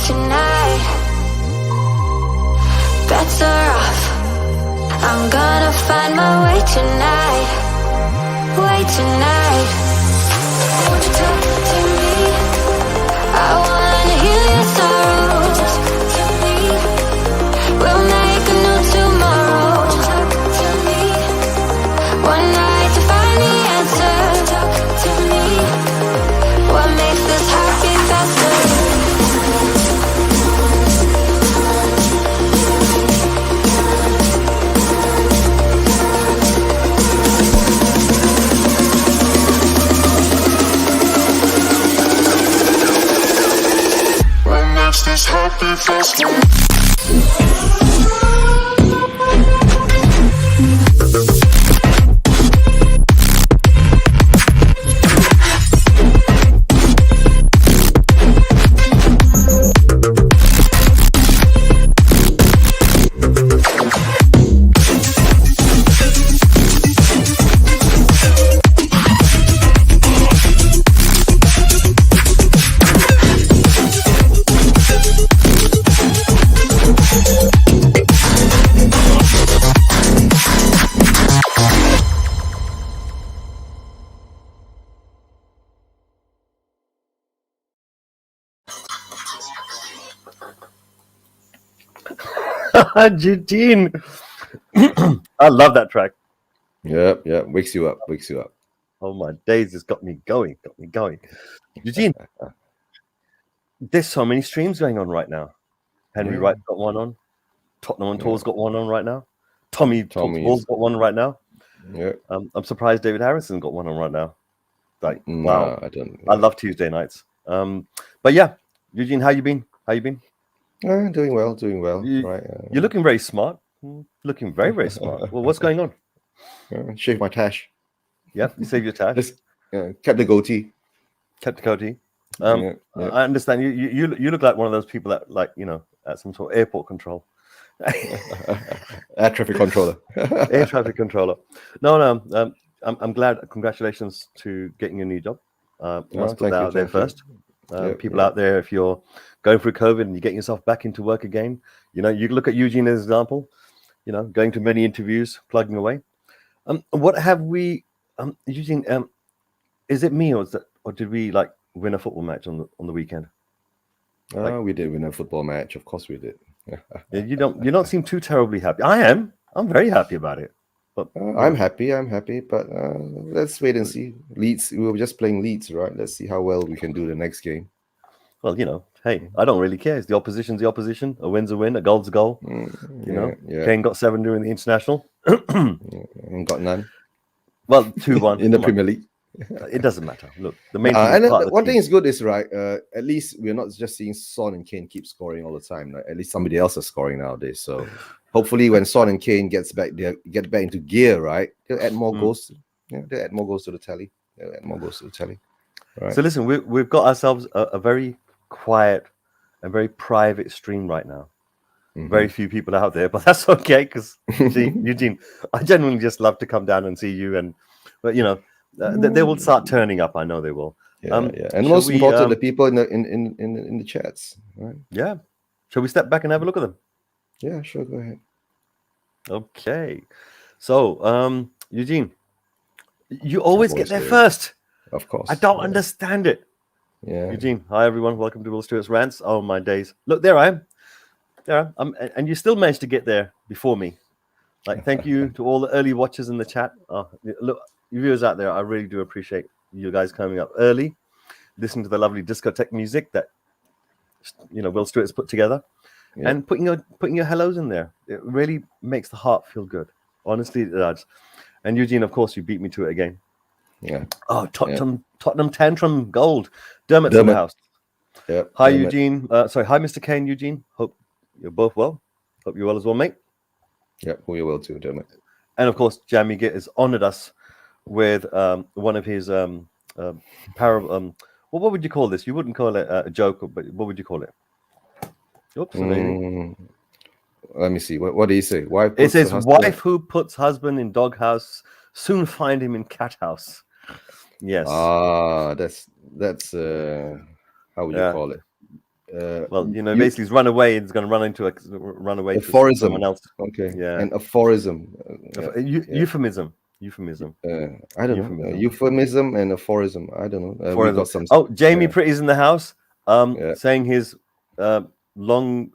tonight. Better off. I'm gonna find my way tonight. Way tonight. Won't you talk to me? I wanna heal your sorrows. Talk to me. We'll make a new tomorrow. Talk to me. One night to find the answer. Talk to me. What makes this heart beat faster? This happy festival. Eugene, I love that track. Yep, wakes you up. Oh my days, it's got me going. Eugene, there's so many streams going on right now. Henry Wright's got one on. Tottenham on Tour's got one on right now. Tommy's got one right now. Yeah. I'm surprised David Harrison's got one on right now. Like, wow. I don't. I love Tuesday nights. But yeah, Eugene, how you been? Doing well. You're looking very smart. Looking very, very smart. Well, what's going on? Shave my tash. Yeah, you saved your tash. Just, kept the goatee. I understand. You look like one of those people that, like, at some sort of airport control. Air traffic controller. Air traffic controller. No. I'm glad. Congratulations to getting a new job. Must put that out there first. People out there, if you're going through COVID and you're getting yourself back into work again, you look at Eugene as an example, going to many interviews, plugging away. What have we, Eugene, is it me or did we like win a football match on the weekend? We did win a football match. Of course we did. You don't seem too terribly happy. I'm very happy about it. But I'm happy, but let's wait and see. Leeds, we were just playing Leeds, right? Let's see how well we can do the next game. Well, hey, I don't really care. It's the opposition's the opposition. A win's a win, a goal's a goal. Kane got 7 during the international. And got none. Well, 2-1 in the Premier League. It doesn't matter. Look, the main one thing is good is right. At least we're not just seeing Son and Kane keep scoring all the time. Right? At least somebody else is scoring nowadays. So hopefully, when Son and Kane get back into gear, right, they'll add more goals. They'll add more goals to the tally. Right. So listen, we've got ourselves a very quiet and very private stream right now. Mm-hmm. Very few people out there, but that's okay because Eugene, I genuinely just love to come down and see you, they will start turning up. I know they will. And most important, the people in the chats. Right? Yeah. Shall we step back and have a look at them? Yeah, sure. Go ahead. Okay. So, Eugene, you always get there first. Of course. I don't understand it. Yeah. Eugene, hi everyone. Welcome to WillStewartTHFCRants. Oh my days. Look, there I am. And you still managed to get there before me. Like, thank you to all the early watchers in the chat. Look, you viewers out there, I really do appreciate you guys coming up early. listening to the lovely discotheque music that Will Stewart has put together, and putting your hellos in there. It really makes the heart feel good. Honestly, it does. And Eugene, of course, you beat me to it again. Yeah. Oh, Tottenham Tantrum Gold. Dermot's in the house. Yeah. Hi, Eugene. Hi, Mr. K and Eugene. Hope you're both well. Hope you're well as well, mate. Yeah, we will too, Dermot. And of course, Jamie Git has honoured us with one of his what would you call this? You wouldn't call it a joke, but what would you call it? Oops. Let me see. What do you say? It says, wife who puts husband in doghouse, soon find him in cat house. Yes. That's how would you call it? Basically he's run away and he's going to run away aphorism. To someone else. Okay. Yeah. An aphorism. Euphemism. I don't know. Euphemism and aphorism. I don't know. We got some... Jamie Pretty's in the house saying his long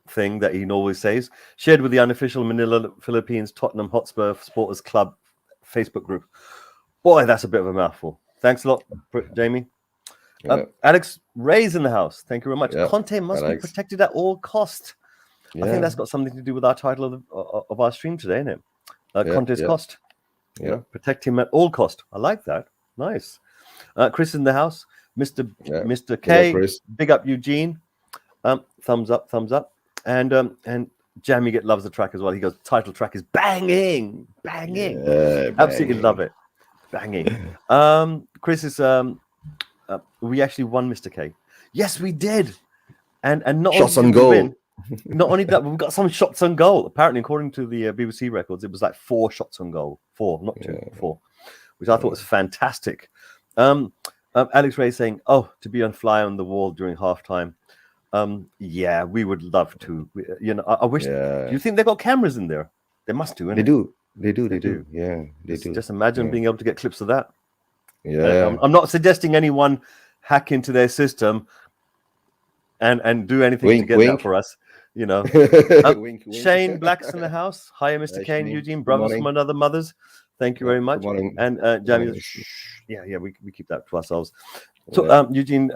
thing that he always says, shared with the unofficial Manila Philippines Tottenham Hotspur Supporters Club Facebook group. Boy, that's a bit of a mouthful. Thanks a lot, Jamie. Alex Ray's in the house. Thank you very much. Conte must be protected at all cost. I think that's got something to do with our title of our stream today, isn't it? Conte's cost. Yeah. Protect him at all cost. I like that. Nice. Chris in the house. Mr. K. Big up Eugene. Thumbs up. And Jamie Git loves the track as well. He goes, title track is banging. Absolutely love it. Banging. Chris is we actually won, Mr. K. Yes, we did. And not shots on goal. Not only that, but we've got some shots on goal. Apparently, according to the BBC records, it was like 4 shots on goal. 4, not 2, 4, which I thought was fantastic. Alex Ray saying, to be on fly on the wall during halftime. Yeah, we would love to. I wish. Do you think they've got cameras in there? They must do. They do. Yeah, they do. Just imagine being able to get clips of that. Yeah. I'm not suggesting anyone hack into their system and do anything to get that for us. Wink. Shane Black's in the house. Hi, Mr. K and Eugene, brothers from another mothers. Thank you very much. Good morning. And Jamie, we keep that to ourselves. So Eugene,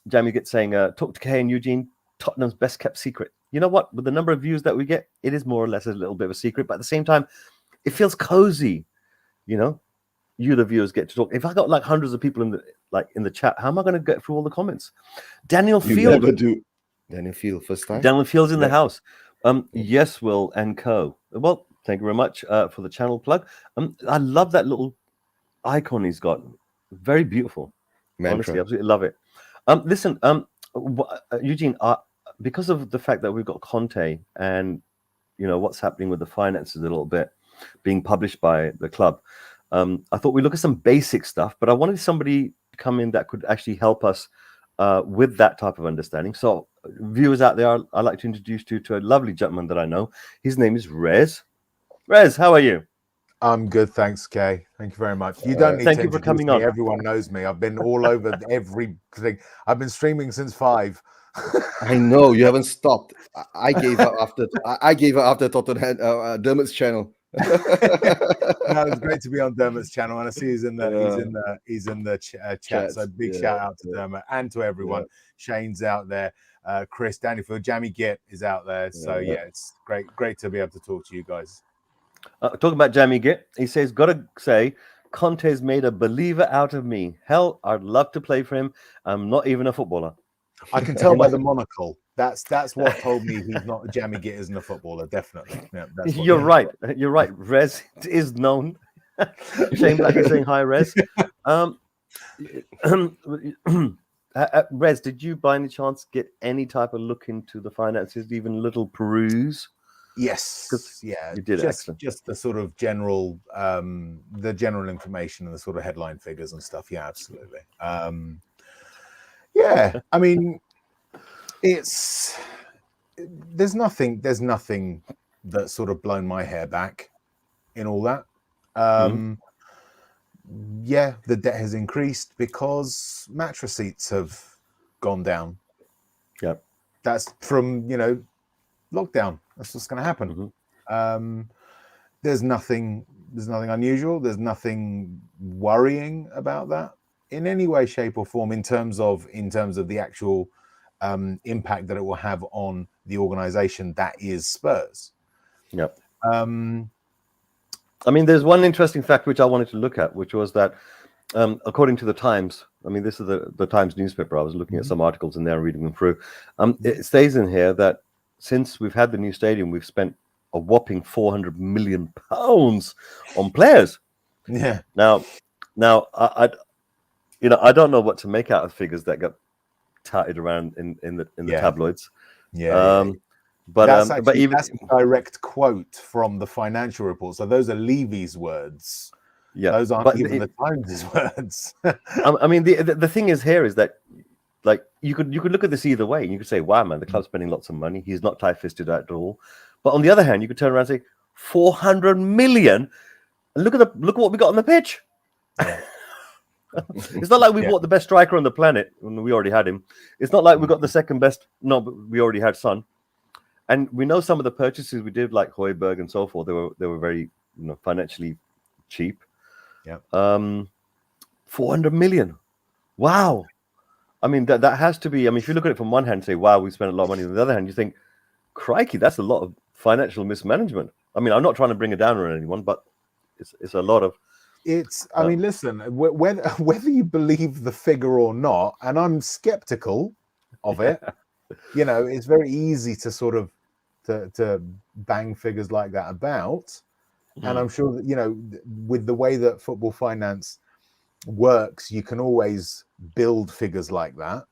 Jamie gets saying, talk to K and Eugene, Tottenham's best kept secret. You know what? With the number of views that we get, it is more or less a little bit of a secret, but at the same time, it feels cozy. You, the viewers, get to talk. If I got like hundreds of people in the chat, how am I going to get through all the comments? Daniel Field. Daniel Field, first time. Daniel Field's in the house. Yes, Will and Co. Well, thank you very much for the channel plug. I love that little icon he's got. Very beautiful. Mantra. Honestly, absolutely love it. Listen, Eugene, because of the fact that we've got Conte and what's happening with the finances a little bit being published by the club. I thought we'd look at some basic stuff, but I wanted somebody to come in that could actually help us with that type of understanding. So viewers out there, I'd like to introduce you to a lovely gentleman that I know. His name is Rez. Rez, how are you? I'm good, thanks, Kay. Thank you very much. You don't need thank to you for coming on. Everyone knows me. I've been all over everything. I've been streaming since 5. I know you haven't stopped. I gave up after Tottenham Dermot's channel. No, it's great to be on Dermot's channel, and I see he's in the chat. So big shout out to Dermot and to everyone. Shane's out there, Chris, Danny Field, Jamie Git is out there. So it's great to be able to talk to you guys. Talking about Jamie Git, he says, gotta say, Conte's made a believer out of me. Hell, I'd love to play for him. I'm not even a footballer. I can tell by the monocle. That's what told me he's not. Jamie Git isn't a footballer, definitely. Yeah, You're right. You're right. Rez is known. Shane Black is saying hi, Rez. Rez, did you by any chance get any type of look into the finances, even a little peruse? Yes. Yeah. You did. Just the sort of general, the general information and the sort of headline figures and stuff. Yeah, absolutely. Yeah, I mean, there's nothing that's sort of blown my hair back in all that. Yeah, the debt has increased because match receipts have gone down. Yeah, that's from lockdown. That's what's going to happen. There's nothing unusual. There's nothing worrying about that. in any way, shape, or form in terms of the actual impact that it will have on the organization that is Spurs. Yep. I mean, there's one interesting fact which I wanted to look at, which was that according to the Times, I mean, this is the Times newspaper. I was looking at some articles in there and reading them through. It stays in here that since we've had the new stadium, we've spent a whopping £400 million on players. Yeah. Now, I don't know what to make out of figures that got touted around in the tabloids. Yeah. But that's even that's a direct quote from the financial report. So those are Levy's words. Yeah, those aren't even the Times' words. I mean, the thing is here is that, like, you could look at this either way. You could say, "Wow, man, the club's spending lots of money. He's not tight-fisted at all." But on the other hand, you could turn around and say, 400 million. And look at what we got on the pitch. Yeah. It's not like we bought the best striker on the planet when we already had him. It's not like we got the second best. No, but we already had Son. And we know some of the purchases we did, like Højbjerg and so forth, they were very financially cheap. Yeah. 400 million. Wow. I mean, that has to be. I mean, if you look at it from one hand and say, wow, we spent a lot of money. On the other hand, you think, crikey, that's a lot of financial mismanagement. I mean, I'm not trying to bring it down on anyone, but it's a lot of. I mean, listen, whether you believe the figure or not, and I'm skeptical of it, it's very easy to sort of to bang figures like that about. And I'm sure that, with the way that football finance works, you can always build figures like that.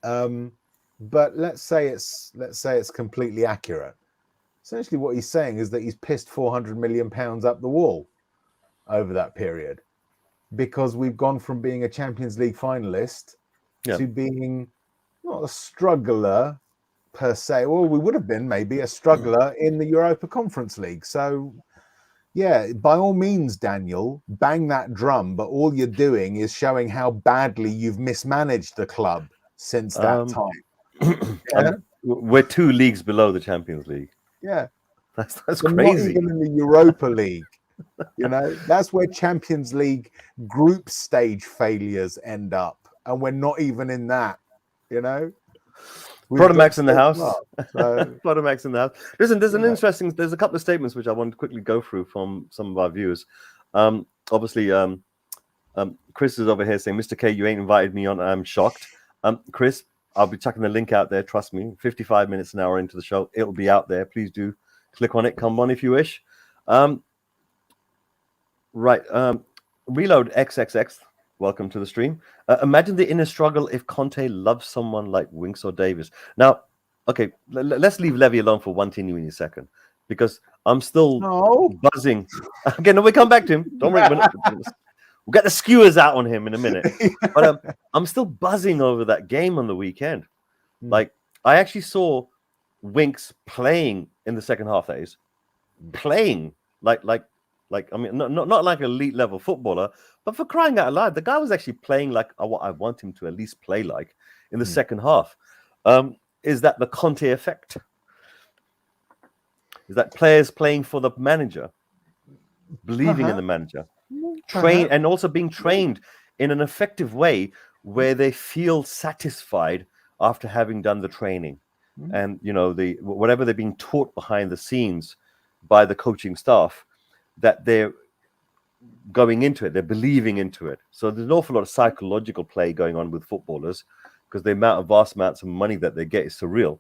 But let's say it's completely accurate. Essentially, what he's saying is that he's pissed £400 million up the wall over that period, because we've gone from being a Champions League finalist to being not a struggler per se. Well, we would have been maybe a struggler in the Europa Conference League. So, yeah, by all means, Daniel, bang that drum. But all you're doing is showing how badly you've mismanaged the club since that time. We're 2 leagues below the Champions League. Yeah, that's we're crazy. not even in the Europa League. That's where Champions League group stage failures end up, and we're not even in that. Max in the house. So. Max in the house. Listen, there's a couple of statements which I want to quickly go through from some of our viewers. Obviously, Chris is over here saying, "Mr. K, you ain't invited me on. I'm shocked." Chris, I'll be chucking the link out there. Trust me. 55 minutes an hour into the show, it'll be out there. Please do click on it. Come on if you wish. Right. Reload XXX. Welcome to the stream. Imagine the inner struggle if Conte loves someone like Winks or Davis. Now, okay, let's leave Levy alone for one teeny second, because I'm still buzzing. Okay, no, we come back to him. Don't worry. We'll get the skewers out on him in a minute. But I'm still buzzing over that game on the weekend. Like, I actually saw Winks playing in the second half. That is playing like I mean, not like an elite level footballer, but for crying out loud, the guy was actually playing like what I want him to at least play like in the second half. Is that the Conte effect? Is that players playing for the manager, believing in the manager, train and also being trained in an effective way where they feel satisfied after having done the training, and whatever they're being taught behind the scenes by the coaching staff, that they're going into it, they're believing into it. So there's an awful lot of psychological play going on with footballers, because the vast amounts of money that they get is surreal.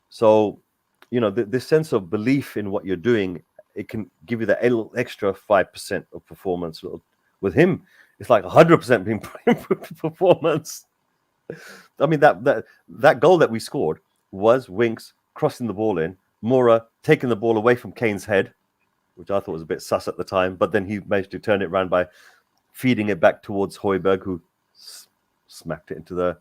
So, this sense of belief in what you're doing, it can give you that little extra 5% of performance. With him, it's like 100% being performance. I mean, that goal that we scored was Winks crossing the ball in, Moura taking the ball away from Kane's head, which I thought was a bit sus at the time, but then he managed to turn it around by feeding it back towards Højbjerg, who smacked it into the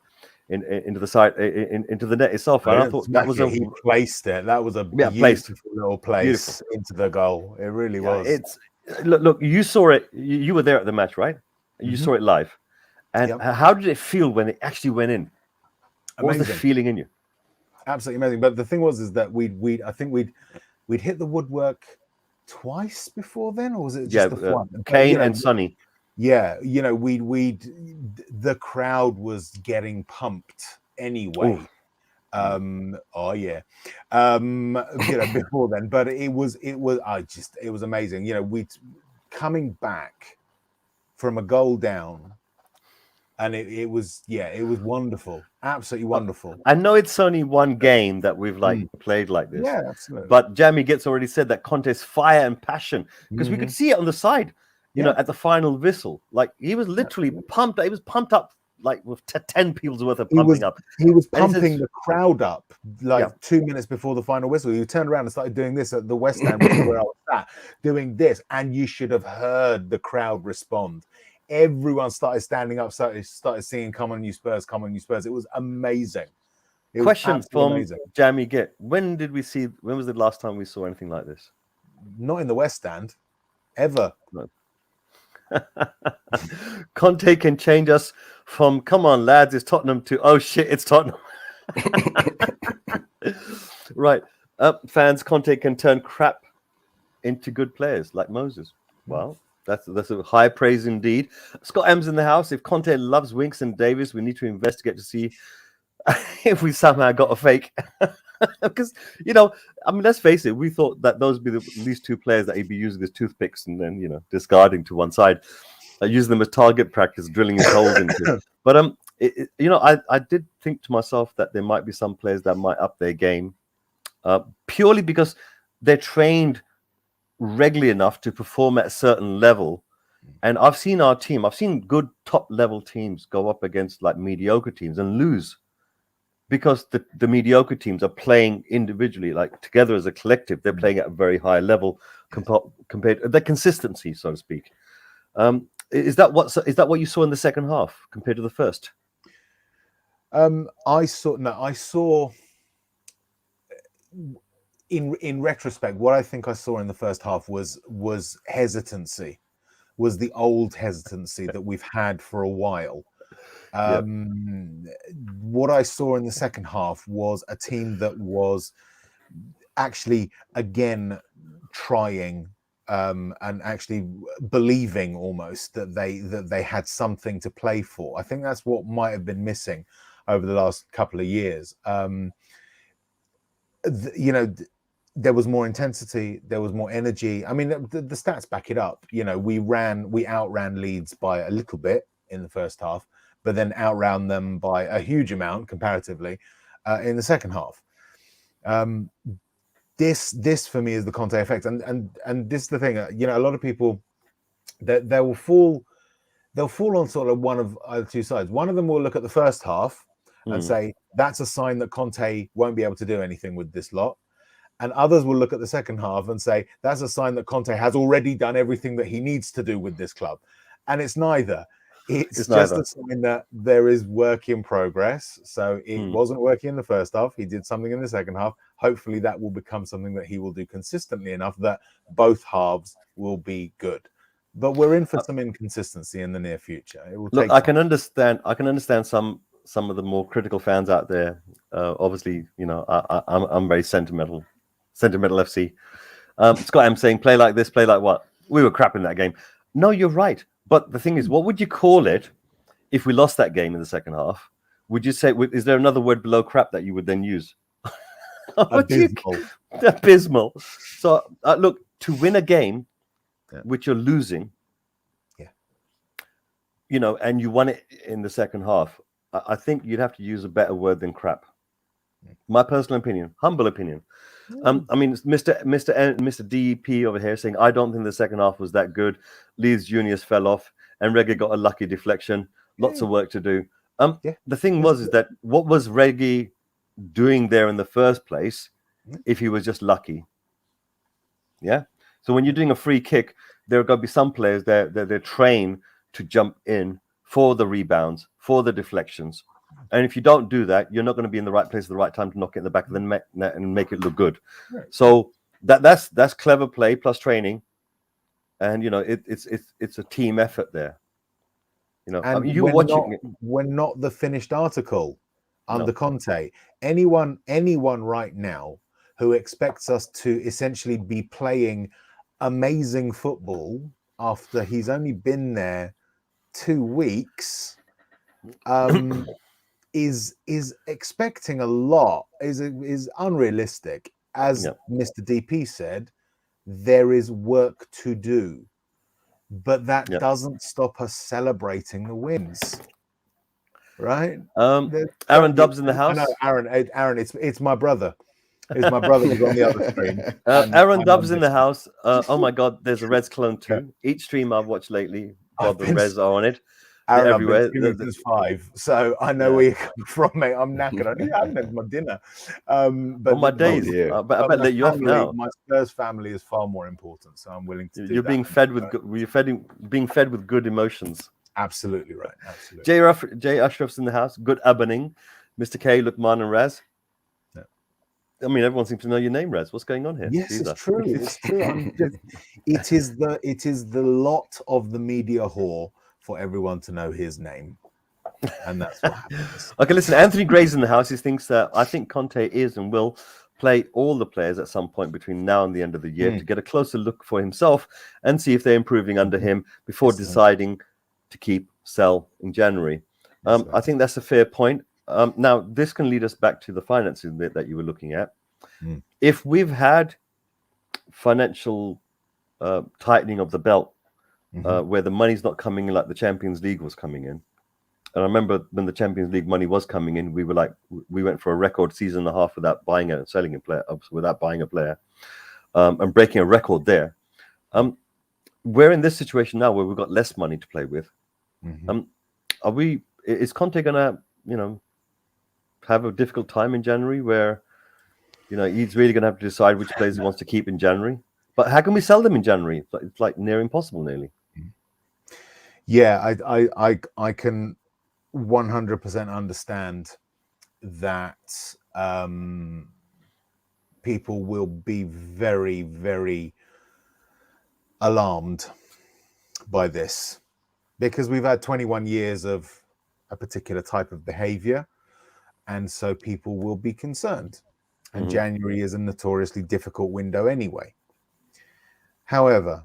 side, into the net itself. And I thought that was he placed it. That was a beautiful little place into the goal. It really was. Look, you saw it. You were there at the match, right? You saw it live. And how did it feel when it actually went in? What was the feeling in you? Absolutely amazing. But the thing is that I think we'd hit the woodwork twice before then, or was it just the one? Kane and Sonny. Yeah, you know, the crowd was getting pumped anyway. Oh yeah, you know, before then, but it was amazing. You know, we coming back from a goal down, and it was wonderful, absolutely wonderful. I know it's only one game that we've played like this. Yeah, absolutely. But Jamie Gets already said that Conte's fire and passion, because we could see it on the side, you know, at the final whistle. Like he was literally pumped. He was pumped up like with 10 people's worth of pumping up. He was pumping the crowd up like 2 minutes before the final whistle. He turned around and started doing this at the West Ham, which is where I was at, doing this, and you should have heard the crowd respond. Everyone started standing up, started singing "Come on, you Spurs! Come on, you Spurs!" It was amazing. Question from Jamie Git: When was the last time we saw anything like this? Not in the West Stand, ever. No. Conte can change us from "Come on, lads, it's Tottenham" to "Oh shit, it's Tottenham." Right, fans. Conte can turn crap into good players like Moses. Wow. That's a high praise indeed. Scott M's in the house. If Conte loves Winks and Davis, we need to investigate to see if we somehow got a fake. Because, you know, I mean, let's face it, we thought that those would be these two players that he'd be using as toothpicks and then, you know, discarding to one side, using them as target practice, drilling his holes into. But, you know, I did think to myself that there might be some players that might up their game purely because they're trained regularly enough to perform at a certain level. And I've seen good top level teams go up against like mediocre teams and lose because the mediocre teams are playing individually, like together as a collective. They're playing at a very high level compared to the consistency, so to speak. Is that what you saw in the second half compared to the first? I saw in retrospect, what I think I saw in the first half was hesitancy, was the old hesitancy that we've had for a while. What I saw in the second half was a team that was actually again trying and actually believing almost that they had something to play for. I think that's what might have been missing over the last couple of years. You know, there was more intensity, there was more energy. I mean, the stats back it up. You know, we outran Leeds by a little bit in the first half, but then outran them by a huge amount comparatively in the second half. This for me is the Conte effect, and this is the thing. You know, a lot of people they'll fall on sort of one of either two sides. One of them will look at the first half and say that's a sign that Conte won't be able to do anything with this lot. And others will look at the second half and say, that's a sign that Conte has already done everything that he needs to do with this club. And it's neither. It's just a sign that there is work in progress. So it wasn't working in the first half. He did something in the second half. Hopefully that will become something that he will do consistently enough that both halves will be good. But we're in for some inconsistency in the near future. It will take I can understand some of the more critical fans out there. Obviously, you know, I'm very sentimental FC. Scott, I'm saying play like this, play like what? We were crap in that game. No, you're right. But the thing is, what would you call it if we lost that game in the second half? Would you say, is there another word below crap that you would then use? Abysmal. So look, to win a game which you're losing, you know, and you won it in the second half, I think you'd have to use a better word than crap. My personal opinion, humble opinion. I mean, Mr. DEP over here saying, I don't think the second half was that good. Leeds Juniors fell off and Reggie got a lucky deflection. Lots of work to do. The thing is that what was Reggie doing there in the first place if he was just lucky? Yeah. So when you're doing a free kick, there are going to be some players they're trained to jump in for the rebounds, for the deflections. And if you don't do that, you're not going to be in the right place at the right time to knock it in the back of the net and make it look good. Right. So that's clever play plus training, and you know it's a team effort there. You know, and we're not the finished article under Conte. Anyone right now who expects us to essentially be playing amazing football after he's only been there 2 weeks is expecting a lot, is unrealistic. As Mr. DP said, there is work to do, but that doesn't stop us celebrating the wins, right? Aaron Dubs in the house. No, Aaron, it's my brother. It's my brother who's on the other screen. Aaron Dubs in the house. Oh my God, there's a Reds clone too. Each stream I've watched lately, God, the Reds are on it. Aaron, everywhere. There's 5, so I know where you come from, mate. I'm knackered. I haven't had my dinner. But on my days, I bet let you off now. My Spurs family is far more important, so I'm willing to. You're being fed with being fed with good emotions. Absolutely right. Absolutely. Jay Ashraf's in the house. Good evening, Mr. K, Lukman, and Raz. Yeah. I mean, everyone seems to know your name, Raz. What's going on here? Yes, it's true. It's true. It is the lot of the media whore for everyone to know his name, and that's what happens. Okay, listen, Anthony Gray's in the house. He thinks that I think Conte is and will play all the players at some point between now and the end of the year to get a closer look for himself and see if they're improving under him before deciding to keep, sell in January. I think that's a fair point. Now, this can lead us back to the finances bit that you were looking at. If we've had financial tightening of the belt, where the money's not coming in like the Champions League was coming in. And I remember when the Champions League money was coming in, we went for a record season and a half without buying a player, and breaking a record there. We're in this situation now where we've got less money to play with. Is Conte gonna, have a difficult time in January where, he's really gonna have to decide which players he wants to keep in January? But how can we sell them in January? It's like near impossible, nearly. Yeah, I can 100% understand that people will be very, very alarmed by this, because we've had 21 years of a particular type of behavior, and so people will be concerned. And January is a notoriously difficult window anyway. However,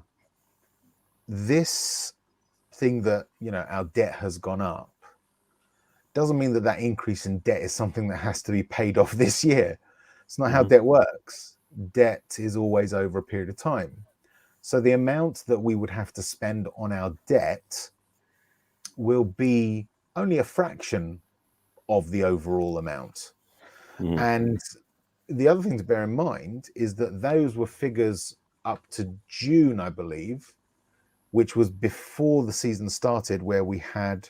this thing that, our debt has gone up doesn't mean that increase in debt is something that has to be paid off this year. It's not how debt works. Debt is always over a period of time. So the amount that we would have to spend on our debt will be only a fraction of the overall amount. And the other thing to bear in mind is that those were figures up to June, I believe, which was before the season started, where we had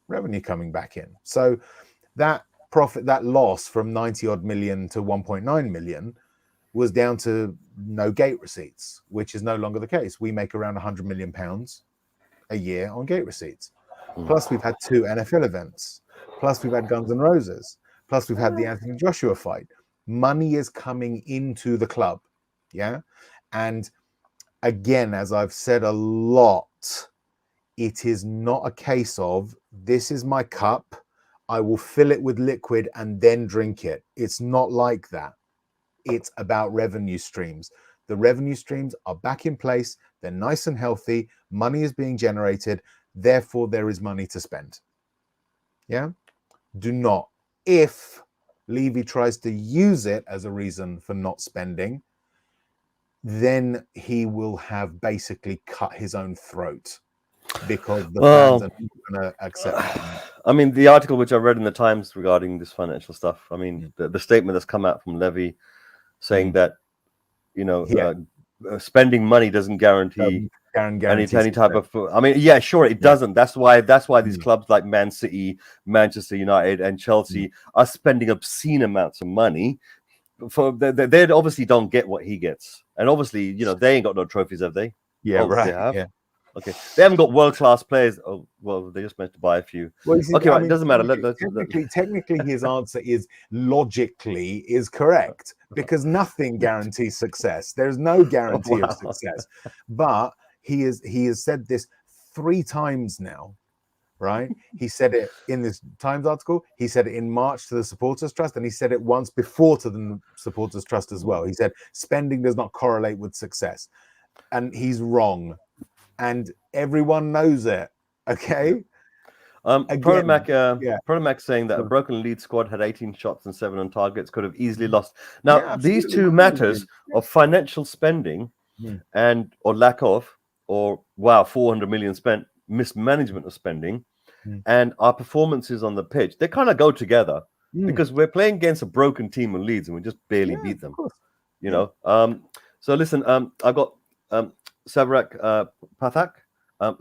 revenue coming back in. So that loss from 90 odd million to 1.9 million was down to no gate receipts, which is no longer the case. We make around 100 million pounds a year on gate receipts. Plus we've had 2 NFL events. Plus we've had Guns N' Roses. Plus we've had the Anthony Joshua fight. Money is coming into the club. Yeah. And again, as I've said a lot, it is not a case of, this is my cup, I will fill it with liquid and then drink it. It's not like that. It's about revenue streams. The revenue streams are back in place. They're nice and healthy. Money is being generated. Therefore, there is money to spend. Yeah? Do not. If Levy tries to use it as a reason for not spending, then he will have basically cut his own throat, because the fans are not going to accept that. I mean, the article which I read in the Times regarding this financial stuff, I mean, the statement that's come out from Levy saying that, spending money doesn't guarantee any type of. I mean, yeah, sure, it doesn't. That's why these clubs like Man City, Manchester United, and Chelsea are spending obscene amounts of money. They obviously don't get what he gets, and obviously, they ain't got no trophies, have they? Yeah, obviously right. Yeah. Okay, they haven't got world-class players. Oh, well, they just meant to buy a few. Well, okay, right, it doesn't matter. Technically, his answer is logically correct, because nothing guarantees success. There's no guarantee of success. But he has said this 3 times now, right? He said it in this Times article. He said it in March to the Supporters Trust, and he said it once before to the Supporters Trust as well. He said spending does not correlate with success, and he's wrong. And everyone knows it. Okay. Protomac saying that a broken lead squad had 18 shots and 7 on targets, could have easily lost. Now, these two matters of financial spending or lack of, or 400 million spent, mismanagement of spending, and our performances on the pitch, they kind of go together because we're playing against a broken team of Leeds and we just barely beat them. You know. So listen, I got Savrak Pathak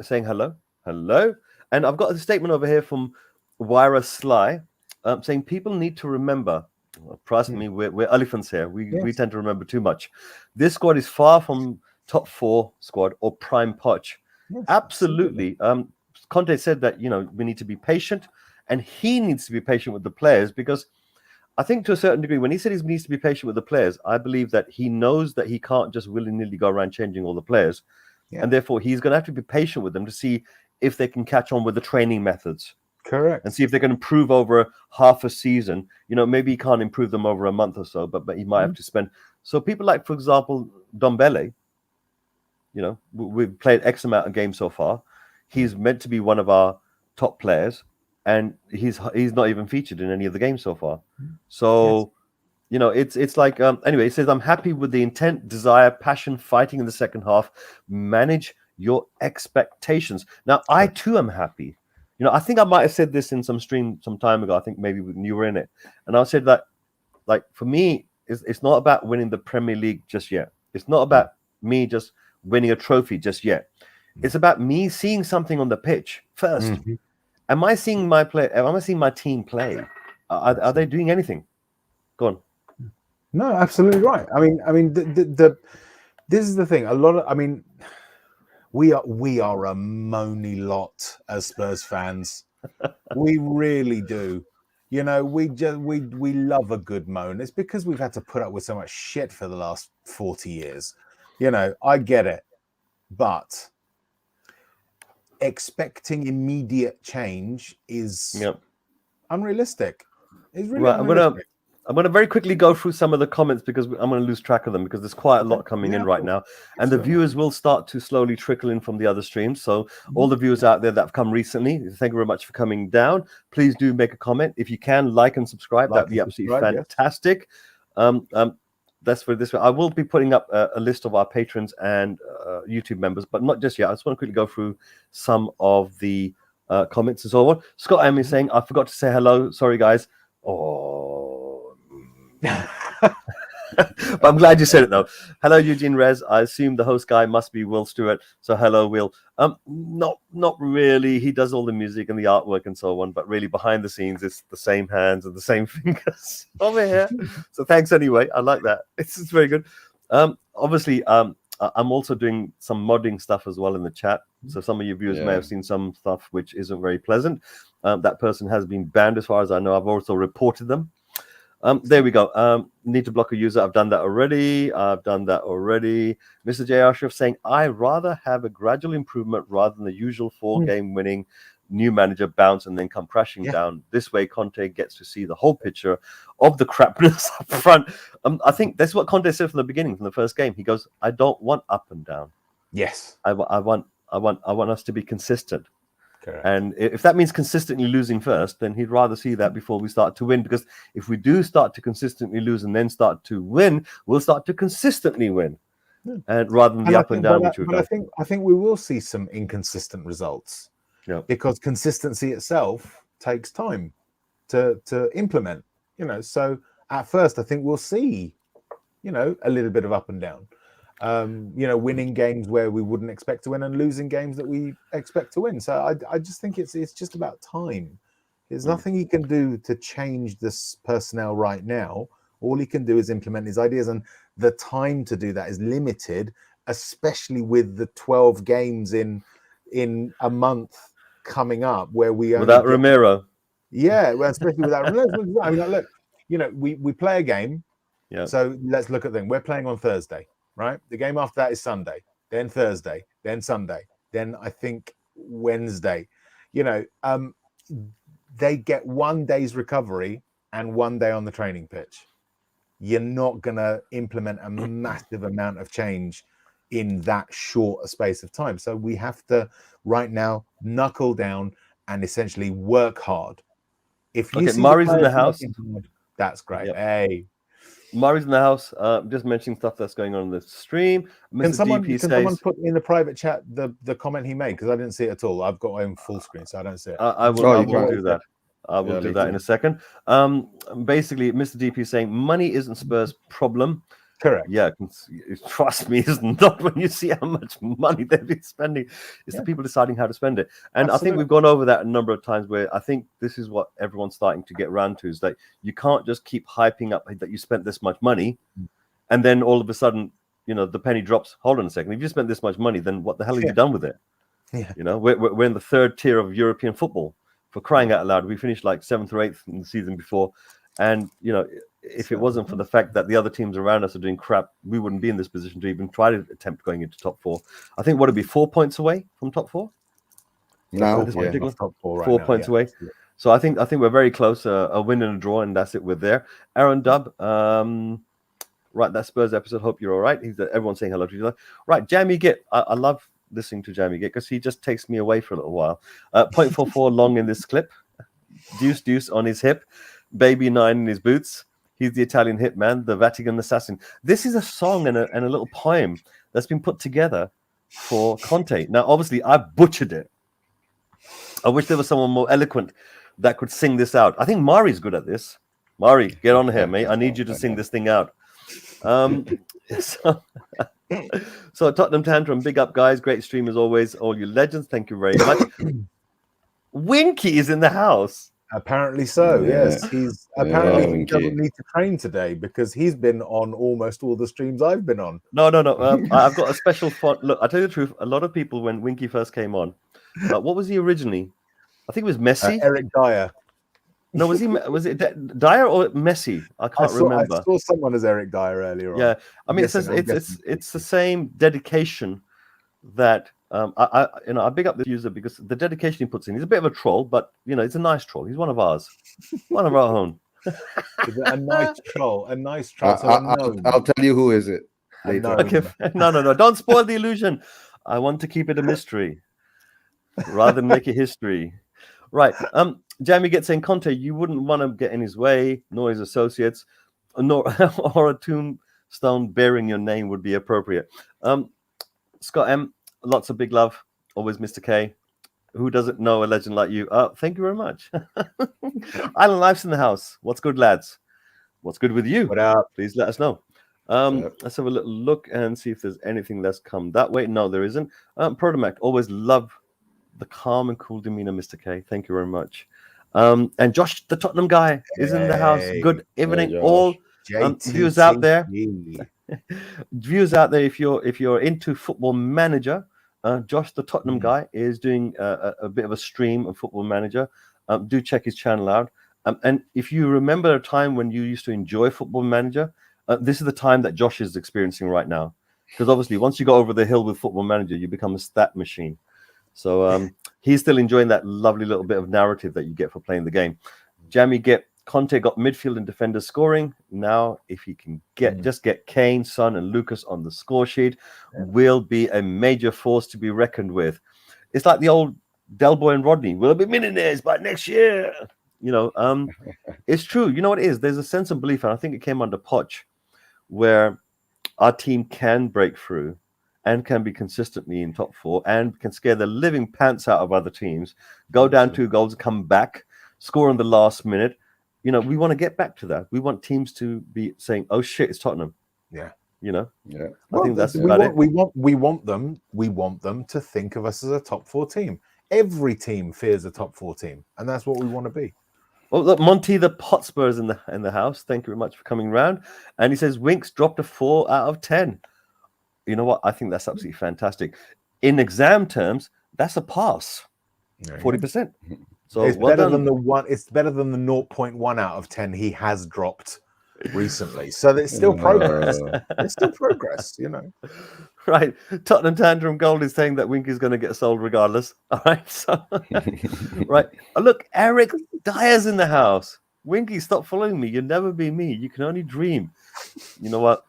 saying hello. And I've got a statement over here from Wyra Sly saying people need to remember, trust me, we're elephants here. We tend to remember too much. This squad is far from top 4 squad or prime poach. Absolutely. Conte said that, we need to be patient, and he needs to be patient with the players, because I think to a certain degree, when he said he needs to be patient with the players, I believe that he knows that he can't just willy-nilly go around changing all the players. And therefore, he's going to have to be patient with them to see if they can catch on with the training methods. Correct. And see if they can improve over half a season. Maybe he can't improve them over a month or so, but he might have to spend. So people like, for example, Dombele, we've played X amount of games so far. He's meant to be one of our top players, and he's not even featured in any of the games so far. So, it's like, anyway, he says, I'm happy with the intent, desire, passion, fighting in the second half. Manage your expectations. Now, I too am happy. I think I might have said this in some stream some time ago. I think maybe when you were in it. And I said that, like, for me, it's not about winning the Premier League just yet. It's not about me just winning a trophy just yet. It's about me seeing something on the pitch first. Am I seeing my team play? Are they doing anything? Go on. No, absolutely right. I mean, this is the thing. We are a moany lot as Spurs fans. We really do. We love a good moan. It's because we've had to put up with so much shit for the last 40 years. I get it, but expecting immediate change is unrealistic. It's really unrealistic. I'm going to very quickly go through some of the comments because I'm going to lose track of them because there's quite a lot coming in right now. And the viewers will start to slowly trickle in from the other streams. So all the viewers out there that have come recently, thank you very much for coming down. Please do make a comment. If you can, like and subscribe. That'd be absolutely fantastic. That's for this one. I will be putting up a list of our patrons and YouTube members, but not just yet. I just want to quickly go through some of the comments and so on. Scott M is saying, I forgot to say hello. Sorry, guys. But I'm glad you said it though. Hello, Eugene Rez. I assume the host guy must be Will Stewart. So hello, Will. Not really. He does all the music and the artwork and so on, but really behind the scenes, it's the same hands and the same fingers over here. So thanks anyway. I like that. It's very good. Obviously, I'm also doing some modding stuff as well in the chat. So some of your viewers may have seen some stuff which isn't very pleasant. That person has been banned as far as I know. I've also reported them. There we go. Need to block a user. I've done that already. Mr. J. Ashraf saying, I rather have a gradual improvement rather than the usual 4-game winning new manager bounce and then come crashing down. This way, Conte gets to see the whole picture of the crapness up front. I think that's what Conte said from the beginning, from the first game. He goes, I don't want up and down. Yes. I want us to be consistent. Correct. And if that means consistently losing first, then he'd rather see that before we start to win. Because if we do start to consistently lose and then start to win, we'll start to consistently win, and rather than the up and down. But I think we will see some inconsistent results. Because consistency itself takes time to implement. So at first, I think we'll see, a little bit of up and down. Winning games where we wouldn't expect to win and losing games that we expect to win. So I just think it's just about time. There's nothing he can do to change this personnel right now. All he can do is implement his ideas, and the time to do that is limited, especially with the 12 games in a month coming up where we without Romero. Yeah, well, especially without Romero. I mean, look, we play a game. Yeah. So let's look at them. We're playing on Thursday. Right, the game after that is Sunday, then Thursday, then Sunday, then I think Wednesday. They get 1 day's recovery and 1 day on the training pitch. You're not going to implement a massive amount of change in that short a space of time. So we have to right now knuckle down and essentially work hard. If you see Murray's in the house, hard, that's great. Yep. Hey, Murray's in the house. Just mentioning stuff that's going on in the stream. Can someone put in the private chat the comment he made, because I didn't see it at all. I've got my own full screen, so I don't see it. I will do that. I will do that in a second. Basically, Mr. DP is saying money isn't Spurs' problem. Correct. Yeah, trust me, it's not when you see how much money they've been spending. It's the people deciding how to spend it. And I think we've gone over that a number of times, where I think this is what everyone's starting to get around to, is that you can't just keep hyping up that you spent this much money and then all of a sudden, the penny drops. Hold on a second. If you spent this much money, then what the hell have you done with it? Yeah. We're in the third tier of European football, for crying out loud. We finished like 7th or 8th in the season before. And, if it wasn't for the fact that the other teams around us are doing crap, we wouldn't be in this position to even try to attempt going into top 4. I think what would be 4 points away from top 4? Now, top 4 right 4 now, points away. So I think we're very close. A win and a draw, and that's it. We're there. Aaron Dubb, right? That Spurs episode. Hope you're all right. Everyone's saying hello to you. Right, Jamie Gitt. I love listening to Jamie Gitt because he just takes me away for a little while. 0.44 long in this clip. Deuce on his hip. Baby 9 in his boots. He's the Italian hitman, the Vatican assassin. This is a song and a little poem that's been put together for Conte. Now, obviously, I butchered it. I wish there was someone more eloquent that could sing this out. I think Mari's good at this. Mari, get on here, mate. I need you to sing this thing out. So Tottenham Tantrum, big up, guys. Great stream as always. All you legends, thank you very much. Winky is in the house. Apparently so, yes. He's apparently he doesn't need to train today because he's been on almost all the streams I've been on. No. I've got a special font. Look, I'll tell you the truth. A lot of people, when Winky first came on, what was he originally? I think it was Messi. Eric Dyer. No, was it Dyer or Messi? I can't remember. I saw someone as Eric Dyer earlier on. Yeah, I mean, it's the same dedication that I big up the user because the dedication he puts in. He's a bit of a troll, but it's a nice troll. He's one of ours, one of our own. A nice troll. So I'll tell you who is it later. Okay. No. Don't spoil the illusion. I want to keep it a mystery rather than make it history. Right. Jamie gets saying, Conte, you wouldn't want to get in his way, nor his associates, or a tombstone bearing your name would be appropriate. Scott M, lots of big love. Always Mr. K. Who doesn't know a legend like you? Thank you very much. Island Life's in the house. What's good, lads? What's good with you? What up? Please let us know. Let's have a little look and see if there's anything that's come that way. No, there isn't. Protomac, always love the calm and cool demeanor, Mr. K. Thank you very much. And Josh, the Tottenham guy, is in the house. Good evening, all viewers out there. Viewers out there, if you're into Football Manager, Josh, the Tottenham guy, is doing a bit of a stream of Football Manager. Do check his channel out. And if you remember a time when you used to enjoy Football Manager, this is the time that Josh is experiencing right now. Because obviously, once you go over the hill with Football Manager, you become a stat machine. So he's still enjoying that lovely little bit of narrative that you get for playing the game. Jamie Conte got midfield and defenders scoring. Now, if he can just get Kane, Son, and Lucas on the score sheet, will be a major force to be reckoned with. It's like the old Del Boy and Rodney. We'll be millionaires by next year. It's true. You know what it is? There's a sense of belief, and I think it came under Poch, where our team can break through and can be consistently in top 4 and can scare the living pants out of other teams, go down 2 goals, come back, score in the last minute. We want to get back to that. We want teams to be saying, "Oh shit, it's Tottenham." Yeah. Yeah. I think that's about it. We want them to think of us as a top 4 team. Every team fears a top 4 team, and that's what we want to be. Well, look, Monty the Hotspur is in the house. Thank you very much for coming round. And he says Winks dropped a 4 out of 10. You know what? I think that's absolutely fantastic. In exam terms, that's a pass. 40%. So it's better than the 0.1 out of 10 he has dropped recently. So there's still progress. It's still progress, Right. Tottenham Tantrum Gold is saying that Winky's going to get sold regardless. All right. So right. Oh, look, Eric Dyer's in the house. Winky, stop following me. You'll never be me. You can only dream. You know what?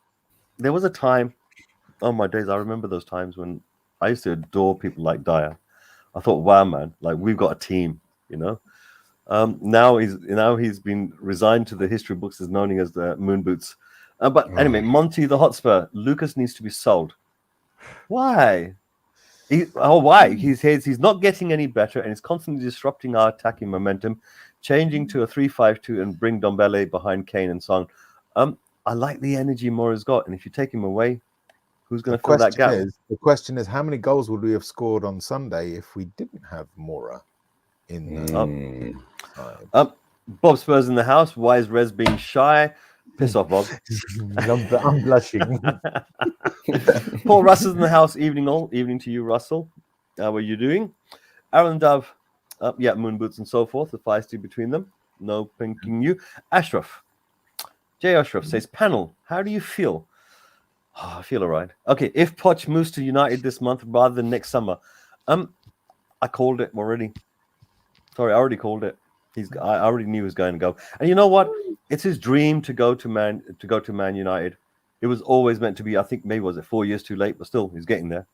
There was a time Oh my days! I remember those times when I used to adore people like Dyer. I thought, wow, man, like we've got a team, you know. Now he's been resigned to the history books as known as the Moon Boots. But anyway, Monty the Hotspur, Lucas needs to be sold. Why? Why? He's not getting any better, and he's constantly disrupting our attacking momentum, changing to a 3-5-2 and bring Dombele behind Kane and Son. I like the energy Mora's got, and if you take him away, who's going to fill that gap? The question is, how many goals would we have scored on Sunday if we didn't have Mora in? Bob Spurs in the house. Why is Rez being shy? Piss off, Bob. I'm blushing. Paul Russell's in the house. Evening to you, Russell. How are you doing? Aaron Dove. Moon Boots and so forth. The feisty between them. No pinking you. Ashraf. J. Ashraf says, panel, how do you feel? I feel all right. Okay, if Poch moves to United this month rather than next summer, I called it already. Sorry, I already called it. I already knew he was going to go. And you know what? It's his dream to go to Man United. It was always meant to be. I think maybe was it 4 years too late, but still he's getting there.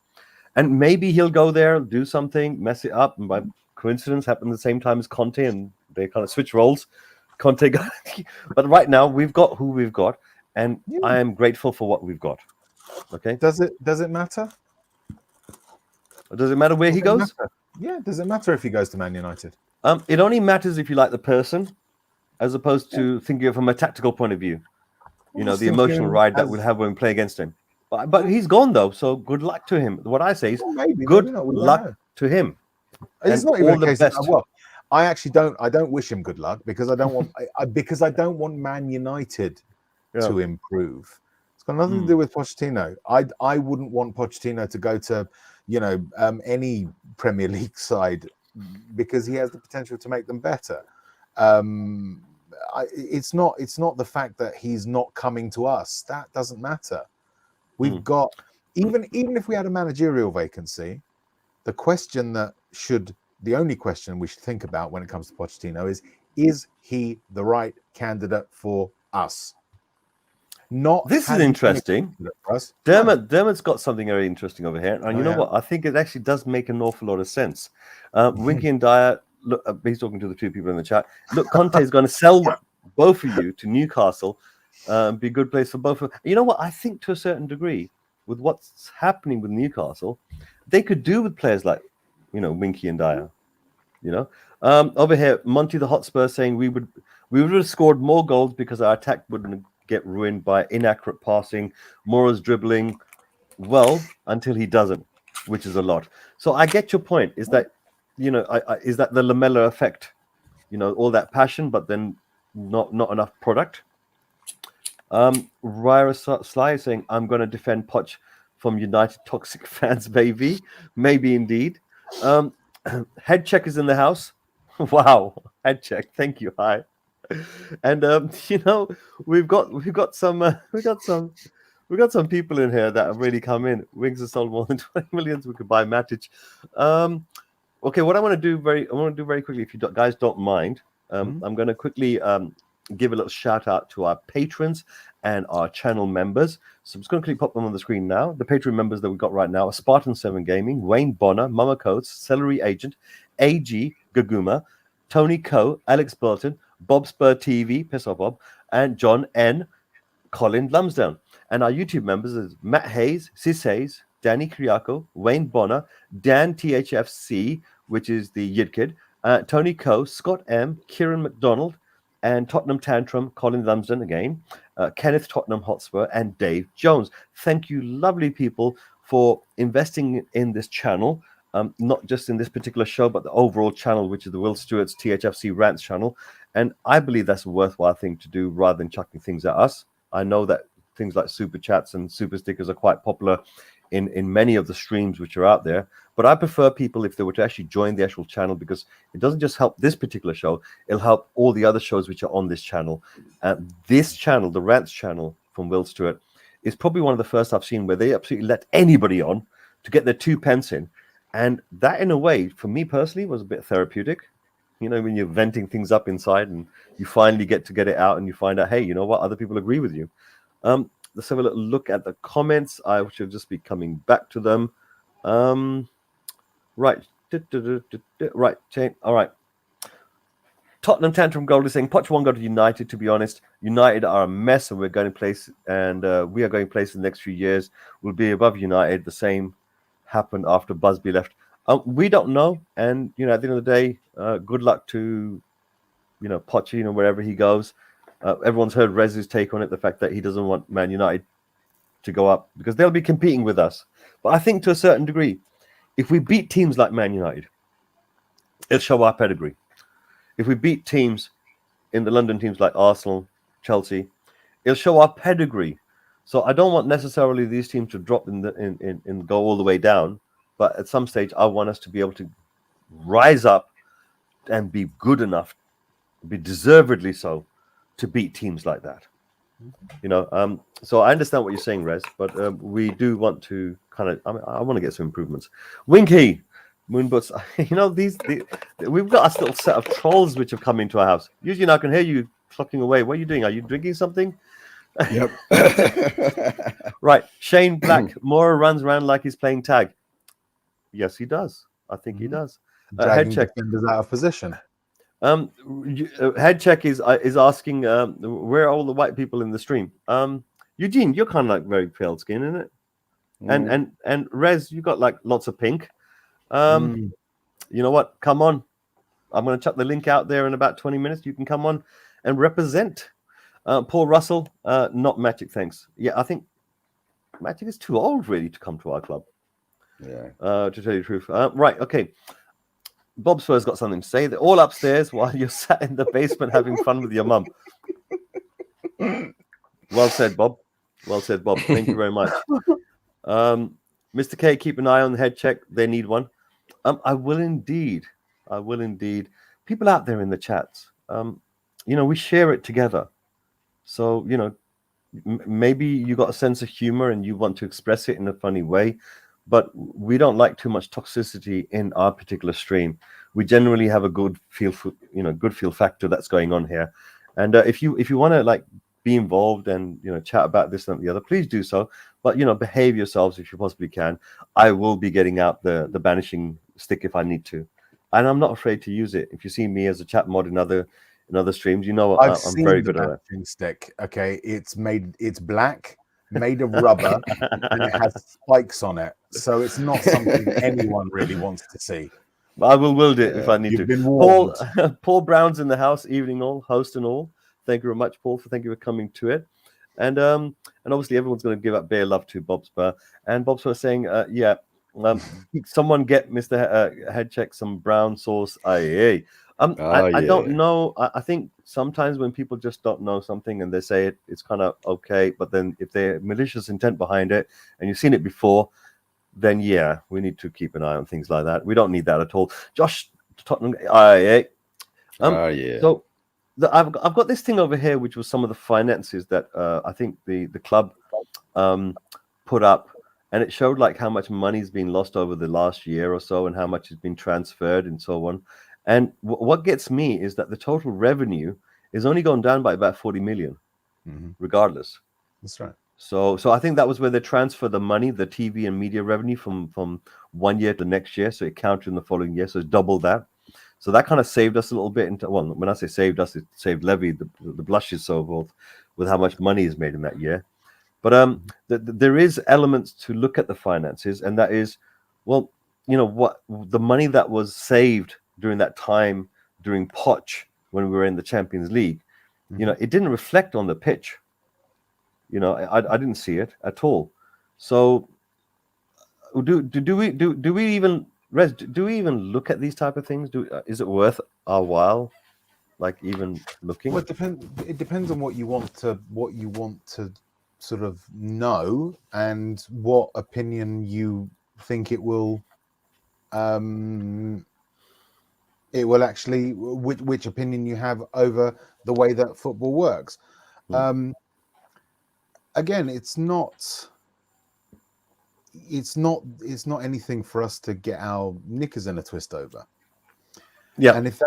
And maybe he'll go there, do something, mess it up, and by coincidence happen at the same time as Conte, and they kind of switch roles. Conte got, but right now we've got who we've got, and I am grateful for what we've got. Okay. Does it matter? Does it matter where he goes? Matter? Yeah. Does it matter if he goes to Man United? It only matters if you like the person, as opposed to thinking from a tactical point of view. You know, the emotional ride that we'll have when we play against him. But he's gone though, so good luck to him. What I say is, good luck to him. It's not even the case. Well, I actually don't. I don't wish him good luck because I don't want. Because I don't want Man United to improve. It's got nothing to do with Pochettino. I wouldn't want Pochettino to go to, any Premier League side because he has the potential to make them better. It's not the fact that he's not coming to us. That doesn't matter. We've got even if we had a managerial vacancy, the only question we should think about when it comes to Pochettino is he the right candidate for us? This is interesting. Dermot's got something very interesting over here, and you know what? I think it actually does make an awful lot of sense. Winky and Dyer, look, he's talking to the two people in the chat. Look, Conte is going to sell both of you to Newcastle. Be a good place for both of them. You know what? I think to a certain degree, with what's happening with Newcastle, they could do with players like, Winky and Dyer. Over here, Monty the Hotspur saying we would have scored more goals because our attack wouldn't get ruined by inaccurate passing, Mora's dribbling, until he doesn't, which is a lot. So I get your point. Is that, is that the Lamella effect? All that passion, but then not enough product. Ryra Sly is saying, I'm going to defend Poch from United toxic fans, baby. Maybe indeed. Head check is in the house. Wow, head check. Thank you. Hi. And we've got some people in here that have really come in. Wings have sold more than 20 million. We could buy Matic. Okay, what I want to do very quickly, if you guys don't mind, I'm going to quickly give a little shout out to our patrons and our channel members. So I'm just going to quickly pop them on the screen now. The Patreon members that we've got right now are Spartan 7 Gaming, Wayne Bonner, Mama Coates, Celery Agent, AG Gaguma, Tony Coe, Alex Burton, Bob Spur TV, piss off Bob, and John N. Colin Lumsdown. And our YouTube members is Matt Hayes, Sis Hayes, Danny Kriako, Wayne Bonner, Dan THFC, which is the Yid Kid, Tony Coe, Scott M, Kieran McDonald, and Tottenham Tantrum, Colin Lumsden again, Kenneth Tottenham Hotspur, and Dave Jones. Thank you, lovely people, for investing in this channel, not just in this particular show, but the overall channel, which is the Will Stewart's THFCRants channel. And I believe that's a worthwhile thing to do rather than chucking things at us. I know that things like super chats and super stickers are quite popular in many of the streams which are out there. But I prefer people if they were to actually join the actual channel, because it doesn't just help this particular show, it'll help all the other shows which are on this channel. This channel, the Rants channel from Will Stewart, is probably one of the first I've seen where they absolutely let anybody on to get their 2 pence in. And that, in a way, for me personally, was a bit therapeutic. When you're venting things up inside and you finally get to get it out and you find out, hey, you know what? Other people agree with you. let's have a little look at the comments. I should just be coming back to them. Right. Right. All right. Tottenham Tantrum Gold is saying Poch won't go to United. To be honest, United are a mess, and we're going to place, and we are going place in the next few years. We'll be above United. The same happened after Busby left. We don't know, and at the end of the day, good luck to Poch, wherever he goes. Everyone's heard Rez's take on it, the fact that he doesn't want Man United to go up because they'll be competing with us. But I think to a certain degree, if we beat teams like Man United, it'll show our pedigree. If we beat teams in the London teams like Arsenal, Chelsea, it'll show our pedigree. So I don't want necessarily these teams to drop and go all the way down. But at some stage, I want us to be able to rise up and be good enough, be deservedly so, to beat teams like that. So I understand what you're saying, Rez, but we do want to I want to get some improvements. Winky, Moonbutts, we've got a little set of trolls which have come into our house. Usually I can hear you clocking away. What are you doing? Are you drinking something? Yep. Right. Shane Black, Mora runs around like he's playing tag. Yes, he does. I think he does. Head check defenders out of position. Head check is asking where are all the white people in the stream? Eugene, you're kind of like very pale skin, isn't it? And Rez, you got like lots of pink. You know what? Come on. I'm going to chuck the link out there in about 20 minutes. You can come on and represent. Paul Russell, not Magic, thanks. Yeah, I think Magic is too old really to come to our club. Yeah. To tell you the truth. Right, okay. Bob Spur's got something to say. They're all upstairs while you're sat in the basement having fun with your mum. Well said, Bob. Well said, Bob. Thank you very much. Mr. K, keep an eye on the head check. They need one. I will indeed. People out there in the chats, we share it together. So, maybe you got a sense of humor and you want to express it in a funny way, but we don't like too much toxicity in our particular stream. We generally have a good feel factor that's going on here. And if you want to be involved and chat about this and the other, please do so. But behave yourselves if you possibly can. I will be getting out the banishing stick if I need to, and I'm not afraid to use it. If you see me as a chat mod in other streams, I'm very good at it. Stick, okay, it's black, made of rubber, and it has spikes on it, so it's not something anyone really wants to see. I will wield it if I need to. Been Paul Brown's in the house, evening all, host and all. Thank you very much, Paul, thank you for coming to it. And obviously everyone's going to give up bare love to Bob Spur. And Bob Spur saying, someone get Mr. Headcheck some brown sauce. I don't know. I think sometimes when people just don't know something and they say it, it's kind of okay. But then if there's malicious intent behind it and you've seen it before, then yeah, we need to keep an eye on things like that. We don't need that at all. Josh Tottenham, So I've got this thing over here, which was some of the finances that I think the club put up, and it showed how much money's been lost over the last year or so, and how much has been transferred and so on. And what gets me is that the total revenue is only gone down by about 40 million, regardless. That's right. So I think that was where they transferred the money, the TV and media revenue from 1 year to next year. So it counted in the following year. So it's double that. So that kind of saved us a little bit. When I say saved us, it saved Levy the blushes, so forth, with how much money is made in that year. But there is elements to look at the finances, and that is, what the money that was saved during that time during Poch when we were in the Champions League, it didn't reflect on the pitch. I didn't see it at all. So do we even look at these type of things? Is it worth our while, even looking? Well, it depends on what you want to sort of know and what opinion you think it will actually, which opinion you have over the way that football works. Again, it's not anything for us to get our knickers in a twist over. Yeah. And if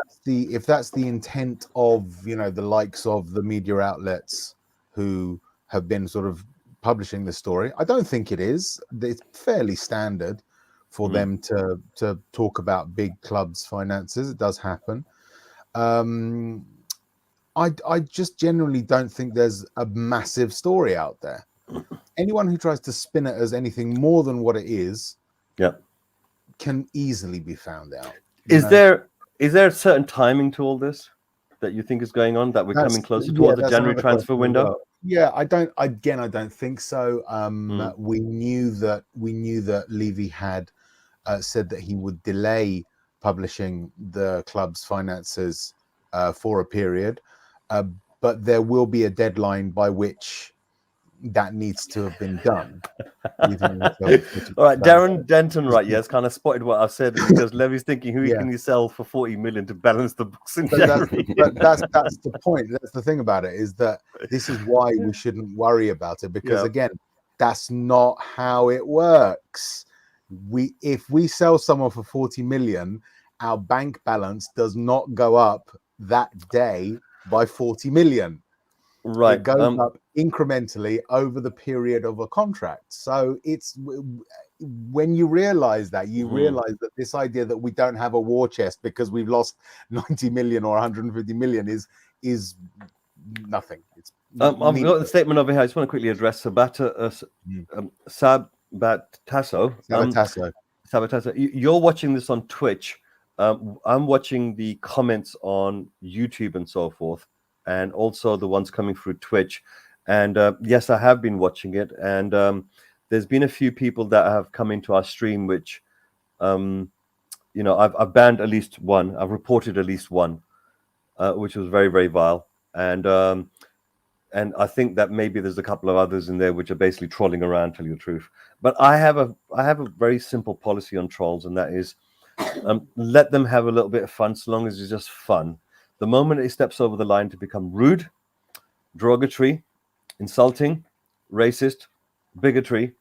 that's the intent of the likes of the media outlets who have been sort of publishing the story. I don't think it is. It's fairly standard for them to talk about big clubs' finances. It does happen. I just generally don't think there's a massive story out there. Anyone who tries to spin it as anything more than what it is, can easily be found out. Is there a certain timing to all this that you think is going on, that we're coming closer towards the January transfer window? Well. Yeah, I don't think so. We knew that Levy had said that he would delay publishing the club's finances for a period, but there will be a deadline by which that needs to have been done. All right, Darren Denton, right? Yes, kind of spotted what I've said, because Levy's thinking, who can you sell for 40 million to balance the books in January? That's the point. That's the thing about it, is that this is why we shouldn't worry about it, because again, that's not how it works. If we sell someone for 40 million, our bank balance does not go up that day by 40 million. Right. It goes up incrementally over the period of a contract. So it's when you realize that, realize that this idea that we don't have a war chest because we've lost 90 million or 150 million is nothing. It's I've got the statement over here. I just want to quickly address Sabatasso. You're watching this on Twitch. I'm watching the comments on YouTube and so forth, and also the ones coming through Twitch. And yes, I have been watching it. And there's been a few people that have come into our stream, which, I've banned at least one. I've reported at least one, which was very, very vile. And I think that maybe there's a couple of others in there which are basically trolling around, tell you the truth. But I have a very simple policy on trolls, and that is let them have a little bit of fun, so long as it's just fun. The moment it steps over the line to become rude, derogatory, insulting, racist, bigotry,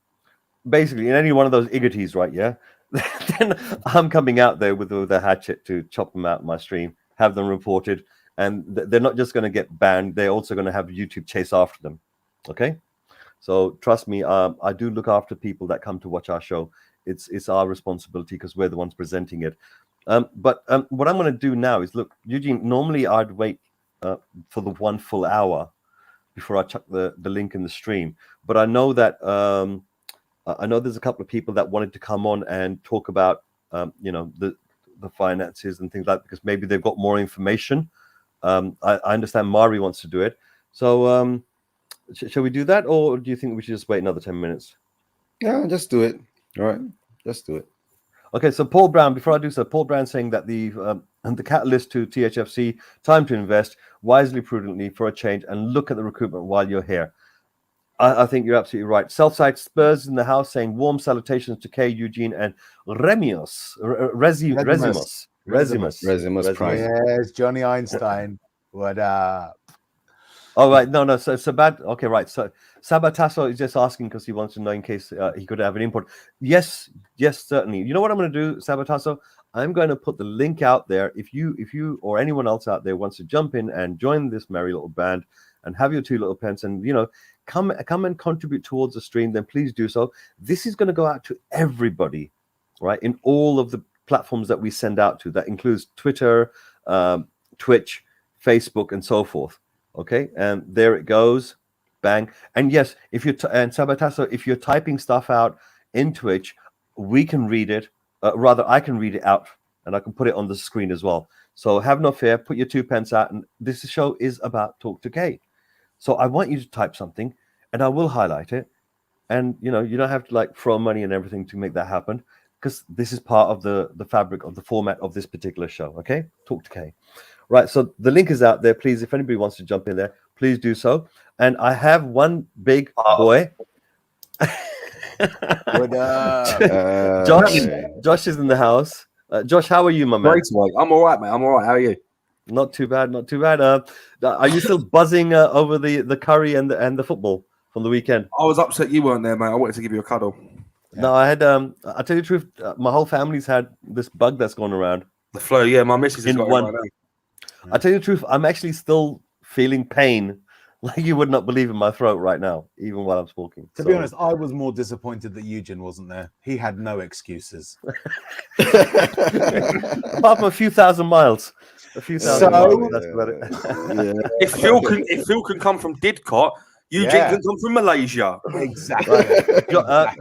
basically in any one of those igoties, right? Yeah, then I'm coming out there with a hatchet to chop them out in my stream, have them reported, and they're not just going to get banned; they're also going to have YouTube chase after them. Okay, so trust me, I do look after people that come to watch our show. It's our responsibility because we're the ones presenting it. But what I'm going to do now is, look, Eugene, normally I'd wait for the 1 full hour before I chuck the link in the stream. But I know that I know there's a couple of people that wanted to come on and talk about the finances and things like that, because maybe they've got more information. I understand Mari wants to do it. So shall we do that, or do you think we should just wait another 10 minutes? Yeah, just do it. All right, let's do it. Okay, so Paul Brown, before I do so, Paul Brown saying that the catalyst to THFC, time to invest wisely, prudently for a change, and look at the recruitment while you're here. I think you're absolutely right. Southside Spurs in the house saying warm salutations to Kay, Eugene, and Resimus Prime. Yes, Johnny Einstein. What up? Oh, right. No. So Sabat. Okay, right. So Sabatasso is just asking because he wants to know in case he could have an input. Yes, certainly. You know what I'm going to do, Sabatasso? I'm going to put the link out there. If you or anyone else out there wants to jump in and join this merry little band and have your 2 little pence and come and contribute towards the stream, then please do so. This is going to go out to everybody, right? In all of the platforms that we send out to. That includes Twitter, Twitch, Facebook, and so forth. Okay, and there it goes, bang. And yes, if you're and Sabatasso, if you're typing stuff out in Twitch, we can read it. Rather, I can read it out, and I can put it on the screen as well. So have no fear. Put your 2 pence out, and this show is about Talk to Kay. So I want you to type something, and I will highlight it. And you don't have to throw money and everything to make that happen, because this is part of the fabric of the format of this particular show. Okay, Talk to Kay. Right, so the link is out there. Please, if anybody wants to jump in there, please do so. And I have one big boy. What up? Josh is in the house. Josh, how are you, my man? Great, mate. I'm all right, mate. I'm all right. How are you? Not too bad. Are you still buzzing over the curry and the football from the weekend? I was upset you weren't there, mate. I wanted to give you a cuddle. Yeah. No, I had. I'll tell you the truth. My whole family's had this bug that's gone around. The flu, yeah. My missus has got it right now. I tell you the truth, I'm actually still feeling pain Like you would not believe in my throat right now, even while I'm speaking. To be honest, I was more disappointed that Eugen wasn't there. He had no excuses. Apart from a few thousand miles. A few thousand miles. That's about it. If Phil can come from Didcot, Eugene can come from Malaysia. Exactly.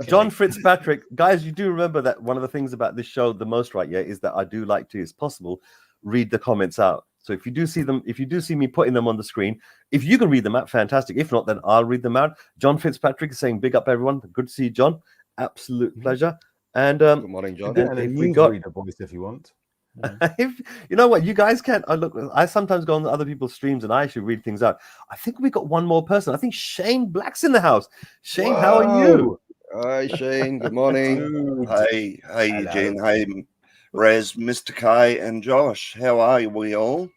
John Fitzpatrick, guys, you do remember that one of the things about this show the most, right? Yeah, is that I do like to, as possible, read the comments out. So if you do see them, if you do see me putting them on the screen, if you can read them out, fantastic. If not, then I'll read them out. John Fitzpatrick is saying, "Big up, everyone. Good to see you, John. Absolute pleasure." And good morning, John. And if we got read a voice if you want. If you know what, you guys can. I sometimes go on other people's streams and I actually read things out. I think we got one more person. I think Shane Black's in the house. Shane, how are you? Hi, Shane. Good morning. Hey, Eugene. Hey, Raz, Mr. K, and Josh. How are we all?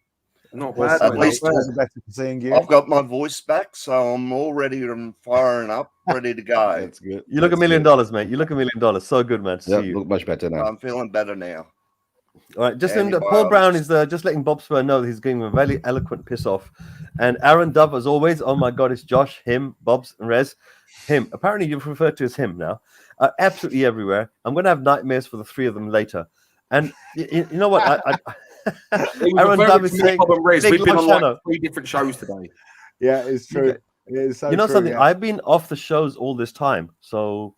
Not bad. At least better seeing you. I've got my voice back, so I'm all ready and firing up, ready to go. That's good. You look $1 million, mate. You look $1 million. So good, man. To see you. Look much better now. I'm feeling better now. All right, just Paul Brown is just letting Bob Spur know that he's giving him a very eloquent piss off. And Aaron Dove, as always, oh my God, it's Josh, him, Bob's, and Rez. Him. Apparently, you've referred to as him now. Absolutely everywhere. I'm going to have nightmares for the three of them later. And you know what? Aaron Dove is saying, we've been on like 3 different shows today. Yeah, it's true. It's so you know true, something? yeah. I've been off the shows all this time. So,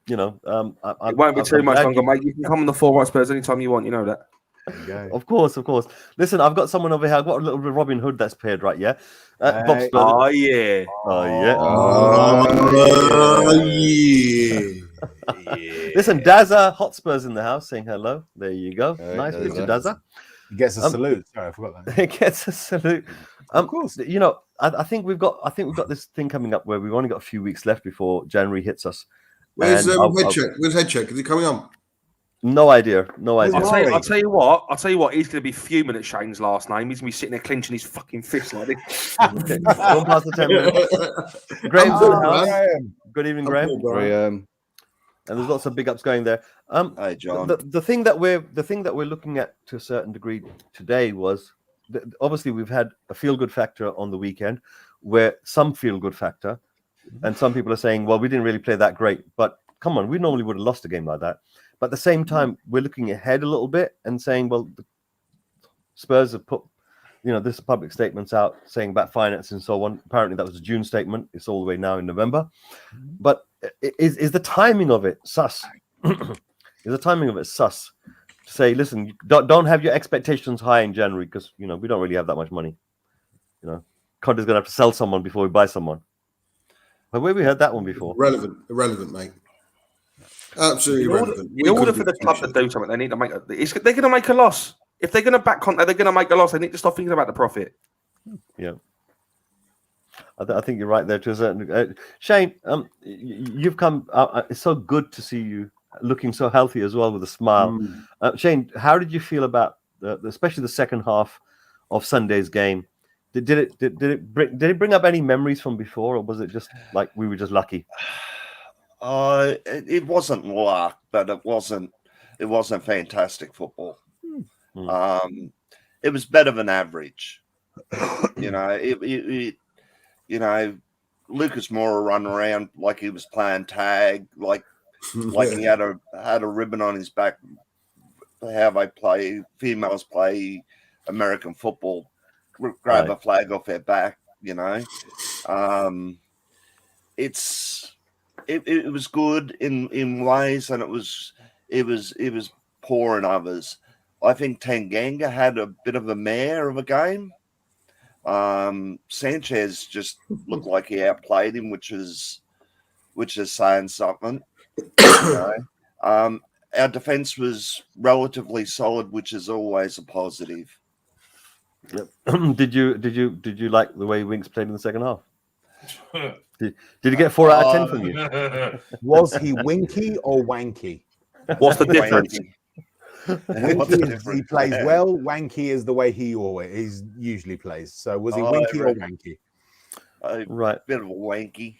you know. It won't be too much longer, mate. You can come on the 4 Right Spurs anytime you want. You know that. Of course. Listen, I've got someone over here. I've got a little Robin Hood that's paired, right? Yeah. Bob Spur. Oh yeah. Listen, Dazza Hotspur's in the house saying hello. There you go. Nice picture, Dazza. He gets a salute. Sorry, I forgot that. He gets a salute. Of course. You know, I think we've got this thing coming up where we've only got a few weeks left before January hits us. Where's Headcheck? Where's Headcheck? Is he coming on? No idea. I'll tell you what. He's going to be fuming at Shane's last name. He's going to be sitting there clenching his fucking fist like this. Okay. Don't pass the 10 minutes. Graham's in the house. Good evening, Graham. And there's lots of big ups going there. Hey, John. The thing that we're looking at to a certain degree today was obviously we've had a feel good factor on the weekend, where some feel good factor, and some people are saying, well, we didn't really play that great. But come on, we normally would have lost a game like that. But at the same time, we're looking ahead a little bit and saying, well, the Spurs have put, this public statements out saying about finance and so on. Apparently, that was a June statement. It's all the way now in November. But is the timing of it sus? Is the timing of it sus? To say, listen, don't have your expectations high in January because we don't really have that much money. Conte's gonna have to sell someone before we buy someone. But where we heard that one before? Irrelevant, mate. Absolutely irrelevant. In order for the club to do something, they need to make. They're going to make a loss. If they're going to back Conte, they're going to make a loss. They need to stop thinking about the profit. Yeah, I think you're right there to a certain. Shane, you've come. It's so good to see you looking so healthy as well with a smile. Shane, how did you feel about especially the second half of Sunday's game? Did it bring up any memories from before, or was it just like we were just lucky? It wasn't luck, but it wasn't fantastic football. It was better than average. Lucas Moura run around like he was playing tag, like he had a ribbon on his back. How they play, females play American football, grab a flag off their back. It was good in ways, and it was poor in others. I think Tanganga had a bit of a mare of a game. Sanchez just looked like he outplayed him, which is saying something. Our defense was relatively solid, which is always a positive. Yep. Did you like the way Winks played in the second half? Did you get 4 out of 10 from you? Was he winky or wanky? What's the difference? He plays well. Wanky is the way he usually plays. So was he winky or wanky? Right, bit of a wanky.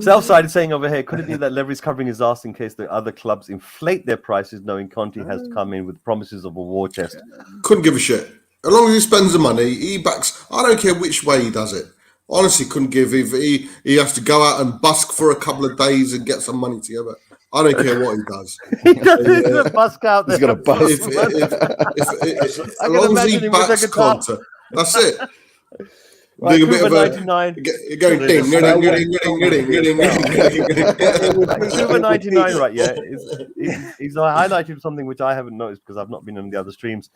Self-sided saying over here, could it be that Levery's covering his ass in case the other clubs inflate their prices, knowing Conte has come in with promises of a war chest? Couldn't give a shit. As long as he spends the money, he backs. I don't care which way he does it. Honestly, couldn't give if he has to go out and busk for a couple of days and get some money together. I don't care what he does. He's gonna busk out there. He's gonna bust. As long as he backs Conte, that's it. Right, Doing a bit of 99. Going ding. Cuba 99, right? Yeah, he's highlighted something which I haven't noticed because I've not been on the other streams.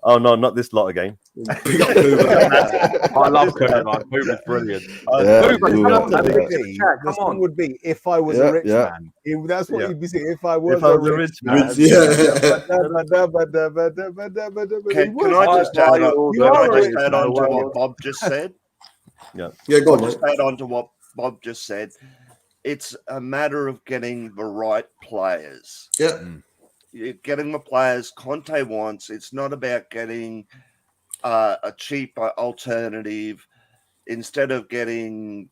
Oh no, not this lot again. Big up Cuba. I love Cuba. Cuba's brilliant. Come on. Would be if I was a rich man. That's what you'd be saying. If I was a rich man. Can I just add on to what Bob just said? Yeah, go on. Just add on to what Bob just said. It's a matter of getting the right players. Yeah. Getting the players Conte wants. It's not about getting a cheap alternative. Instead of getting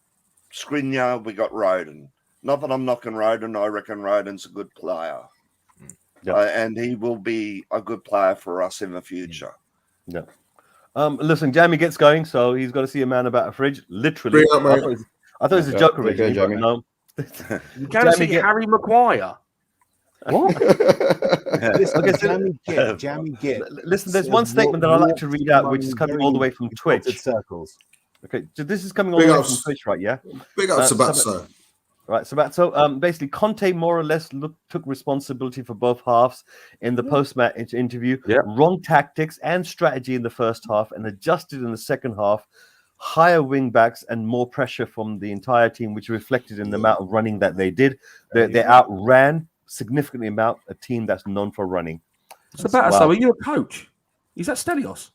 Skriniar, we got Rodin. Not that I'm knocking Rodin. I reckon Rodin's a good player. And he will be a good player for us in the future. Yeah. Listen, Jamie gets going, so he's got to see a man about a fridge. Literally. Up, I thought it was a joke originally, but no. You can see Harry Maguire. What? Jammy Git. Listen, there's one statement that I like to read out, which is coming all the way from Twitch. Circles. Okay, so this is coming all the way from Twitch, right? Yeah. Big up Sabatso. Right, Sabatso. Basically, Conte more or less took responsibility for both halves in the post-match interview. Yeah. Wrong tactics and strategy in the first half, and adjusted in the second half. Higher wing backs and more pressure from the entire team, which reflected in the amount of running that they did. They outran significantly amount a team that's known for running. Sabatso, are you a coach? Is that Stelios?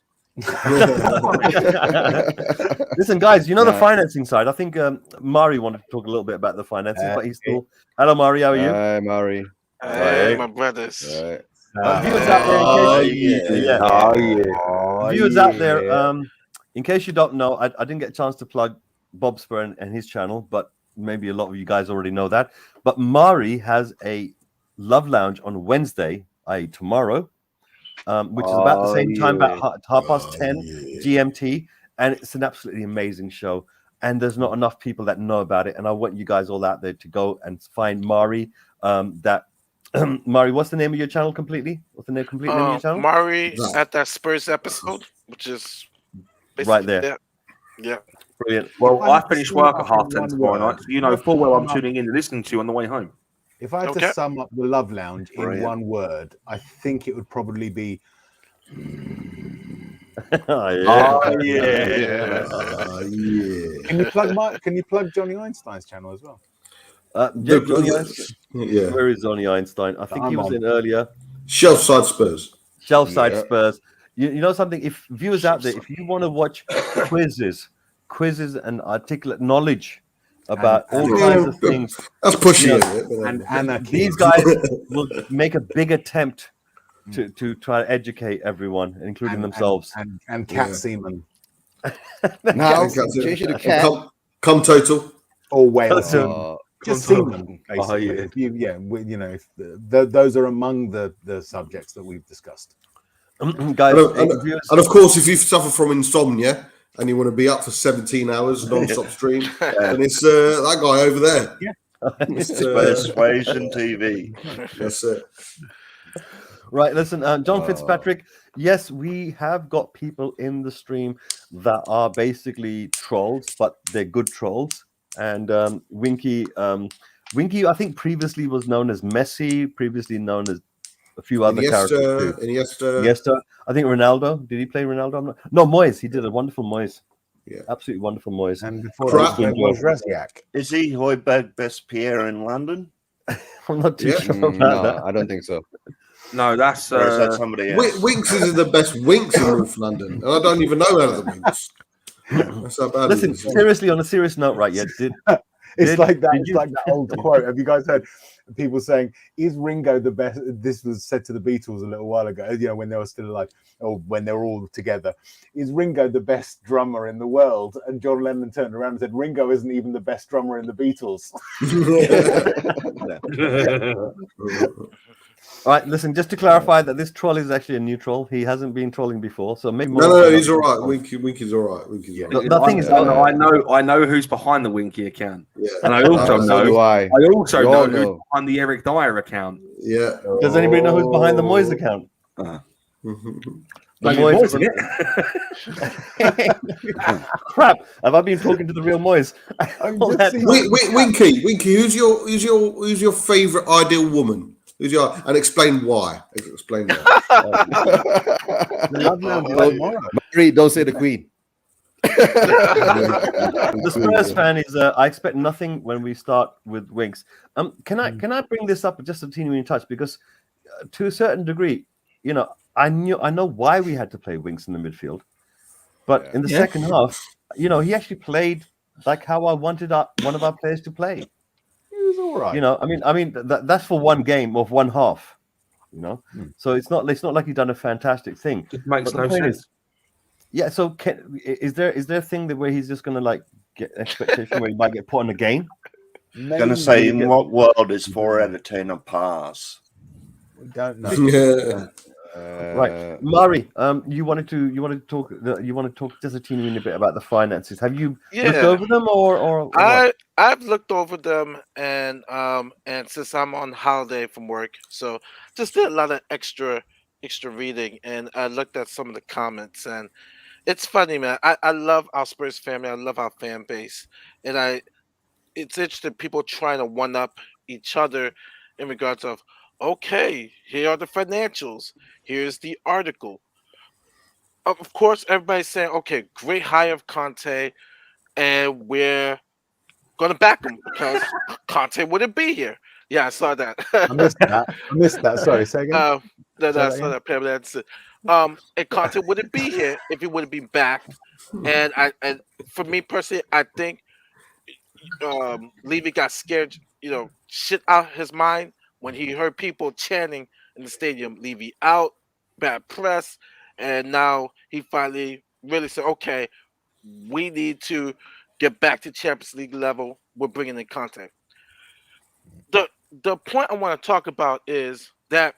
Listen, guys, you know the financing side. I think Mari wanted to talk a little bit about the finances, but he's still. Hello, Mari. How are you? Hi, Mari. Hey, my brothers. Viewers out there, viewers out there. In case you don't know, I didn't get a chance to plug Bob Spur and his channel, but maybe a lot of you guys already know that. But Mari has a Love Lounge on Wednesday, i.e. tomorrow, which is about the same time, about 10:30 GMT, and it's an absolutely amazing show. And there's not enough people that know about it, and I want you guys all out there to go and find Mari. Mari, what's the name of your channel completely? What's the complete name of your channel? Mari at that Spurs episode, which is right there. Yeah. Brilliant. Well, I finish work at 10:30 tomorrow night, so you know full well I'm tuning in and listening to you on the way home. If I had to sum up the Love Lounge in one word, I think it would probably be. Yeah. Can you plug Johnny Einstein's channel as well? Johnny Einstein. Where is Johnny Einstein? I think he was in earlier. Shelfside Spurs. Spurs. You know something? If viewers out there, if you want to watch quizzes and articulate knowledge about all kinds of things, that's pushing it. And these guys will make a big attempt to try to educate everyone, including themselves. And cat semen. Now, change it to cat. Come total. Or whales. Just semen, basically. Those are among the subjects that we've discussed. Guys, and of course, if you suffer from insomnia and you want to be up for 17 hours non-stop stream, and it's that guy over there. Persuasion TV. That's it. Right, listen, John Fitzpatrick. Yes, we have got people in the stream that are basically trolls, but they're good trolls. And Winky, I think previously was known as Messi, previously known as a few other characters. Iniesta. I think Ronaldo. Did he play Ronaldo? No, Moyes. He did a wonderful Moyes. Yeah, absolutely wonderful Moyes. And before that was Raziak. Is he Højbjerg best Pierre in London? I'm not too sure about that. I don't think so. No, that's or is that somebody else? Winks is the best Winks in North London, and I don't even know out of the Winks. That's how bad. Listen, seriously, on a serious note, right? Yeah, it's like that old quote. Have you guys heard people saying, "Is Ringo the best?" This was said to the Beatles a little while ago. You know, when they were still alive, or when they were all together. Is Ringo the best drummer in the world? And John Lennon turned around and said, "Ringo isn't even the best drummer in the Beatles." All right, listen, just to clarify that this troll is actually a new troll. He hasn't been trolling before, so maybe. No, he's all right. Winky's all right. Winky's all right. The thing is, I know who's behind the Winky account, and I also know. I also know who's behind the Eric Dyer account. Yeah. Does anybody know who's behind the Moyes account? Moyes, Crap! Have I been talking to the real Moyes? Winky, who's your favourite ideal woman? And explain why. Explain why. Mary, don't say the Queen. The Spurs fan is. I expect nothing when we start with Winks. Can I bring this up just a teeny touch, because to a certain degree, you know, I know why we had to play Winks in the midfield, but in the second half, you know, he actually played like how I wanted one of our players to play. He was all right. You know, I mean that's for one game of one half. You know, so it's not like he's done a fantastic thing. It makes no sense. So is there a thing that where he's just gonna like get expectation where he might get put on a game? I'm gonna say, in what world is 4 out of 10 a pass? We don't know. Right, Murray. You wanted to talk just a teeny minute bit about the finances. Have you looked over them or I've looked over them, and since I'm on holiday from work, so just did a lot of extra reading, and I looked at some of the comments, and it's funny, man. I love our Spurs family. I love our fan base, and it's interesting people trying to one up each other in regards of, okay, here are the financials. Here's the article. Of course, everybody's saying, okay, great hire of Conte, and we're going to back him because Conte wouldn't be here. Yeah, I saw that. I missed that. Sorry, say again. I saw that. And Conte wouldn't be here if he wouldn't be back. And for me personally, I think Levy got scared, shit out his mind when he heard people chanting in the stadium, Levy out, bad press, and now he finally really said, okay, we need to get back to Champions League level. We're bringing in Conte. The point I want to talk about is that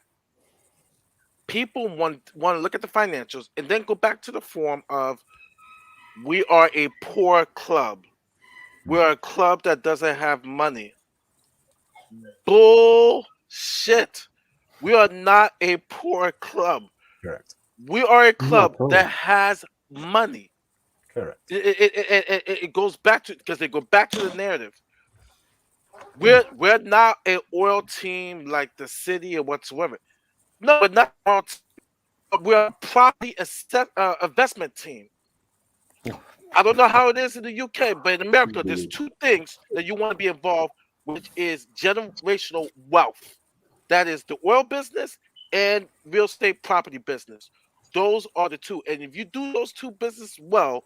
people want to look at the financials and then go back to the form of, we are a poor club. We're a club that doesn't have money. Bullshit. We are not a poor club. Correct. We are a club that has money. Correct. It goes back to, because they go back to the narrative. We're not an oil team like the city or whatsoever. No, we're not. We're a property investment team. I don't know how it is in the UK, but in America, there's two things that you want to be involved, which is generational wealth. That is the oil business and real estate property business. Those are the two. And if you do those two businesses well,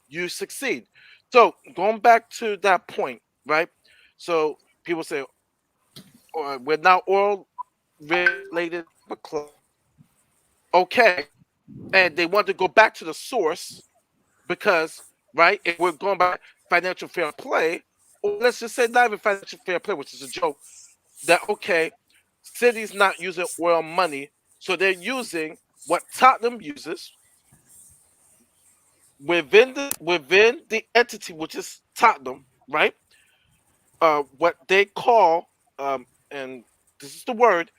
you succeed. So going back to that point, right? So people say, we're not oil related club. Okay. And they want to go back to the source because, right, if we're going by financial fair play, or let's just say not even financial fair play, which is a joke, that, okay, City's not using oil money, so they're using what Tottenham uses within the entity, which is Tottenham, right? What they call, and this is the word,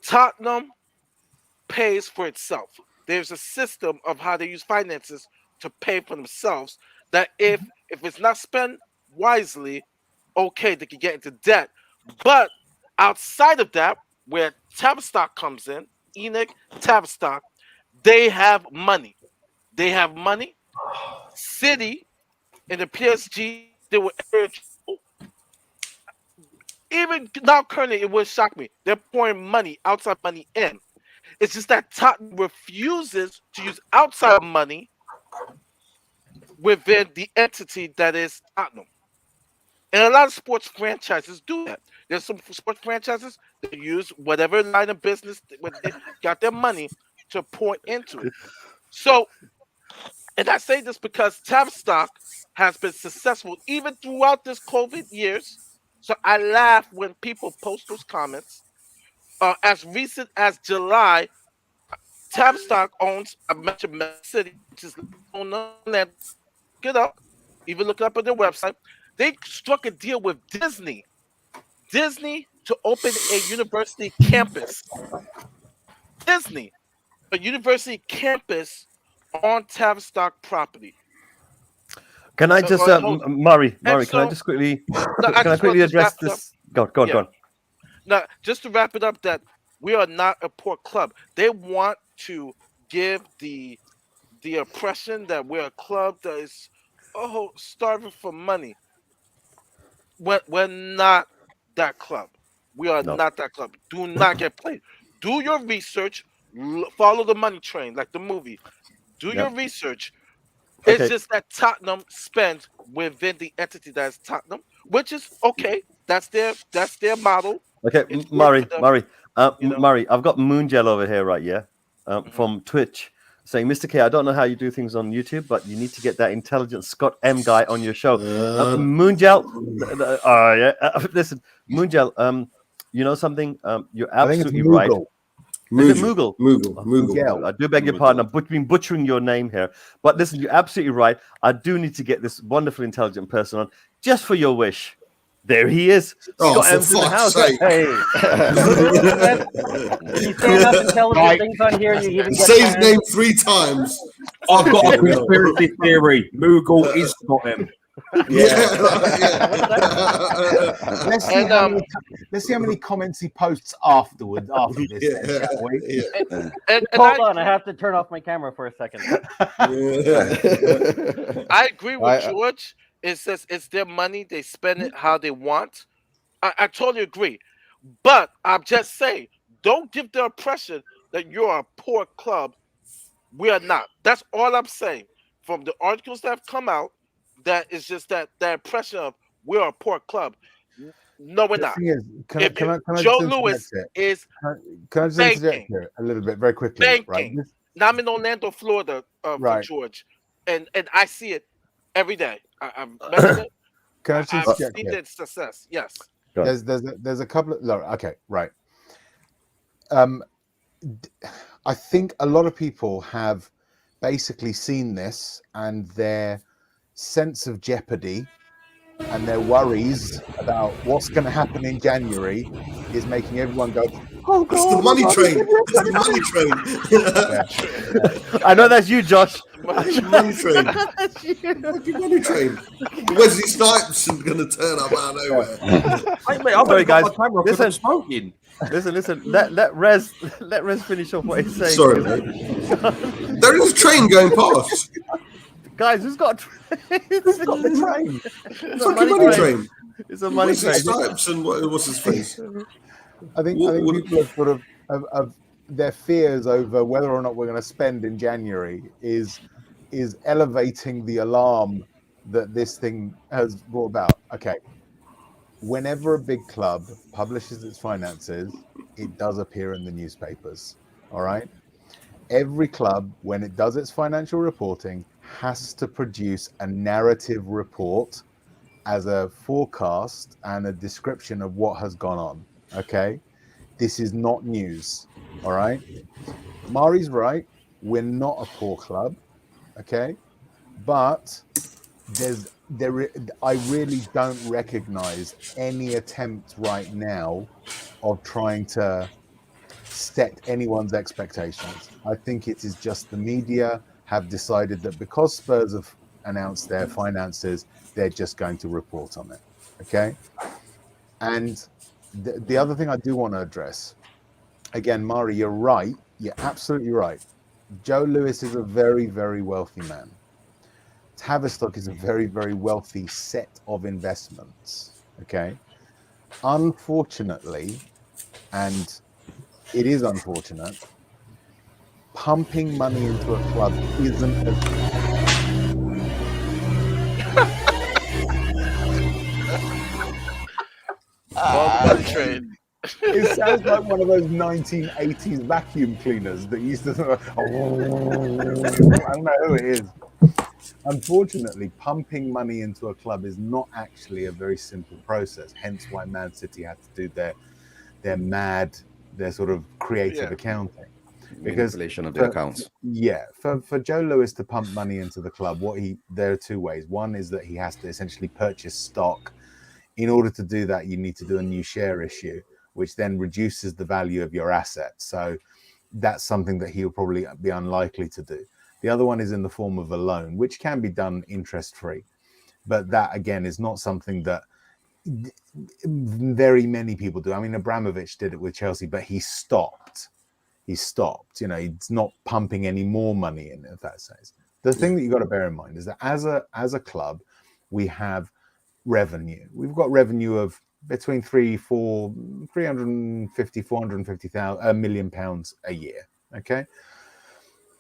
Tottenham pays for itself. There's a system of how they use finances to pay for themselves, that if it's not spent wisely, okay, they can get into debt. But outside of that, where Tavistock comes in, Enoch, Tavistock, they have money. They have money. City and the PSG, they were even now currently, it would shock me. They're pouring money, outside money in. It's just that Tottenham refuses to use outside money within the entity that is Tottenham. And a lot of sports franchises do that. There's some sports franchises that use whatever line of business when they got their money to pour into it. So, and I say this because Tavistock has been successful even throughout this COVID years. So I laugh when people post those comments as recent as July, Tavistock owns a Manchester City, which is on the land. Get up, even look it up on their website. They struck a deal with Disney to open a university campus. Disney, a university campus on Tavistock property. Can I just, Murray, can I just quickly, address this? Go on. Now, just to wrap it up, that we are not a poor club. They want to give the impression that we're a club that is starving for money. We're not that club. We are not that club. Do not get played. Do your research. Follow the money train, like the movie. Do your research. Okay. It's just that Tottenham spends within the entity that is Tottenham, which is okay. That's their model. Okay, Murray, I've got Moongel over here, right? Yeah, from Twitch, saying, Mr. K, I don't know how you do things on YouTube, but you need to get that intelligent Scott M guy on your show. Moongel, listen, Moongel, you know something? You're absolutely right. Is it Moogle? Moogle. I do beg your pardon. I've been butchering your name here. But listen, you're absolutely right. I do need to get this wonderful, intelligent person on just for your wish. There he is. Oh, Scott for fuck's sake. Hey. You say enough intelligent things on here, you even get Say his name 3 times. I've got a conspiracy theory. Moogle is Tottenham. Let's see how many comments he posts after this. Shall we? Hold on, I have to turn off my camera for a second. I agree with George. It says it's their money. They spend it how they want. I totally agree. But I'm just saying, don't give the impression that you're a poor club. We are not. That's all I'm saying. From the articles that have come out, that is just that impression of we're a poor club. No, we're not. Can I Joe Lewis is can I just interject here a little bit very quickly? Banking. Right? Now I'm in Orlando, Florida, for George, and I see it every day. I've seen the success. Yes. There's a couple of okay, right. I think a lot of people have basically seen this, and their sense of jeopardy and their worries about what's going to happen in January is making everyone go, oh God, it's the money train. It's the money train. I know that's you, Josh. It's the money train. Fucking money train. Wesley Snipes is going to turn up out of nowhere. Hey, mate, Sorry, guys. Listen, smoking. Listen. Let Rez finish off what he's saying. Sorry, mate. There is a train going past. Guys, who's got a train? Who's got the train? It's like a money train. It's a money train. Snipes and what's his face? I think people have sort of their fears over whether or not we're going to spend in January is elevating the alarm that this thing has brought about. Okay, whenever a big club publishes its finances, it does appear in the newspapers. All right, every club, when it does its financial reporting, has to produce a narrative report as a forecast and a description of what has gone on. Okay, this is not news. All right, Mari's right. We're not a poor club. Okay, but I really don't recognize any attempt right now of trying to set anyone's expectations. I think it is just the media have decided that because Spurs have announced their finances, they're just going to report on it. Okay. And the other thing I do want to address, again, Mari, you're right. You're absolutely right. Joe Lewis is a very, very wealthy man. Tavistock is a very, very wealthy set of investments. Okay. Unfortunately, and it is unfortunate, pumping money into a club isn't it sounds like one of those 1980s vacuum cleaners that used to I don't know who it is. Unfortunately, pumping money into a club is not actually a very simple process, hence why Man City had to do their mad their sort of creative accounting. Because Manipulation of their accounts. Yeah, for Joe Lewis to pump money into the club, there are two ways. One is that he has to essentially purchase stock. In order to do that, you need to do a new share issue, which then reduces the value of your assets. So that's something that he'll probably be unlikely to do. The other one is in the form of a loan, which can be done interest-free. But that, again, is not something that very many people do. I mean, Abramovich did it with Chelsea, but he stopped. He's not pumping any more money in, if that says. The thing that you've got to bear in mind is that as a club, we have revenue. We've got revenue of between 450 million pounds a year. Okay,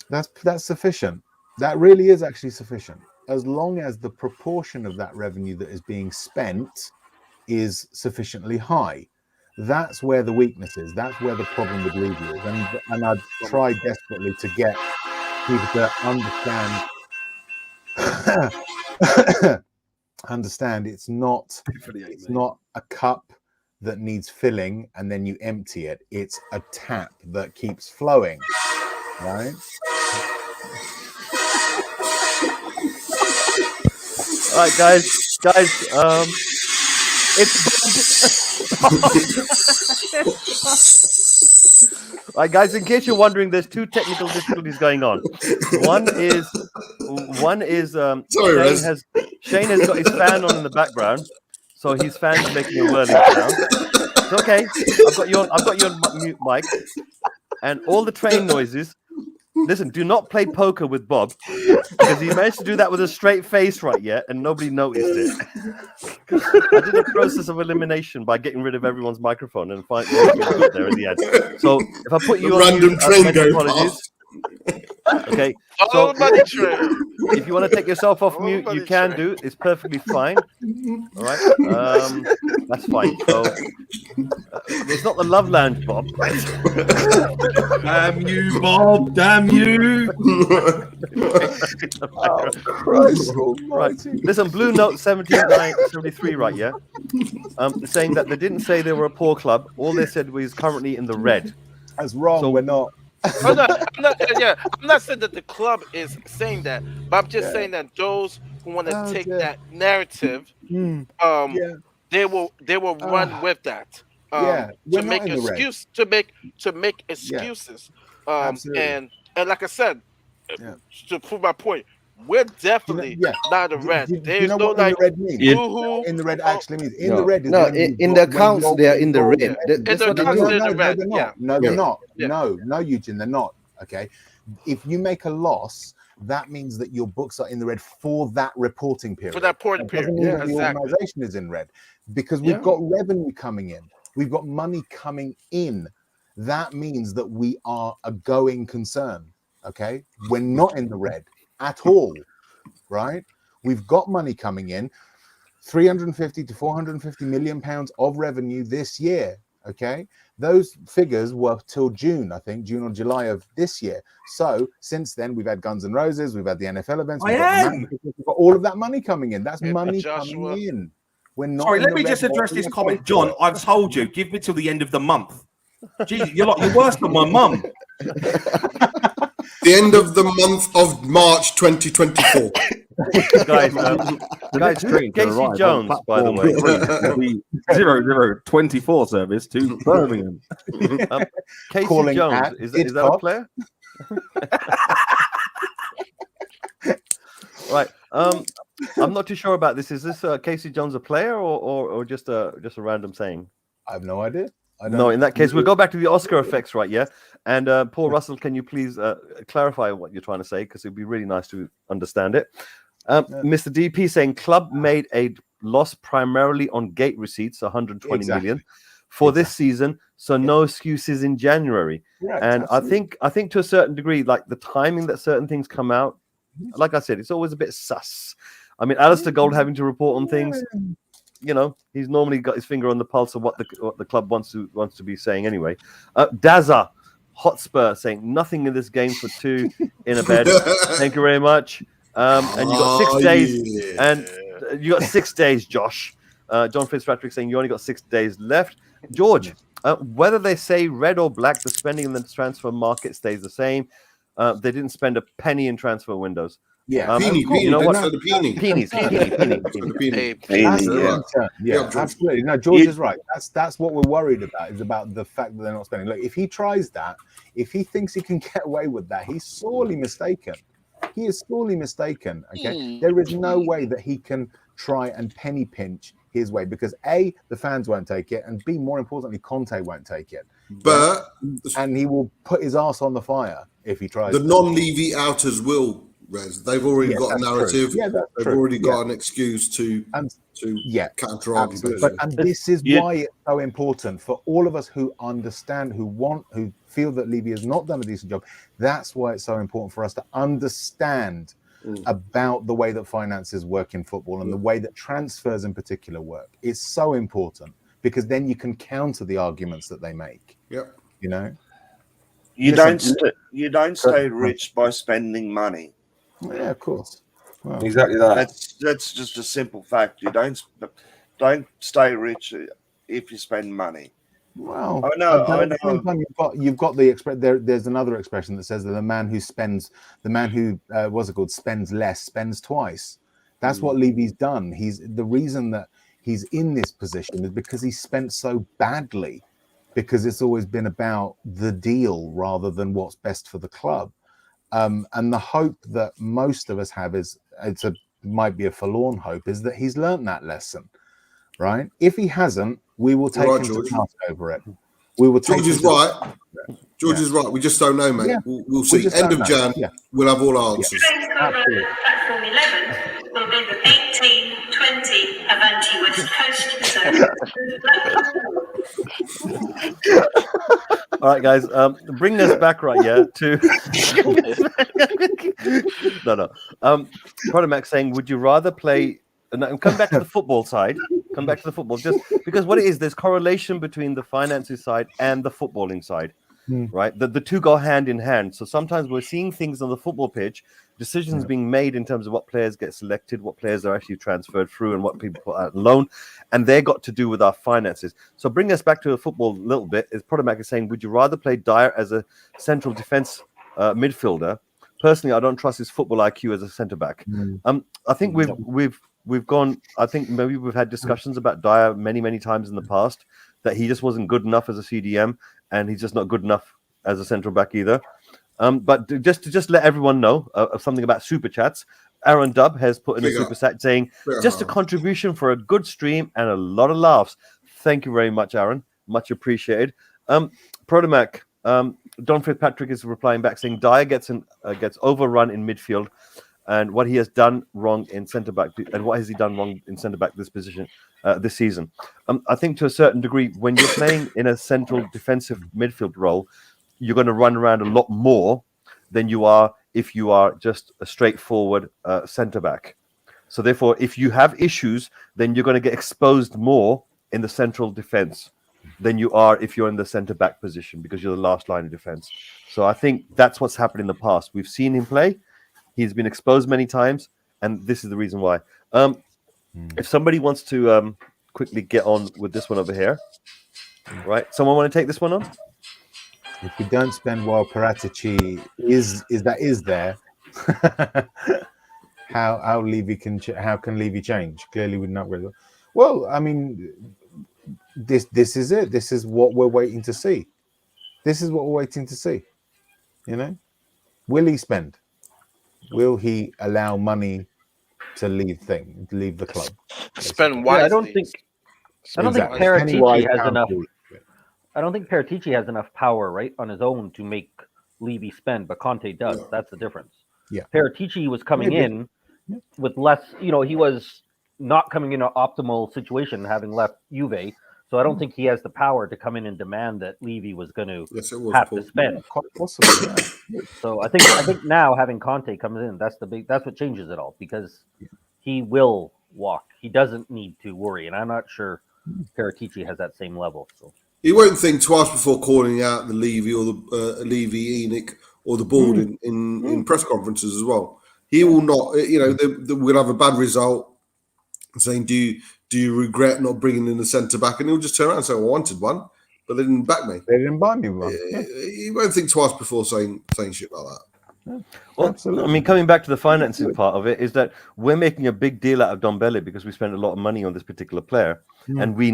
that's sufficient. That really is actually sufficient, as long as the proportion of that revenue that is being spent is sufficiently high. That's where the weakness is. That's where the problem with League is. And I've tried desperately to get people to understand it's not a cup that needs filling and then you empty it. It's a tap that keeps flowing, right? All right, guys, All right, guys, in case you're wondering, there's two technical difficulties going on. One is Shane has got his fan on in the background, so his fan's making a whirling sound. It's okay. I've got you on mute, Mike, and all the train noises. Listen, do not play poker with Bob, because he managed to do that with a straight face right yet, and nobody noticed it. I did a process of elimination by getting rid of everyone's microphone and finally got there in the end. So if I put you on random mute, train going apologies. past. Okay, so if you want to take yourself off mute, you can do. It's perfectly fine. All right, that's fine. So it's not the Love Lounge, Bob. Damn you, Bob! Damn you! Right. Listen, Blue Note 73, right? Yeah. Saying that they didn't say they were a poor club. All they said was currently in the red. That's wrong. So we're not. I'm not saying that the club is saying that, but I'm just saying that those who want to take that narrative, they will run with that. To make excuses. And like I said, to prove my point, we're definitely not a red. There's no like in the red actually means in the red. In the accounts they are in the red. In the accounts they're in the red. No, they're not. No, Eugene, they're not. Okay, if you make a loss, that means that your books are in the red for that reporting period. For that reporting period, the organization is in red because we've got revenue coming in. We've got money coming in. That means that we are a going concern. Okay, we're not in the red at all, right? We've got money coming in, 350 to 450 million pounds of revenue this year. Okay, those figures were till June, I think, June or July of this year. So since then, we've had Guns N' Roses, we've had the NFL events, we've got all of that money coming in. That's money coming in. We're not. Sorry, let me just address this comment, John. I've told you, give me till the end of the month. Jeez, you're worse than my mum. The end of the month of March 2024. Guys, Casey Jones, by the way. 0024 service to Birmingham. Casey Jones, is that a player? Right. I'm not too sure about this. Is this Casey Jones a player or just a random saying? I have no idea. No, in that case, we'll go back to the Oscar effects, right? Yeah. And Paul Russell, can you please clarify what you're trying to say? Because it'd be really nice to understand it. Mr. DP saying club made a loss primarily on gate receipts, 120 million for this season. So no excuses in January. Yeah, and absolutely. I think to a certain degree, like the timing that certain things come out, like I said, it's always a bit sus. I mean, Alistair Gold having to report on things. You know, he's normally got his finger on the pulse of what the club wants to be saying anyway. Daza Hotspur saying nothing in this game for two in a bed. Thank you very much. And you got 6 days, and you got 6 days, Josh. John Fitzpatrick saying you only got 6 days left. George, whether they say red or black, the spending in the transfer market stays the same. They didn't spend a penny in transfer windows. Yeah, peeny. You know what? Peenies. Yeah, absolutely. No, George is right. That's what we're worried about, is about the fact that they're not spending. Look, if he tries that, if he thinks he can get away with that, he's sorely mistaken. He is sorely mistaken. Okay, there is no way that he can try and penny pinch his way, because A, the fans won't take it, and B, more importantly, Conte won't take it. And he will put his ass on the fire if he tries. The non-Levy outers will. Rez. They've already got a narrative. Yeah, they've already got an excuse to counter argue. And this is why it's so important for all of us who understand, who feel that Levy has not done a decent job. That's why it's so important for us to understand about the way that finances work in football and the way that transfers in particular work. It's so important, because then you can counter the arguments that they make. Yeah, you know, you don't stay rich by spending money. Yeah, of course. Well, exactly that. That's just a simple fact. You don't stay rich if you spend money. Well, I know. You've got the there's another expression that says that the man who spends less spends twice. That's what Levy's done. The reason that he's in this position is because he spent so badly, because it's always been about the deal rather than what's best for the club. And the hope that most of us have might be a forlorn hope, is that he's learned that lesson, right? If he hasn't, we will take him to task over it. We will. George is right. George is right. We just don't know, mate. Yeah. We'll see. End of Jan, we'll have all our answers. Absolutely. Platform 11 will be the 1820 Avanti West Coast. All right, guys. Bring us back to no. Protomac saying, would you rather play? And come back to the football side. Come back to the football, just because what it is, there's correlation between the finances side and the footballing side, right? The two go hand in hand. So sometimes we're seeing things on the football pitch, decisions being made in terms of what players get selected, what players are actually transferred through, and what people put out on loan, and they got to do with our finances. So bring us back to the football a little bit. Is Protomac is saying, would you rather play Dyer as a central defense midfielder? Personally, I don't trust his football IQ as a centre back. I think we've gone. I think maybe we've had discussions about Dyer many times in the past, that he just wasn't good enough as a CDM, and he's just not good enough as a central back either. But just to let everyone know of something about super chats, Aaron Dubb has put in a super chat saying, just a contribution for a good stream and a lot of laughs. Thank you very much, Aaron. Much appreciated. Protomac, Don Fitzpatrick is replying back saying Dyer gets overrun in midfield, and what he has done wrong in centre back, and what has he done wrong in centre back this position this season. I think to a certain degree, when you're playing in a central defensive midfield role, you're going to run around a lot more than you are if you are just a straightforward centre back. So therefore, if you have issues, then you're going to get exposed more in the central defence than you are if you're in the centre back position, because you're the last line of defence. So I think that's what's happened in the past. We've seen him play. He's been exposed many times, and this is the reason why. If somebody wants to quickly get on with this one over here, right? Someone want to take this one on? If we don't spend while Paratici is there, how Levy can Levy change? Clearly, we're not really. Well, I mean, this is it. This is what we're waiting to see. You know, will he spend? Will he allow money to leave the club? Spend wisely. I don't think Paratici has enough. I don't think Paratici has enough power, right, on his own to make Levy spend, but Conte does. That's the difference. Yeah. Paratici was coming in with less, he was not coming in an optimal situation, having left Juve. So I don't think he has the power to come in and demand that Levy was going to have to spend. Quite possibly, yeah. So I think now having Conte comes in, that's what changes it all, because he will walk. He doesn't need to worry, and I'm not sure Paratici has that same level. So. He won't think twice before calling out the Levy or the Levy, Enoch, or the board in press conferences as well. He will not. We'll have a bad result, saying, "Do you regret not bringing in the centre back?" And he'll just turn around and say, "I wanted one. but they didn't back me. They didn't buy me one. You won't think twice before saying shit like that. Well, absolutely. I mean, coming back to the financing part of it, is that we're making a big deal out of Dombele because we spent a lot of money on this particular player, and we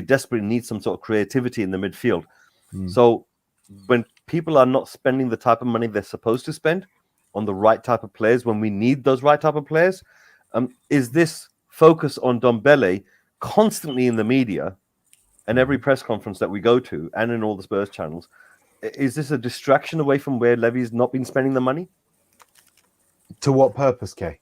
desperately need some sort of creativity in the midfield. So when people are not spending the type of money they're supposed to spend on the right type of players, when we need those right type of players, is this focus on Dombele constantly in the media and every press conference that we go to and in all the Spurs channels, is this a distraction away from where Levy's not been spending the money? To what purpose, Kay?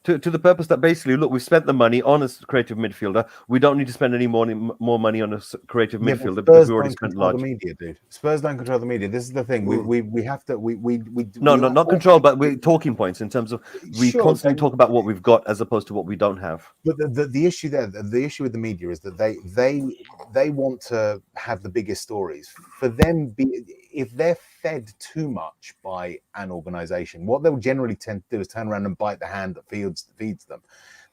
To the purpose that basically, look, we've spent the money on a creative midfielder. We don't need to spend any more money on a creative midfielder because we already spent large. The media, dude. Spurs don't control the media. This is the thing. We have to. Not control, but we're talking points in terms of we constantly talk about what we've got as opposed to what we don't have. But the issue there, the issue with the media is that they want to have the biggest stories. For them, if they're fed too much by an organization, what they'll generally tend to do is turn around and bite the hand that feeds them.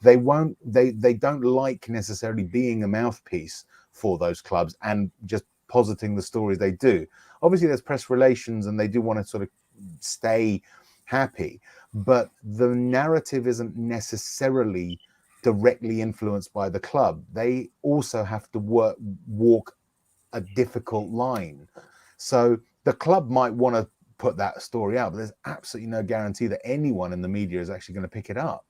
They don't like necessarily being a mouthpiece for those clubs and just positing the stories they do. Obviously there's press relations and they do want to sort of stay happy, but the narrative isn't necessarily directly influenced by the club. They also have to walk a difficult line. So the club might want to put that story out, but there's absolutely no guarantee that anyone in the media is actually going to pick it up.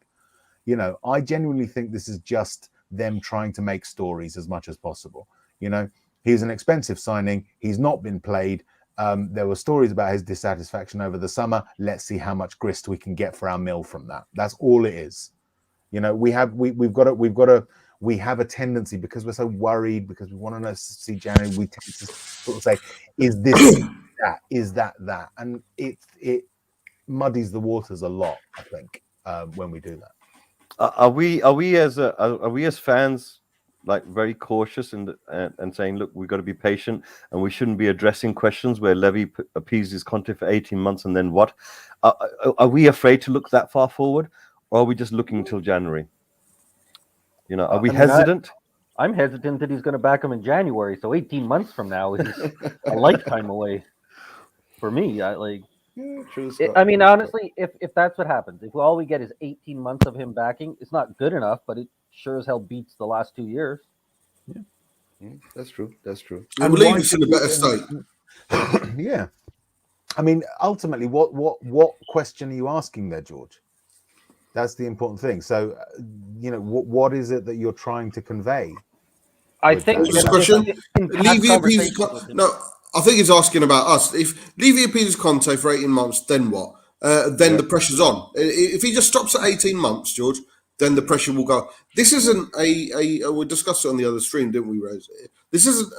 You know, I genuinely think this is just them trying to make stories as much as possible. You know, he's an expensive signing. He's not been played. There were stories about his dissatisfaction over the summer. Let's see how much grist we can get for our mill from that. That's all it is. You know, we have a tendency, because we're so worried, because we want to see January, we tend to sort of say, is this that? Is that? And it muddies the waters a lot, I think, when we do that. Are we as fans like very cautious and saying, look, we've got to be patient and we shouldn't be addressing questions where Levy appeases Conte for 18 months and then what? Are we afraid to look that far forward, or are we just looking until January? You know, are we hesitant? I'm hesitant that he's going to back him in January. So 18 months from now is a lifetime away for me. I mean, honestly, if that's what happens, if all we get is 18 months of him backing, it's not good enough, but it sure as hell beats the last 2 years. Yeah, that's true. I believe it's in a better state. Yeah. I mean, ultimately, what question are you asking there, George? That's the important thing. So, you know, what is it that you're trying to convey? I think this question. I think he's asking about us. If Levy appeases Conte for 18 months, then what? Then the pressure's on. If he just stops at 18 months, George, then the pressure will go. This isn't we discussed it on the other stream, didn't we, Rose? This isn't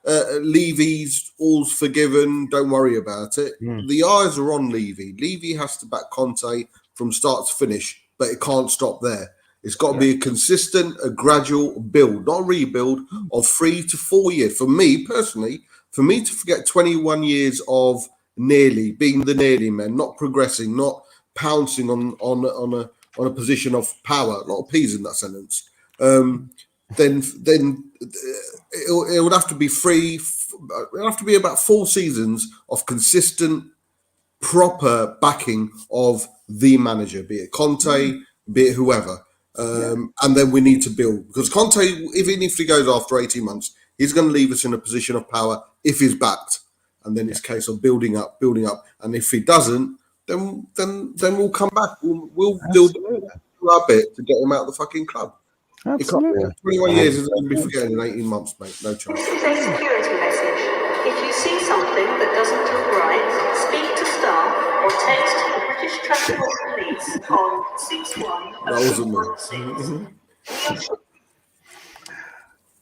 Levy's all's forgiven, don't worry about it. The eyes are on Levy. Levy has to back Conte from start to finish, but it can't stop there. It's got to be a consistent, a gradual build, not a rebuild, of 3 to 4 years. For me personally, for me to forget 21 years of being the nearly man, not progressing, not pouncing on a position of power, a lot of P's in that sentence, then it would have to be it would have to be about 4 seasons of consistent, proper backing of the manager, be it Conte, be it whoever. And then we need to build, because Conte, even if he goes after 18 months, he's going to leave us in a position of power if he's backed. And then it's a case of building up. And if he doesn't, then we'll come back. We'll do our bit to get him out of the fucking club. Absolutely. 21 years is going to be forgetting in 18 months, mate. No chance. This is a security message. If you see something that doesn't look right, speak to staff or text the British Transport Police on 61. That wasn't me.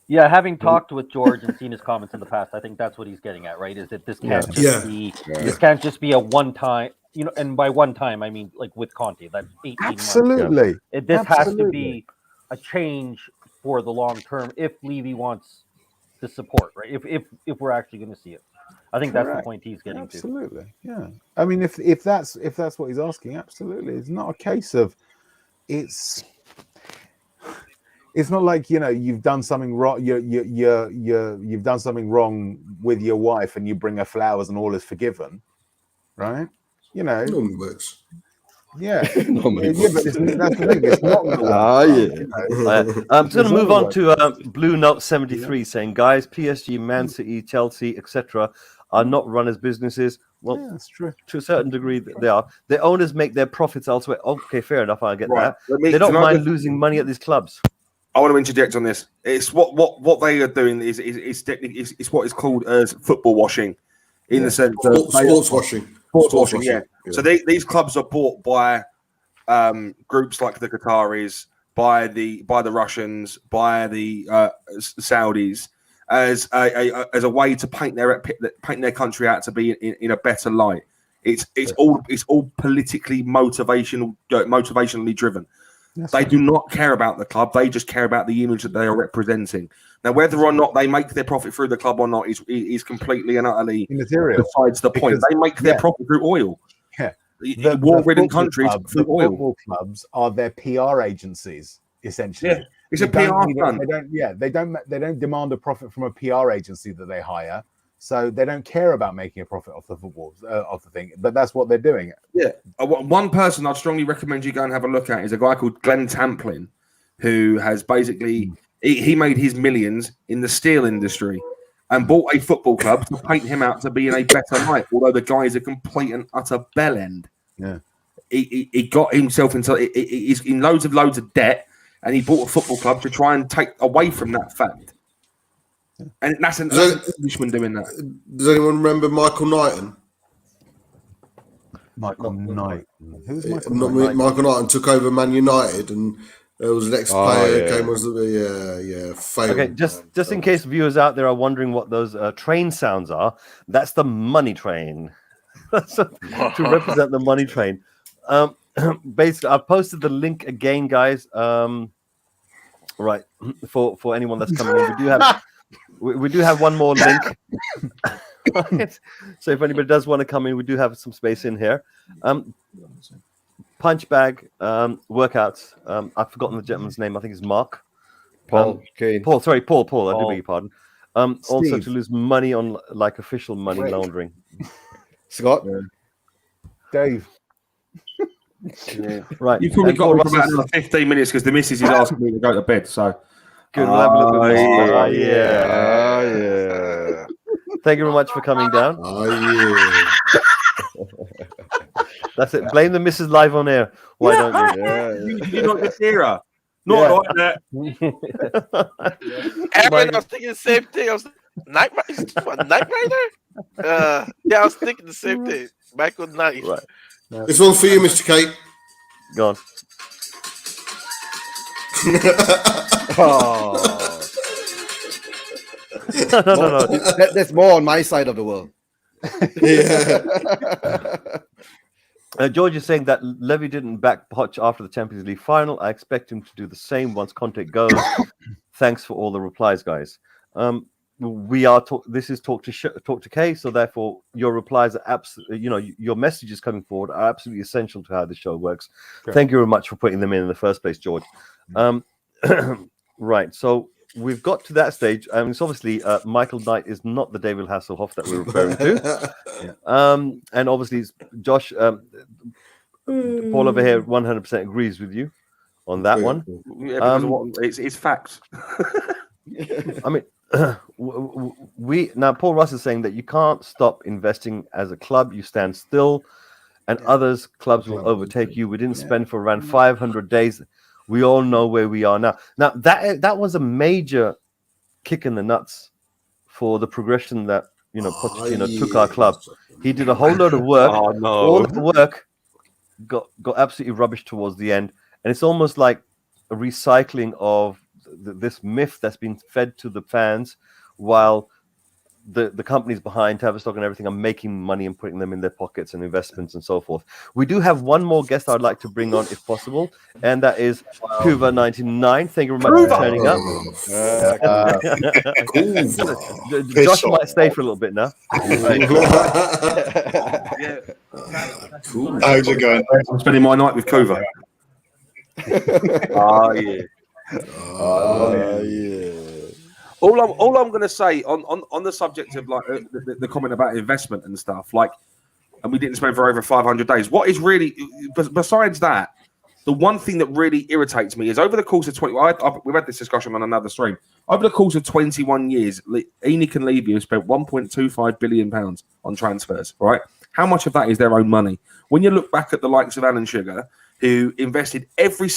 Yeah, having talked with George and seen his comments in the past, I think that's what he's getting at, right? Is that this can't just be this can't just be a one-time, you know, and by one time I mean like with Conte, that's 18 Absolutely. months. This has to be a change for the long term if Levy wants the support, right? If we're actually going to see it. I think that's the point he's getting to. Absolutely. Yeah. I mean, if that's what he's asking, absolutely. It's not a case of it's it's not like you've done something wrong. You've done something wrong with your wife, and you bring her flowers, and all is forgiven, right? It normally works. Yeah, but that's the thing. It's not. I'm just going to move on to Blue Note 73 saying, guys, PSG, Man City, Chelsea, etc. are not run as businesses. Well, that's true. To a certain degree, they are. The owners make their profits elsewhere. Okay, fair enough. I get that. They don't mind losing money at these clubs. I want to interject on this. It's what they are doing is what is called as football washing, in the sense of sports washing. Sports washing, yeah. So these clubs are bought by groups like the Qataris, by the Russians, by the Saudis, as a way to paint their country out to be in a better light. It's all politically motivationally driven. They do not care about the club. They just care about the image that they are representing. Now, whether or not they make their profit through the club or not is completely and utterly immaterial. Besides the point. They make their profit through oil. Yeah. The war-ridden countries, the football clubs are their PR agencies, essentially. Yeah. It's a PR fund. They don't demand a profit from a PR agency that they hire. So they don't care about making a profit off the football, off the thing, but that's what they're doing. Yeah, one person I'd strongly recommend you go and have a look at is a guy called Glenn Tamplin, who has basically he made his millions in the steel industry and bought a football club to paint him out to be in a better light. Although the guy is a complete and utter bell end. Yeah, he got himself into he's in loads of debt, and he bought a football club to try and take away from that fact. And that's an Englishman doing that. Does anyone remember Michael Knighton? Michael Knighton. Who's Michael Knighton? Michael Knighton took over Man United, and there was an ex-player came. Okay, just in case viewers out there are wondering what those train sounds are, that's the money train. To represent the money train. Basically, I've posted the link again, guys. Right, for anyone that's coming in, we do have one more link. So if anybody does want to come in, we do have some space in here. Punch bag workouts. I've forgotten the gentleman's name. I think it's Mark. Paul. Paul. Sorry, Paul. I do beg your pardon. Also to lose money on like official money laundering. Scott. Dave. Yeah. Right. You've probably got about another 15 minutes because the missus is asking me to go to bed. So. Good. We'll have a look at this. Yeah. Thank you very much for coming down. That's it. Blame the missus live on air. Why don't you? You're not just hear her. Not like that. Aaron, I was thinking the same thing. I was Knight Rider? Yeah, I was thinking the same thing. Michael Knight. Right. This one's for you, Mr. Kate. Go on. No. That's more on my side of the world. George is saying that Levy didn't back Poch after the Champions League final. I expect him to do the same once Conte goes. Thanks for all the replies, guys. This is talk to K, so therefore your replies are absolutely, your messages coming forward are absolutely essential to how the show works. Sure. Thank you very much for putting them in the first place, George. Right, so we've got to that stage. It's obviously Michael Knight is not the David Hasselhoff that we're referring to. And obviously it's Josh, Paul over here 100% agrees with you on that one. Yeah, it's facts. I mean, Paul Russ is saying that you can't stop investing as a club. You stand still, and others clubs will overtake you. We didn't spend for around 500 days. We all know where we are now. Now that was a major kick in the nuts for the progression that Pochettino took our club. He did a whole load of work. Oh no! All the work got absolutely rubbish towards the end, and it's almost like a recycling of this myth that's been fed to the fans, while the companies behind Tavistock and everything are making money and putting them in their pockets and investments and so forth. We do have one more guest I'd like to bring on if possible, and that is Hoover99. Thank you very much for turning up. Josh might stay for a little bit now. How's it going? I'm spending my night with Kuva. Oh yeah. All I'm going to say on the subject of like the comment about investment and stuff, like, and we didn't spend for over 500 days. What is really, besides that, the one thing that really irritates me is over the course of 20. We've had this discussion on another stream. Over the course of 21 years, ENIC and Levy have spent 1.25 billion pounds on transfers. Right? How much of that is their own money? When you look back at the likes of Alan Sugar, who invested every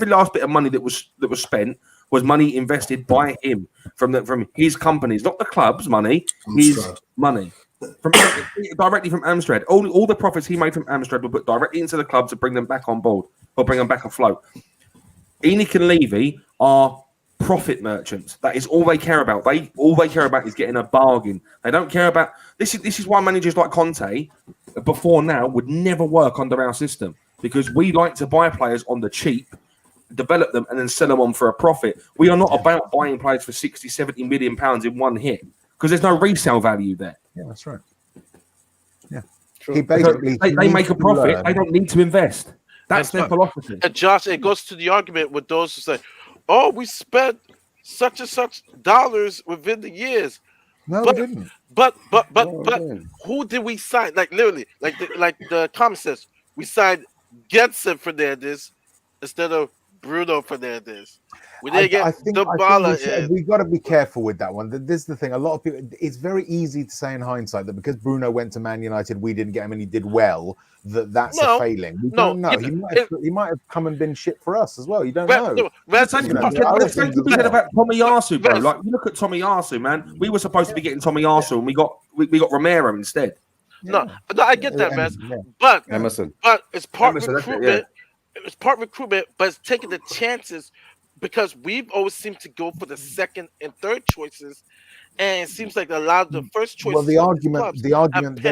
last bit of money that was spent was money invested by him from his companies, not the club's money, his money. Directly from Amstrad. All the profits he made from Amstrad were put directly into the club to bring them back on board or bring them back afloat. ENIC and Levy are profit merchants. That is all they care about. All they care about is getting a bargain. They don't care about this is why managers like Conte before now would never work under our system, because we like to buy players on the cheap, develop them and then sell them on for a profit. We are not about buying players for 60, 70 million pounds in one hit, because there's no resale value there. Yeah, that's right. Yeah. He basically they make a profit. They don't need to invest. That's their philosophy. And Josh, it goes to the argument with those who say, "Oh, we spent such and such dollars within the years." No, we didn't. But who did we sign? Like literally, like the comment says, we signed Gedson Fernandez instead of Bruno Fernandes. We didn't get Dybala. We've got to be careful with that one. This is the thing. A lot of people, it's very easy to say in hindsight that because Bruno went to Man United, we didn't get him and he did well, that's a failing. We don't know. He might have come and been shit for us as well. You don't know. The same thing about Tomiyasu, bro. Like, you look at Tomiyasu, man. We were supposed to be getting Tomiyasu and we got Romero instead. No, I get that, man. But Emerson. But it's part recruitment. It's part recruitment, but it's taking the chances, because we've always seemed to go for the second and third choices, and it seems like a lot of the first choices. Well, the argument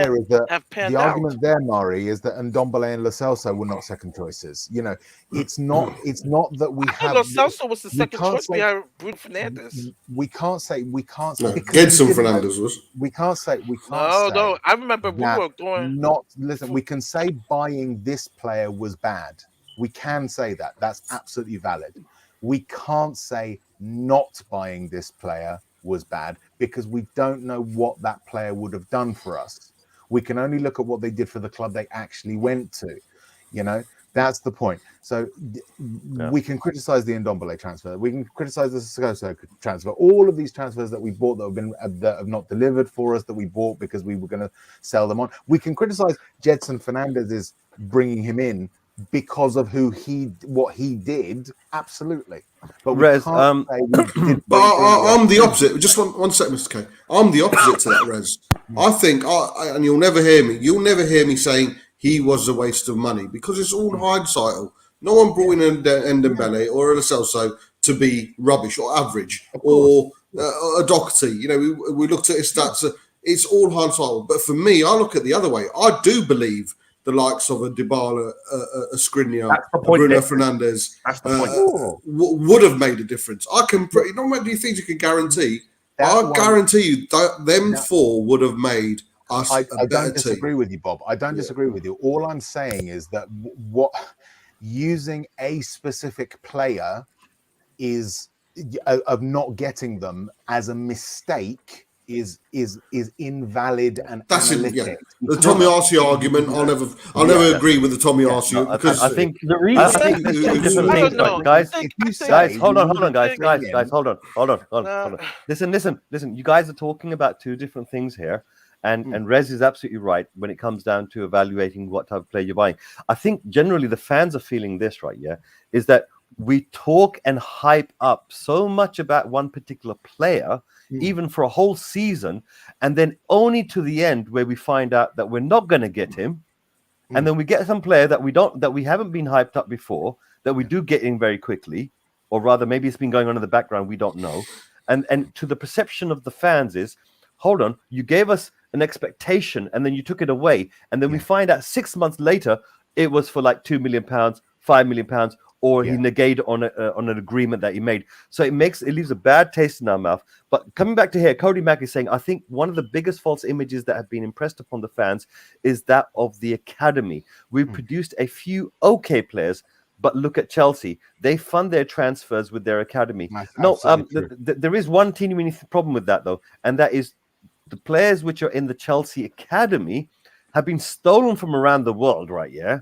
there, Mari, is that Ndombele and Lo Celso were not second choices. You know, it's not that we have. Lo Celso was the second choice behind Bruno Fernandes. We can't say. Gedson Fernandes was. We can't say. No. I remember we were going. Listen, we can say buying this player was bad. We can say that. That's absolutely valid. We can't say not buying this player was bad, because we don't know what that player would have done for us. We can only look at what they did for the club they actually went to. You know, that's the point. So we can criticize the Ndombele transfer. We can criticize the Sissoko transfer. All of these transfers that we bought that have not delivered for us, that we bought because we were going to sell them on. We can criticize Gedson Fernandez bringing him in because of what he did, absolutely. But Rez, I'm the opposite. Just one second, Mr. K. I'm the opposite to that, Rez. I think, and you'll never hear me saying he was a waste of money, because it's all hindsight. No one brought in Ndombele or Lo Celso to be rubbish or average or a Doherty. You know, we looked at his stats. It's all hindsight. But for me, I look at the other way. I do believe the likes of a Dybala, a Skriniar, Bruno Fernandes would have made a difference. I can not many things you can guarantee. I guarantee you that them four would have made us a better team. I don't disagree with you, Bob. I don't disagree with you. All I'm saying is that using a specific player of not getting them as a mistake is invalid and that's analytic. The Tomiyasu argument. I'll never agree with the Tomiyasu because I think the reason guys, hold on, guys, hold on. Listen. You guys are talking about two different things here, and Rez is absolutely right when it comes down to evaluating what type of player you're buying. I think generally the fans are feeling this, right? Yeah, is that we talk and hype up so much about one particular player, even for a whole season, and then only to the end where we find out that we're not going to get him, and then we get some player that we haven't been hyped up before, that we do get in very quickly, or rather maybe it's been going on in the background, we don't know, and to the perception of the fans is, hold on, you gave us an expectation and then you took it away, and then we find out 6 months later it was for like £2 million, £5 million, or he negated on an agreement that he made. So it leaves a bad taste in our mouth. But coming back to here, Cody Mack is saying, I think one of the biggest false images that have been impressed upon the fans is that of the academy. We've produced a few okay players, But look at Chelsea; they fund their transfers with their academy. There is one teeny problem with that though, and that is the players which are in the Chelsea academy have been stolen from around the world, right? Yeah.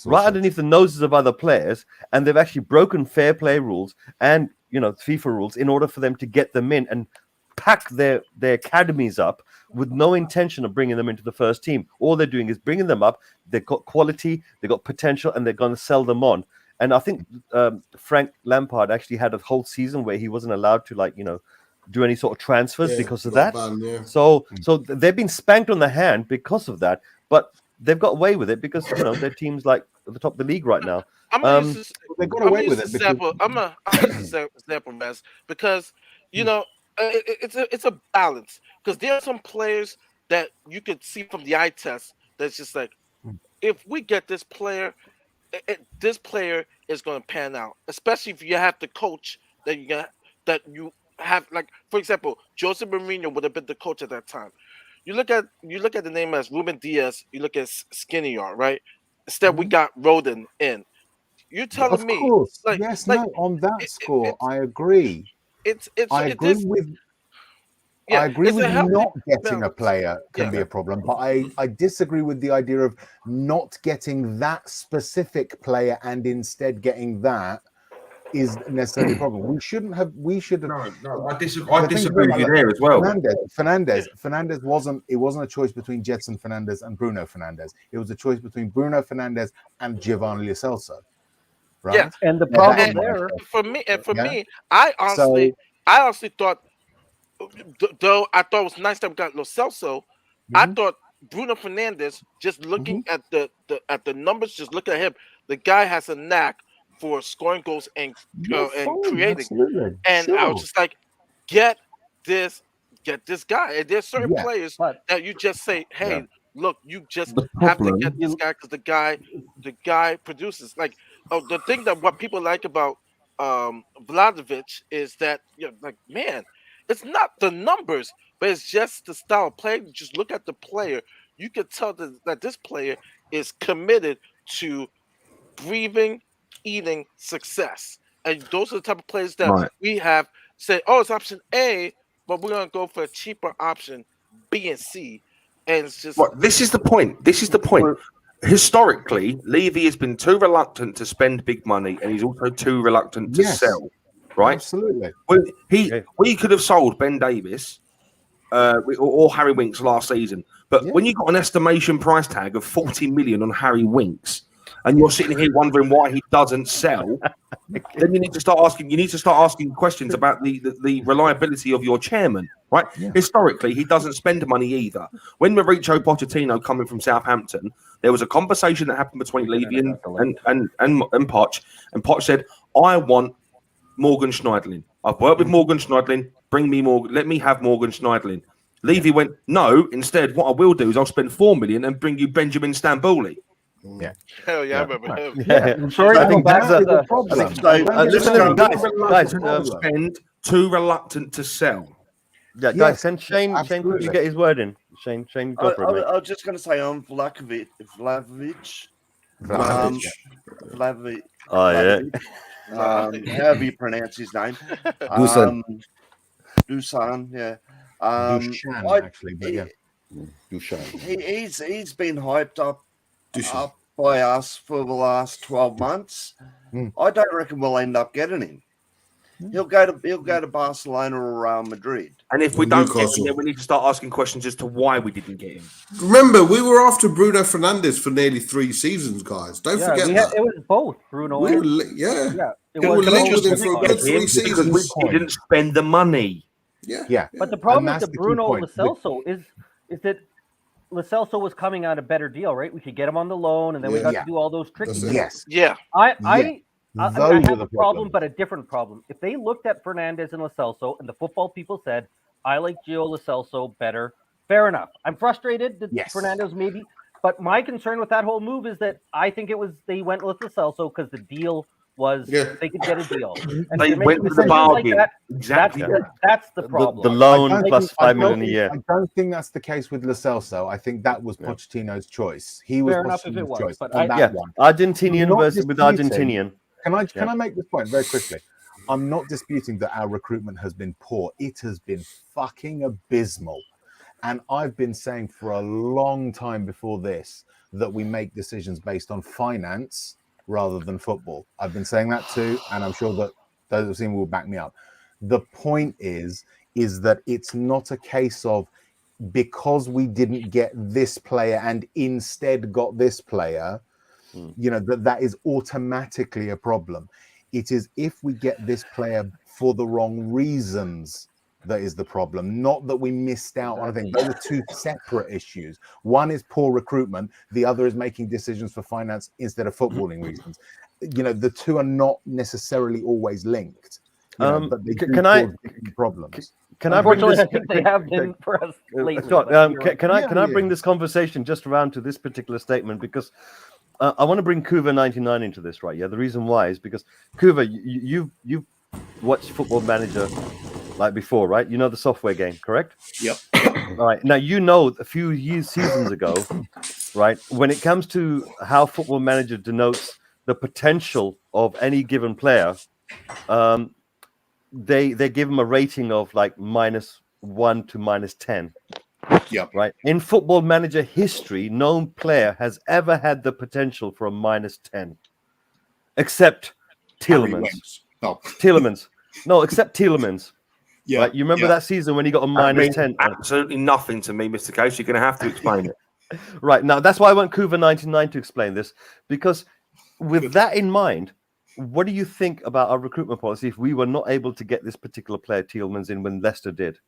Right underneath the noses of other players, and they've actually broken fair play rules and FIFA rules in order for them to get them in and pack their academies up with no intention of bringing them into the first team. All they're doing is bringing them up. They've got quality, they've got potential, and they're going to sell them on. And I think Frank Lampard actually had a whole season where he wasn't allowed to do any sort of transfers because of that. So they've been spanked on the hand because of that, but they've got away with it because their team's like at the top of the league right now. They got away with it. I'm a example, Mess, because it's a balance. Because there are some players that you could see from the eye test that's just like, if we get this player is going to pan out. Especially if you have the coach that you have. Like, for example, Jose Mourinho would have been the coach at that time. You look at the name as Ruben Diaz. You look at Skinny Yard, right? Instead, we got Rodin in. You're telling me, on that score, I agree. I agree with not getting a player can be a problem, but I disagree with the idea of not getting that specific player and instead getting that is necessarily a problem. We should have. No, I disagree with you there as well. Fernandes wasn't a choice between Jetson Fernandes and Bruno Fernandes. It was a choice between Bruno Fernandes and Giovanni Lo Celso. Right? Yeah, and the problem there for me, I honestly thought, though I thought it was nice that we got Lo Celso, I thought Bruno Fernandes, just looking at the numbers, just looking at him, the guy has a knack for scoring goals and creating. Absolutely. And I was just like, get this guy. And there's certain players that you just say, hey, look, you just have to get this guy because the guy produces. Like, the thing that what people like about Vlahovic is that man, it's not the numbers, but it's just the style of play. Just look at the player. You can tell that this player is committed to breathing, eating success. And those are the type of players that we have said, it's option A, but we're going to go for a cheaper option B and C. And it's just... This is the point. Historically, Levy has been too reluctant to spend big money, and he's also too reluctant to sell. Right? Absolutely. We could have sold Ben Davis or Harry Winks last season, but when you got an estimation price tag of 40 million on Harry Winks, and you're sitting here wondering why he doesn't sell, then you need to start asking questions about the reliability of your chairman, right? Yeah. Historically, he doesn't spend money either. When Mauricio Pochettino coming from Southampton, there was a conversation that happened between Levy and Poch, and Poch said, I want Morgan Schneidlin. I've worked with Morgan Schneidlin. Bring me Morgan. Let me have Morgan Schneidlin. Levy went, no. Instead, what I will do is I'll spend 4 million and bring you Benjamin Stambouli. Yeah. Hell yeah, I remember him. I'm sorry, I think that's the problem. Guys, spend too reluctant to sell. Yeah, guys, send Shane quickly get his word in. Shane, go for it. I was just going to say on Vlahovic. Oh yeah. However you pronounce his name. Dusan, yeah. Actually, but yeah. He's been hyped up by us for the last 12 months. I don't reckon we'll end up getting him. He'll go to Barcelona or Real Madrid. And if we don't get him, then we need to start asking questions as to why we didn't get him. Remember, we were after Bruno Fernandes for nearly 3 seasons, guys. Don't forget that. It was both Bruno and... It was linked with him for a good 3 seasons. We didn't spend the money. Yeah. But the problem with the Bruno Lo Celso is that Lo Celso was coming at a better deal, right? We could get him on the loan, and then we got to do all those tricky things. Yes. Yeah. I have a problem, but a different problem. If they looked at Fernandes and Lo Celso, and the football people said, I like Gio Lo Celso better, fair enough. I'm frustrated that Fernandes maybe, but my concern with that whole move is that I think it was they went with Lo Celso because the deal was they could get a deal. And they went with the bargain. Like exactly. That's the problem. The loan plus 5 million a year. I don't think that's the case with Lo Celso. I think that was Pochettino's choice. He was Pochettino's choice. But Argentinian versus with Argentinian. Can I make this point very quickly? I'm not disputing that our recruitment has been poor. It has been fucking abysmal. And I've been saying for a long time before this that we make decisions based on finance rather than football. I've been saying that too, and I'm sure that those who've seen will back me up. The point is that it's not a case of because we didn't get this player and instead got this player, that is automatically a problem. It is if we get this player for the wrong reasons that is the problem, not that we missed out on anything. Those are two separate issues. One is poor recruitment. The other is making decisions for finance instead of footballing reasons. The two are not necessarily always linked. But they cause problems. Can I bring this? I think they have been for us lately. Scott, can I bring this conversation just around to this particular statement, because I want to bring Kuva 99 into this, right? Yeah, the reason why is because Kuva, you've watched Football Manager like before, right? You know the software game, correct? Yep. All right. Now a few seasons ago, right? When it comes to how Football Manager denotes the potential of any given player, they give them a rating of like -1 to -10. Yeah. Right. In Football Manager history, no player has ever had the potential for a -10, except Tielemans. Tielemans. No, except Tielemans. Yeah. Right? You remember that season when he got a -10? Absolutely nothing to me, Mr. Case. You're going to have to explain it. Right. Now, that's why I want Kuva 99 to explain this, because with that in mind, what do you think about our recruitment policy if we were not able to get this particular player, Tielemans, in when Leicester did?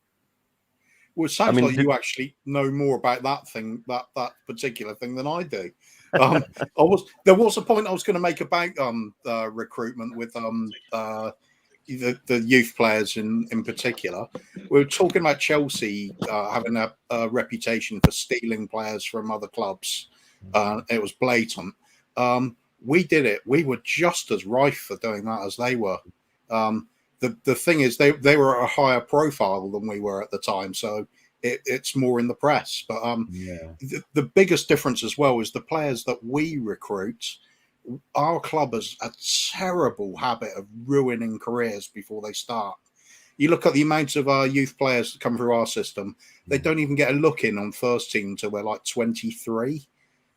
Well, it sounds like you actually know more about that particular thing than I do. There was a point I was going to make about recruitment with the youth players in particular. We were talking about Chelsea having a reputation for stealing players from other clubs. It was blatant. We did it. We were just as rife for doing that as they were. The thing is, they were at a higher profile than we were at the time, so it's more in the press. But the biggest difference as well is the players that we recruit. Our club has a terrible habit of ruining careers before they start. You look at the amount of our youth players that come through our system; they don't even get a look in on first team until they're like 23.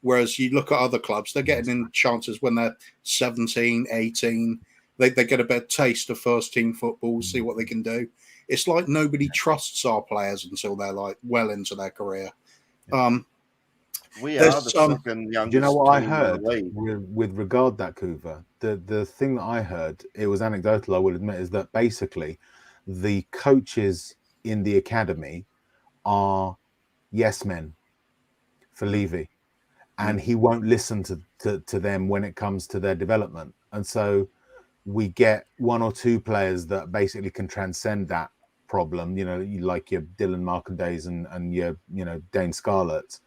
Whereas you look at other clubs, they're getting in chances when they're 17, 18. They get a better taste of first team football, see what they can do. It's like nobody trusts our players until they're like well into their career. We are the second youngest. Do you know what I heard with regard that, Kuva? The thing that I heard, it was anecdotal, I will admit, is that basically the coaches in the academy are yes men for Levy. And he won't listen to them when it comes to their development. And so we get one or two players that basically can transcend that problem, like your Dylan Markandays and your, Dane Scarlett.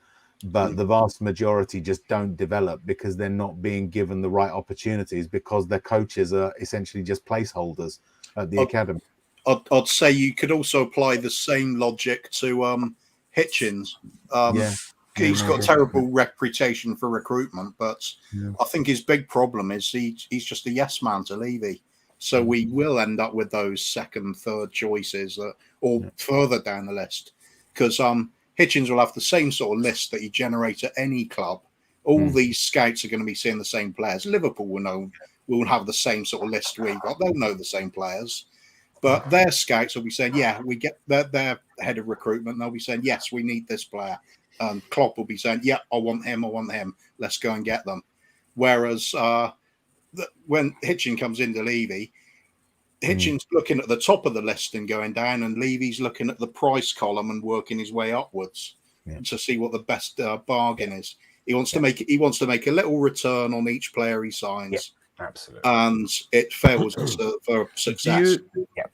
But the vast majority just don't develop because they're not being given the right opportunities because their coaches are essentially just placeholders at the academy. I'd say you could also apply the same logic to Hitchens. He's got a terrible reputation for recruitment, but I think his big problem is he's just a yes man to Levy. So we will end up with those second, third choices or further down the list because Hitchens will have the same sort of list that you generate at any club. All these scouts are going to be seeing the same players. Liverpool will have the same sort of list we got. They'll know the same players. But their scouts will be saying, we get their head of recruitment. And they'll be saying, yes, we need this player. Klopp will be saying, I want him. Let's go and get them. Whereas when Hitchin comes into Levy, Hitchin's looking at the top of the list and going down, and Levy's looking at the price column and working his way upwards to see what the best bargain is. He wants to make a little return on each player he signs. Absolutely. And it fails for success.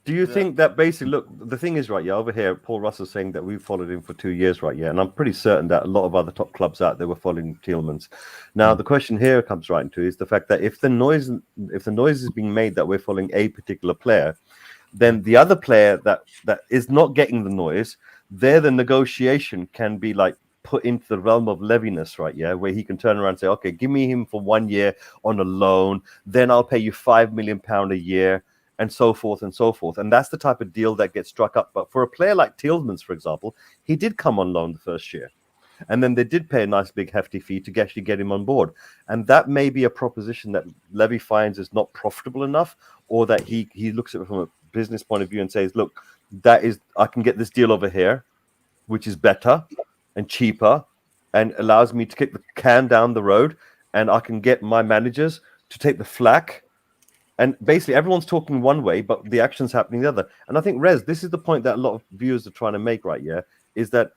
Do you think that basically, look, the thing is, right, over here, Paul Russell's saying that we've followed him for 2 years, right, and I'm pretty certain that a lot of other top clubs out there were following Tielemans. Now, the question here comes right into is the fact that if the noise is being made that we're following a particular player, then the other player that is not getting the noise, there the negotiation can be like put into the realm of leviness, right? Yeah, where he can turn around and say, okay, give me him for 1 year on a loan, then I'll pay you £5 million a year, and so forth and so forth. And that's the type of deal that gets struck up. But for a player like Tielemans, for example, he did come on loan the first year. And then they did pay a nice big hefty fee to actually get him on board. And that may be a proposition that Levy finds is not profitable enough, or that he looks at it from a business point of view and says, look, I can get this deal over here, which is better and cheaper and allows me to kick the can down the road, and I can get my managers to take the flack. And basically everyone's talking one way, but the action's happening the other. And I think, Rez, this is the point that a lot of viewers are trying to make right here, is that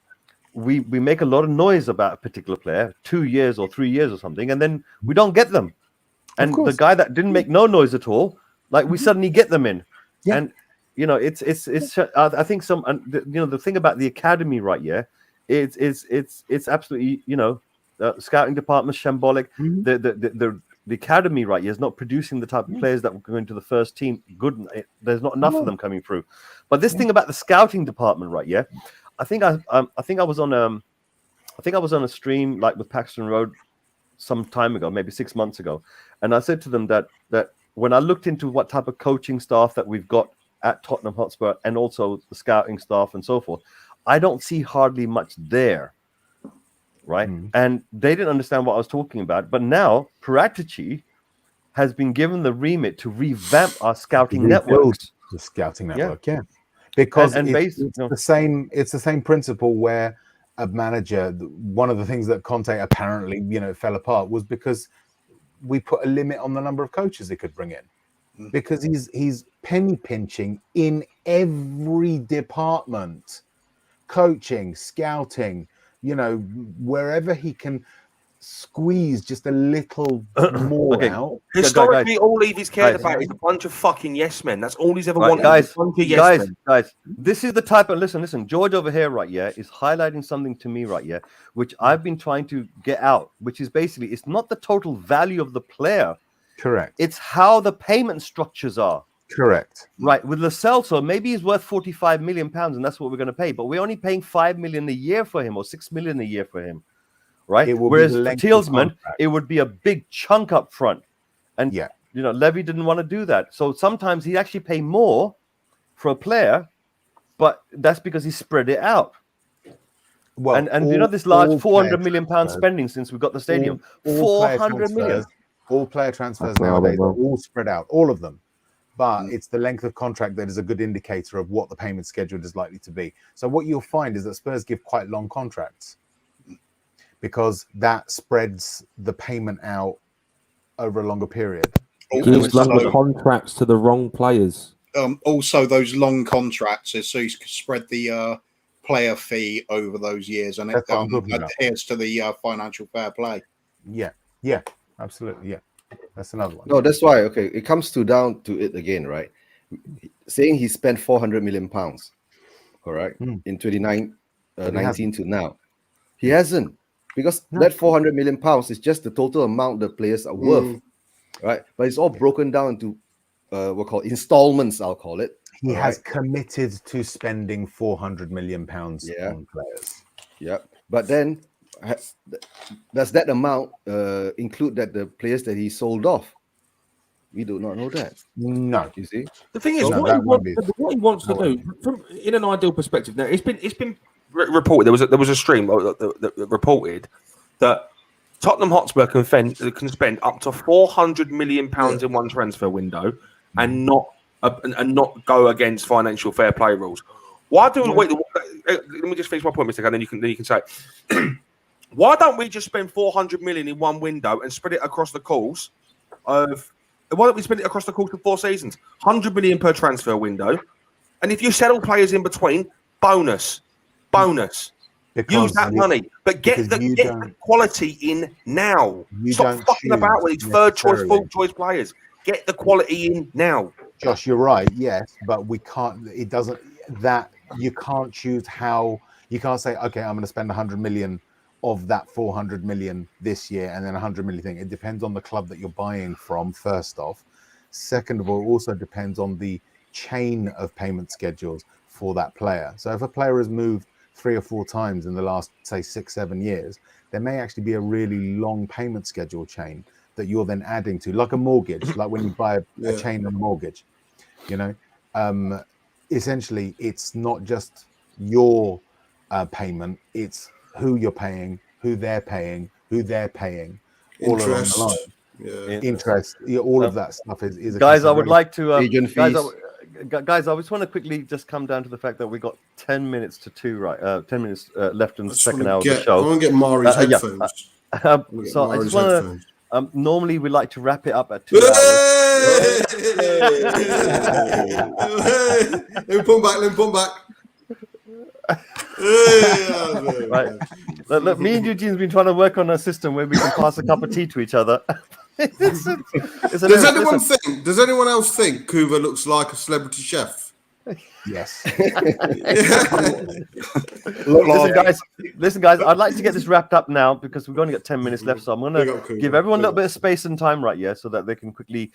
we make a lot of noise about a particular player, 2 years or 3 years or something, and then we don't get them. And the guy that didn't make no noise at all, like we suddenly get them in. Yeah. And, you know, it's I think the thing about the academy right here, it's absolutely, you know, scouting department shambolic. The academy right here is not producing the type of players that will go into the first team. There's not enough of them coming through. But this thing about the scouting department right here, I think I was on a stream like with Paxton Road some time ago, maybe 6 months ago, and I said to them that when I looked into what type of coaching staff that we've got at Tottenham Hotspur and also the scouting staff and so forth, I don't see hardly much there. Right. And they didn't understand what I was talking about. But now Paratici has been given the remit to revamp our scouting network. The scouting network, yeah. Because it's the same principle where a manager, one of the things that Conte apparently, you know, fell apart was because we put a limit on the number of coaches he could bring in. Because he's penny pinching in every department. Coaching, scouting, you know, wherever he can squeeze just a little more out. Historically, all Levy's cared about is a bunch of fucking yes men. That's all he's ever wanted. Guys, this is the type of listen. George over here, right? Yeah, is highlighting something to me, right? Yeah, which I've been trying to get out, which is basically it's not the total value of the player. Correct. It's how the payment structures are. Correct. Right. With Lo Celso, maybe he's worth £45 million, and that's what we're going to pay. But we're only paying $5 million a year for him, or $6 million a year for him. Right. Whereas for Tielemans, it would be a big chunk up front. And you know, Levy didn't want to do that. So sometimes he actually pay more for a player, but that's because he spread it out. Well, and you know, this large £400 million spending since we got the stadium. $400 million. All player transfers nowadays are all spread out, all of them. But it's the length of contract that is a good indicator of what the payment schedule is likely to be. So what you'll find is that Spurs give quite long contracts because that spreads the payment out over a longer period. Gives longer contracts to the wrong players. Also, those long contracts is so you can spread the player fee over those years, and it adheres to the financial fair play. Yeah, absolutely, yeah. That's another one. No, that's why. Okay, it comes down to it again, right? Saying he spent £400 million, all right, in 2019 to now. He hasn't, because that £400 million is just the total amount the players are worth, right? But it's all broken down into we'll call installments. I'll call it. He has committed to spending £400 million on players. Yeah, but then. Does that amount include the players that he sold off? We do not know that. No, you see. The thing is, what he wants to do, from in an ideal perspective. Now, it's been reported. There was a stream that reported that Tottenham Hotspur can spend up to £400 million in one transfer window and not go against financial fair play rules. Why do we wait? Let me just finish my point, Mr. And then you can say. Why don't we just spend £400 million in one window and spread it across the course of? Why don't we spend it across the course of 4 seasons? £100 million per transfer window, and if you settle players in between, bonus. Because use that money, but get the quality in now. Stop fucking about with these third choice, fourth choice players. Get the quality in now. Josh, you're right. Yes, but we can't. It doesn't. That you can't choose how. You can't say, okay, I'm going to spend £100 million. Of that 400 million this year and then 100 million thing. It depends on the club that you're buying from, first off. Second of all, it also depends on the chain of payment schedules for that player. So if a player has moved 3 or 4 times in the last, say, 6-7 years, there may actually be a really long payment schedule chain that you're then adding to, like a mortgage, like when you buy a chain on a mortgage. You know, essentially, it's not just your payment; it's who you're paying, who they're paying, all along the line. Interest, all of that stuff is guys. I would like to agent fees. Guys, I just want to quickly just come down to the fact that we got 10 minutes to 2, right? 10 minutes left in the second hour of the show. I want to get Mari's headphones. So I just want to. Normally, we like to wrap it up at 2 hours. Let me pull back. Right. Look, me and Eugene's been trying to work on a system where we can pass a cup of tea to each other. Does anyone else think Kuva looks like a celebrity chef? Yes. Listen, guys, I'd like to get this wrapped up now because we've only got 10 minutes left. So I'm going to give everyone a little bit of space and time right here so that they can quickly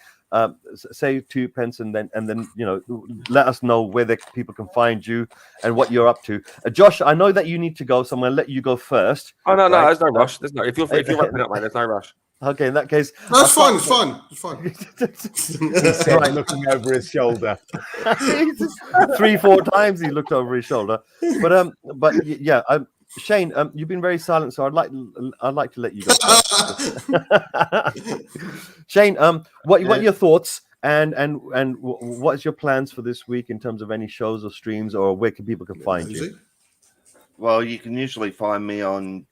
say 2 pence and then let us know where people can find you and what you're up to. Josh, I know that you need to go, so I'm going to let you go first. Oh no, there's no rush. There's no. If you're wrapping up, mate, there's no rush. Okay, in that case, that's fine. It's fine. He's right, looking over his shoulder. 3-4 times he looked over his shoulder. But yeah, Shane, you've been very silent, so I'd like to let you go. Shane, what are your thoughts and what's your plans for this week in terms of any shows or streams, or where people can find you? Well, you can usually find me on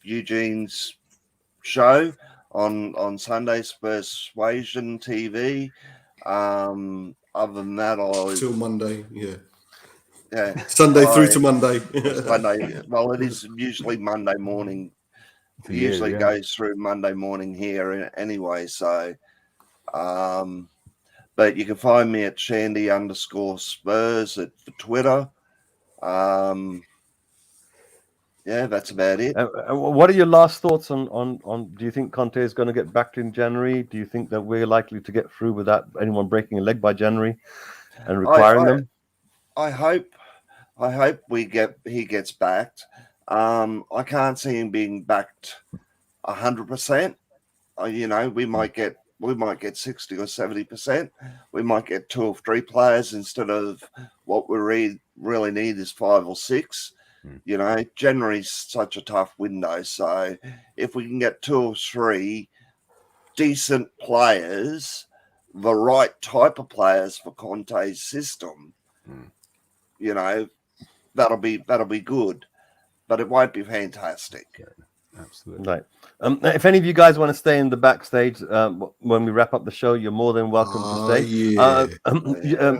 Eugene's show on Sundays, Persuasion TV. Other than that, till Monday, yeah. Sunday through to Monday. Monday. Well, it is usually Monday morning. It usually goes through Monday morning here anyway. So, but you can find me at Shandy_Spurs for Twitter. Yeah, that's about it. What are your last thoughts on? Do you think Conte is going to get backed in January? Do you think that we're likely to get through without anyone breaking a leg by January and requiring them? I hope he gets backed. I can't see him being backed 100%. We might get 60 or 70%. We might get 2 or 3 players instead of what we really need is 5 or 6. January's such a tough window. So if we can get 2 or 3 decent players, the right type of players for Conte's system, that'll be good. But it won't be fantastic. Absolutely. Right. If any of you guys want to stay in the backstage when we wrap up the show, you're more than welcome to stay. Yeah.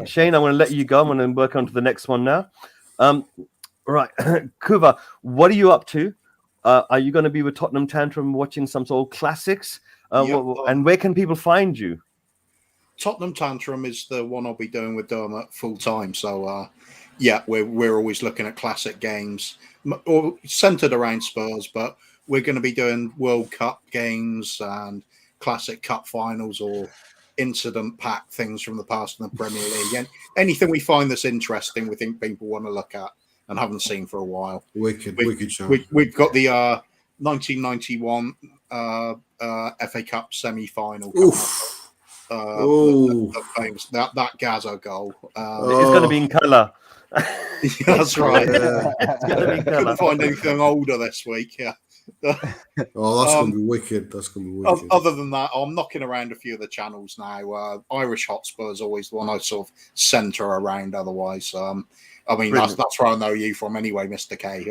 Shane, I'm going to let you go. I'm going to work on to the next one now. Right, Kuva, what are you up to? Are you going to be with Tottenham Tantrum watching some sort of classics? And where can people find you? Tottenham Tantrum is the one I'll be doing with Dermot full time. So, we're always looking at classic games, or centered around Spurs, but we're going to be doing World Cup games and classic cup finals or incident pack things from the past in the Premier League. And anything we find that's interesting, we think people want to look at and haven't seen for a while. Wicked show. We've got the 1991 FA Cup semi-final. The famous, that Gazza goal. It's going to be in colour. That's right. It's going to be in colour. Couldn't find anything older this week. Yeah. That's going to be wicked. Other than that, I'm knocking around a few of the channels now. Irish Hotspur is always the one I sort of centre around. Otherwise, that's where I know you from anyway, Mr. K.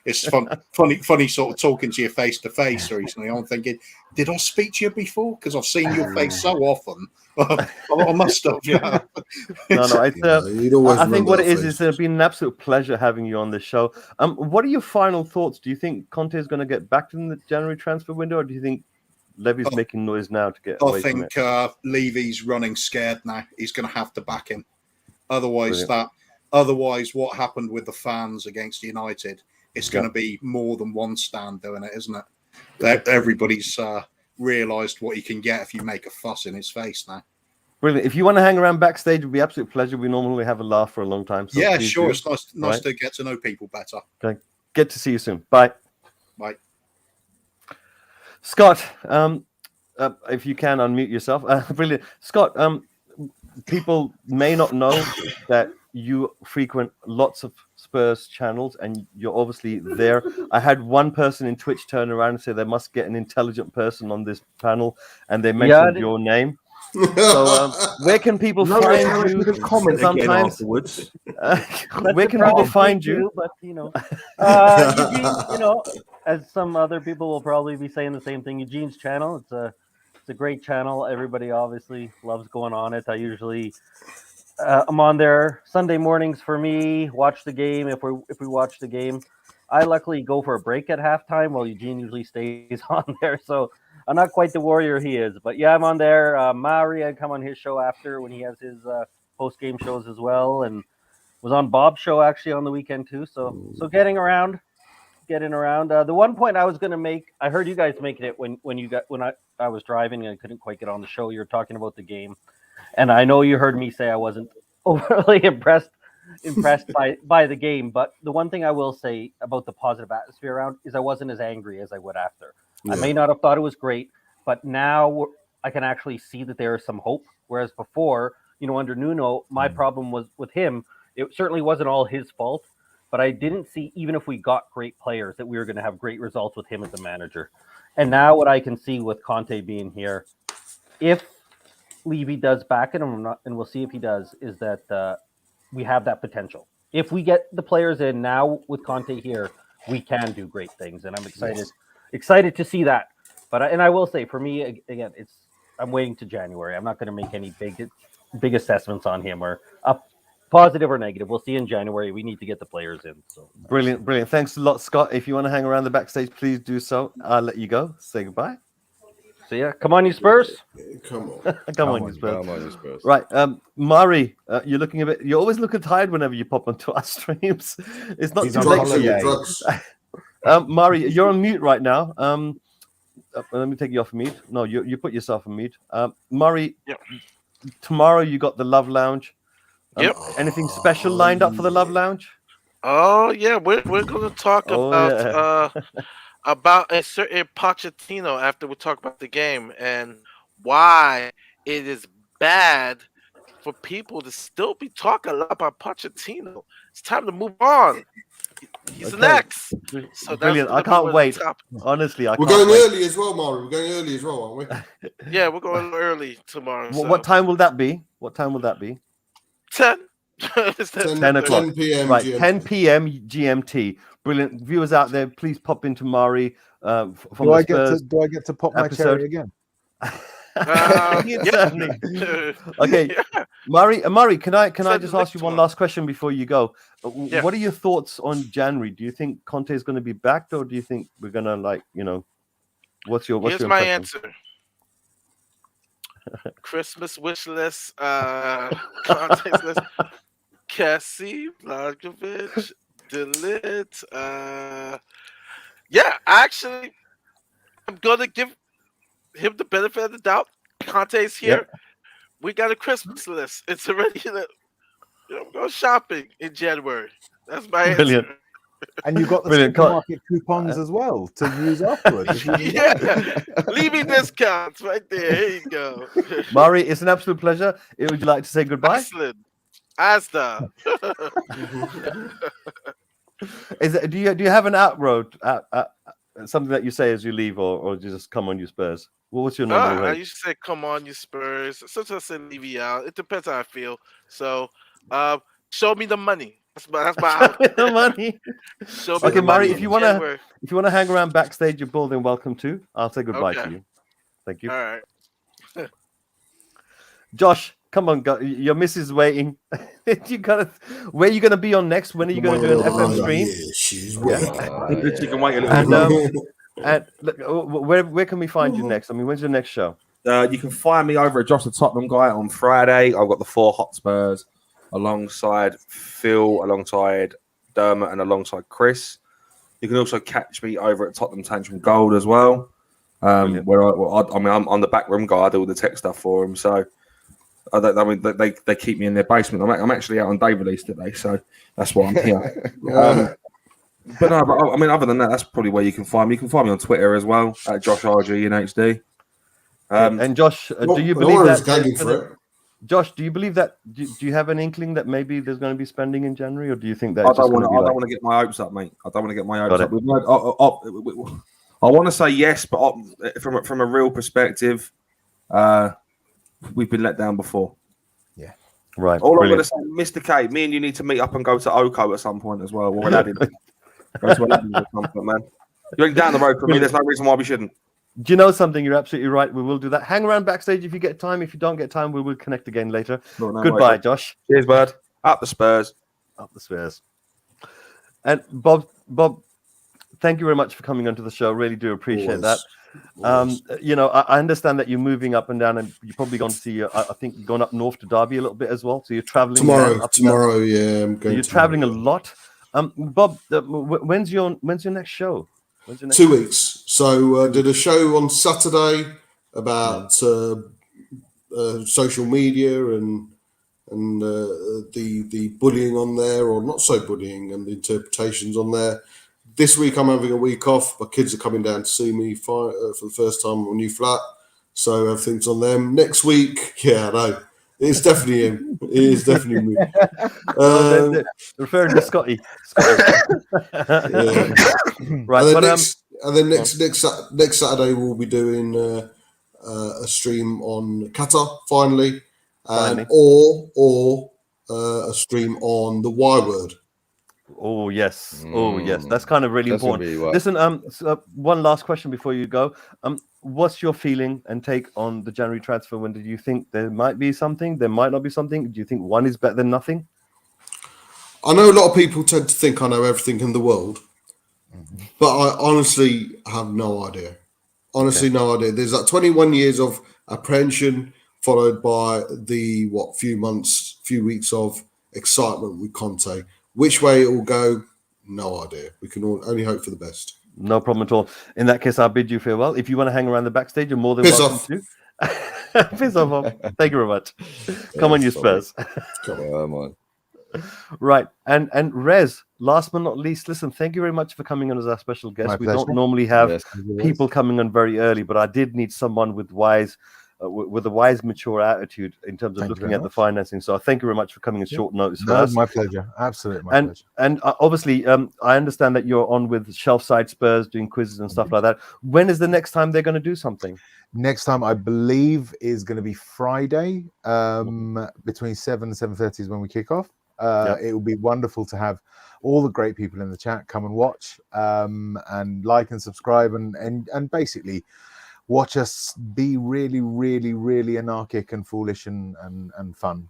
It's funny sort of talking to you face to face recently. I'm thinking, did I speak to you before? Because I've seen your face so often. I must have. Yeah. I think what it is it's been an absolute pleasure having you on this show. What are your final thoughts? Do you think Conte is going to get back in the January transfer window, or do you think Levy's making noise now to get away from it? I think Levy's running scared now. He's going to have to back him. Otherwise, what happened with the fans against United, it's going to be more than one stand doing it, isn't it? Everybody's realised what you can get if you make a fuss in his face now. Brilliant. If you want to hang around backstage, it would be an absolute pleasure. We normally have a laugh for a long time. So yeah, sure. Do. It's nice to get to know people better. Okay. Get to see you soon. Bye. Bye. Scott, if you can unmute yourself. Brilliant. Scott, people may not know that you frequent lots of Spurs channels and you're obviously there. I had one person in Twitch turn around and say they must get an intelligent person on this panel, and they mentioned your name. So where can people find you? Comment sometimes afterwards. Where can people find you? But Eugene, as some other people will probably be saying the same thing. Eugene's channel, it's a great channel. Everybody obviously loves going on it. I usually I'm on there Sunday mornings for me. Watch the game if we watch the game. I luckily go for a break at halftime while Eugene usually stays on there. So I'm not quite the warrior he is, but yeah, I'm on there. Maori, I come on his show after when he has his post-game shows as well, and was on Bob's show actually on the weekend too. So getting around. The one point I was going to make, I heard you guys making it when I was driving and I couldn't quite get on the show. You were talking about the game, and I know you heard me say I wasn't overly impressed by the game. But the one thing I will say about the positive atmosphere around is I wasn't as angry as I would after. Yeah. I may not have thought it was great, but now I can actually see that there is some hope. Whereas before, under Nuno, my problem was with him. It certainly wasn't all his fault, but I didn't see, even if we got great players, that we were going to have great results with him as a manager. And now what I can see with Conte being here, if Levy does back it, and we'll see if he does, is that we have that potential. If we get the players in now with Conte here, we can do great things. And I'm excited to see that. But I will say, for me, again, I'm waiting to January. I'm not going to make any big assessments on him or up positive or negative. We'll see in January. We need to get the players in. So brilliant. Thanks a lot, Scott. If you want to hang around the backstage, please do so. I'll let you go. Say goodbye. So yeah, come on, you Spurs. Come on. Come on, you Spurs. Right. Mari, you're looking a bit. You always look tired whenever you pop onto our streams. It's not too late. Mari, you're on mute right now. Let me take you off mute. No, you put yourself on mute. Mari, tomorrow you got the Love Lounge. Yep. Anything special lined up for the Love Lounge? Oh yeah, we're going to talk about a certain Pochettino after we talk about the game and why it is bad for people to still be talking a lot about Pochettino. It's time to move on. He's next. So brilliant. I can't wait. Honestly, we're going early as well, Mari. We're going early as well, aren't we? Yeah, we're going early tomorrow. What time will that be? 10. 10 o'clock. 10 p.m. Right, GMT. 10 p.m. GMT. Brilliant. Viewers out there, please pop into Mari. From do I get to pop my cherry again? Okay, yeah. Mari, can I just ask you one last question before you go? Yeah. What are your thoughts on January? Do you think Conte is going to be backed, or do you think we're going to what's your Here's my answer. Christmas wish list, Conte's list. Cassie, Blagovic, Delete. Actually, I'm gonna give him the benefit of the doubt. Conte's here. Yep. We got a Christmas list. It's already go shopping in January. That's my answer. And you got the supermarket coupons as well to use afterwards. Levy discounts right there. Here you go. Mari, it's an absolute pleasure. Would you like to say goodbye? Excellent. Asda. Do you have an outroad? Something that you say as you leave, or do you just come on, you Spurs? What's your normal rate? I used to say come on, you Spurs. Sometimes I say leave you out. It depends how I feel. So, show me the money. That's my the money. Okay, Mari, if you wanna hang around backstage, you're more than welcome to. I'll say goodbye to you. Thank you. All right. Josh, come on, your missus is waiting. Where are you gonna be on next? When are you gonna do an FM stream? Yeah, she's waiting. She can wait a little bit. And look, where can we find you next? I mean, when's your next show? You can find me over at Josh the Tottenham Guy on Friday. I've got the 4 Hotspurs alongside Phil, alongside Dermot, and alongside Chris. You can also catch me over at Tottenham Tantrum Gold as well, where I'm the backroom guy. I do all the tech stuff for him. So I mean, they keep me in their basement. I'm actually out on day release today, so that's why I'm here. But no, I mean, other than that, that's probably where you can find me. You can find me on Twitter as well at Josh RG in HD. And Josh, do you believe that? Josh, do you believe that? Do you have an inkling that maybe there's going to be spending in January, or do you think that I don't want to get my hopes up, mate. I don't want to get my hopes up. I want to say yes, but from a real perspective, we've been let down before. Yeah, right. All I'm going to say, Mr. K, me and you need to meet up and go to Oko at some point as well. We're Aladdin. Go to Aladdin at some point, man. You're down the road from me. There's no reason why we shouldn't. Do you know something? You're absolutely right. We will do that. Hang around backstage if you get time. If you don't get time, we will connect again later. Goodbye, Josh. Cheers, bud. Up the Spurs. Up the Spurs. And Bob, thank you very much for coming onto the show. Really do appreciate that. You know, I understand that you're moving up and down, and you're probably going to see. I think you're going up north to Derby a little bit as well. So you're traveling tomorrow. Yeah, I'm going. You're traveling a lot. Bob, when's your next show? 2 weeks. So did a show on Saturday about social media and the bullying on there, or not so bullying, and the interpretations on there. This week I'm having a week off. My kids are coming down to see me for the first time in my new flat, so everything's on them. Next week, yeah, I know. It's definitely him. It is definitely me. Referring to Scotty. Right. And then next Saturday we'll be doing a stream on Qatar finally, or a stream on the Y word. Oh yes, that's kind of really important. Listen, one last question before you go. What's your feeling and take on the January transfer window? Do you think there might be something? There might not be something. Do you think one is better than nothing? I know a lot of people tend to think I know everything in the world, but I honestly have no idea. Honestly, no idea. There's like 21 years of apprehension, followed by the few weeks of excitement with Conte. Which way it will go, no idea. We can only hope for the best. No problem at all. In that case, I'll bid you farewell. If you want to hang around the backstage, you're more than welcome to. Piss off, Bob. Thank you very much. Come on, you Spurs. Come on. Right. And Rez, last but not least, listen, thank you very much for coming on as our special guest. We don't normally have people coming on very early, but I did need someone with a wise, mature attitude in terms of looking at the financing. So thank you very much for coming at short notice for us. My pleasure. Absolutely my pleasure. And obviously, I understand that you're on with Shelfside Spurs doing quizzes and stuff like that. When is the next time they're going to do something? Next time, I believe, is going to be Friday between 7 and 7:30 is when we kick off. It will be wonderful to have all the great people in the chat come and watch and like and subscribe and basically watch us be really, really, really anarchic and foolish and fun.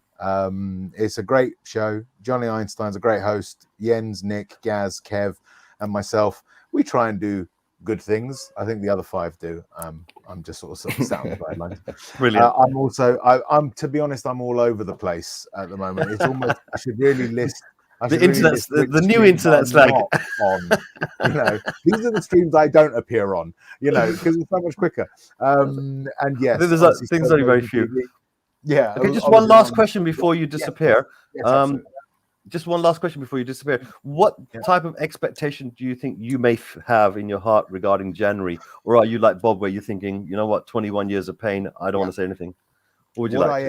It's a great show. Johnny Einstein's a great host. Jens, Nick, Gaz, Kev, and myself. We try and do good things. I think the other five do. I'm just sort of sat on the sidelines. Brilliant. I'm to be honest, I'm all over the place at the moment. It's almost I should really list. The internet, the new internet slag. These are the streams I don't appear on, because it's so much quicker. And yes, things only very few. Yeah. Okay, just one last question before you disappear. Just one last question before you disappear. What type of expectation do you think you may have in your heart regarding January? Or are you like Bob, where you're thinking, 21 years of pain, I don't want to say anything? What I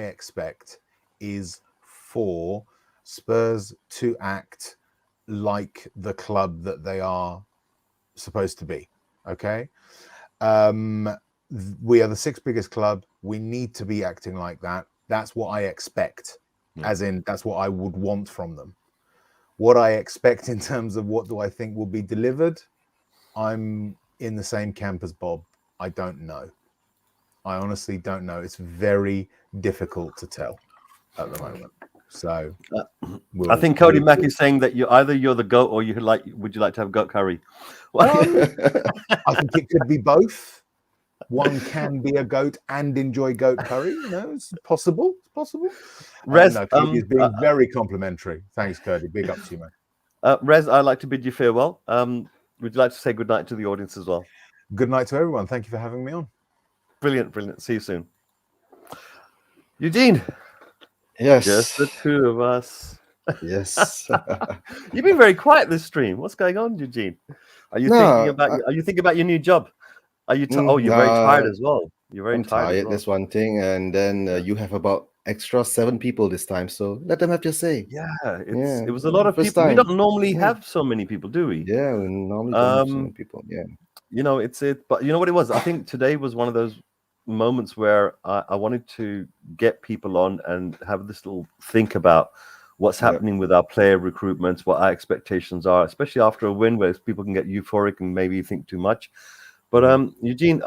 expect is for Spurs to act like the club that they are supposed to be. Okay. We are the sixth biggest club. We need to be acting like that. That's what I expect. As in, that's what I would want from them. What I expect in terms of what do I think will be delivered, I'm in the same camp as Bob. I don't know. I honestly don't know. It's very difficult to tell at the moment. So I think Cody Mack is saying that you're the goat, or would you like to have goat curry? I think it could be both. One can be a goat and enjoy goat curry. It's possible. It's possible. Rez, Cody is being very complimentary. Thanks, Cody. Big up to you, man. Rez, I'd like to bid you farewell. Would you like to say good night to the audience as well? Good night to everyone. Thank you for having me on. Brilliant. See you soon. Eugene. Yes. Just the two of us. Yes. You've been very quiet this stream. What's going on, Eugene? Are you thinking about your new job? Are you? You're very tired as well. You're very tired. Well. That's one thing, and then you have about extra 7 people this time, so let them have their say. Yeah, it was a lot of people. We don't normally have so many people, do we? Yeah, we normally don't have so many people. Yeah, but you know what it was? I think today was one of those moments where I wanted to get people on and have this little think about what's happening with our player recruitments, what our expectations are, especially after a win where people can get euphoric and maybe think too much. But Eugene,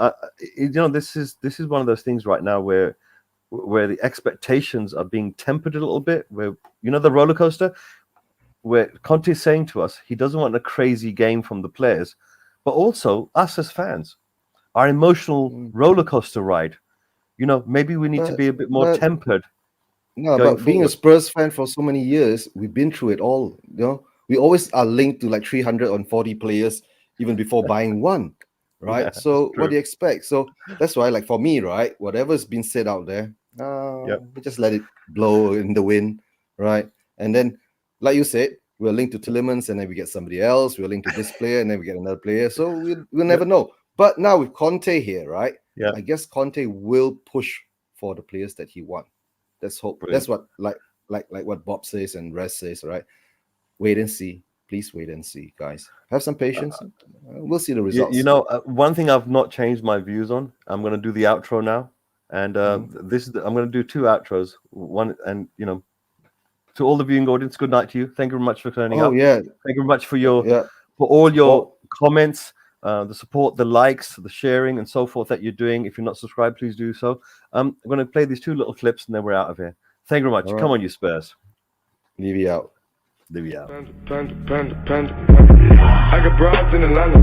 this is one of those things right now where the expectations are being tempered a little bit. Where the roller coaster, where Conte is saying to us he doesn't want a crazy game from the players, but also us as fans, our emotional roller coaster ride. Maybe we need to be a bit more tempered. No, but being a Spurs fan for so many years, we've been through it all. We always are linked to like 340 players even before buying one. Right, yeah, so what do you expect? So that's why, like for me, right, whatever's been said out there, we just let it blow in the wind, right? And then, like you said, we're linked to Tillemans, and then we get somebody else. We're linked to this player, and then we get another player. So we'll never know. But now with Conte here, right? Yeah, I guess Conte will push for the players that he wants. Let's hope. Brilliant. That's what like what Bob says and Rez says, right? Wait and see. Please wait and see, guys. Have some patience. We'll see the results. One thing I've not changed my views on. I'm going to do the outro now, and I'm going to do 2 outros. One, and to all the viewing audience, good night to you. Thank you very much for turning up. Yeah. Thank you very much for all your comments, the support, the likes, the sharing, and so forth that you're doing. If you're not subscribed, please do so. I'm going to play these 2 little clips, and then we're out of here. Thank you very much. Come on, you Spurs. Leave you out. Panda. I got broads in Atlanta.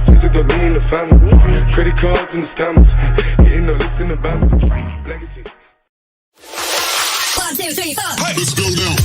Just took me in the family. Credit cards in the scammers. Getting no list in the banner. Legacy. 1, 2, 3, 4. Let's go now.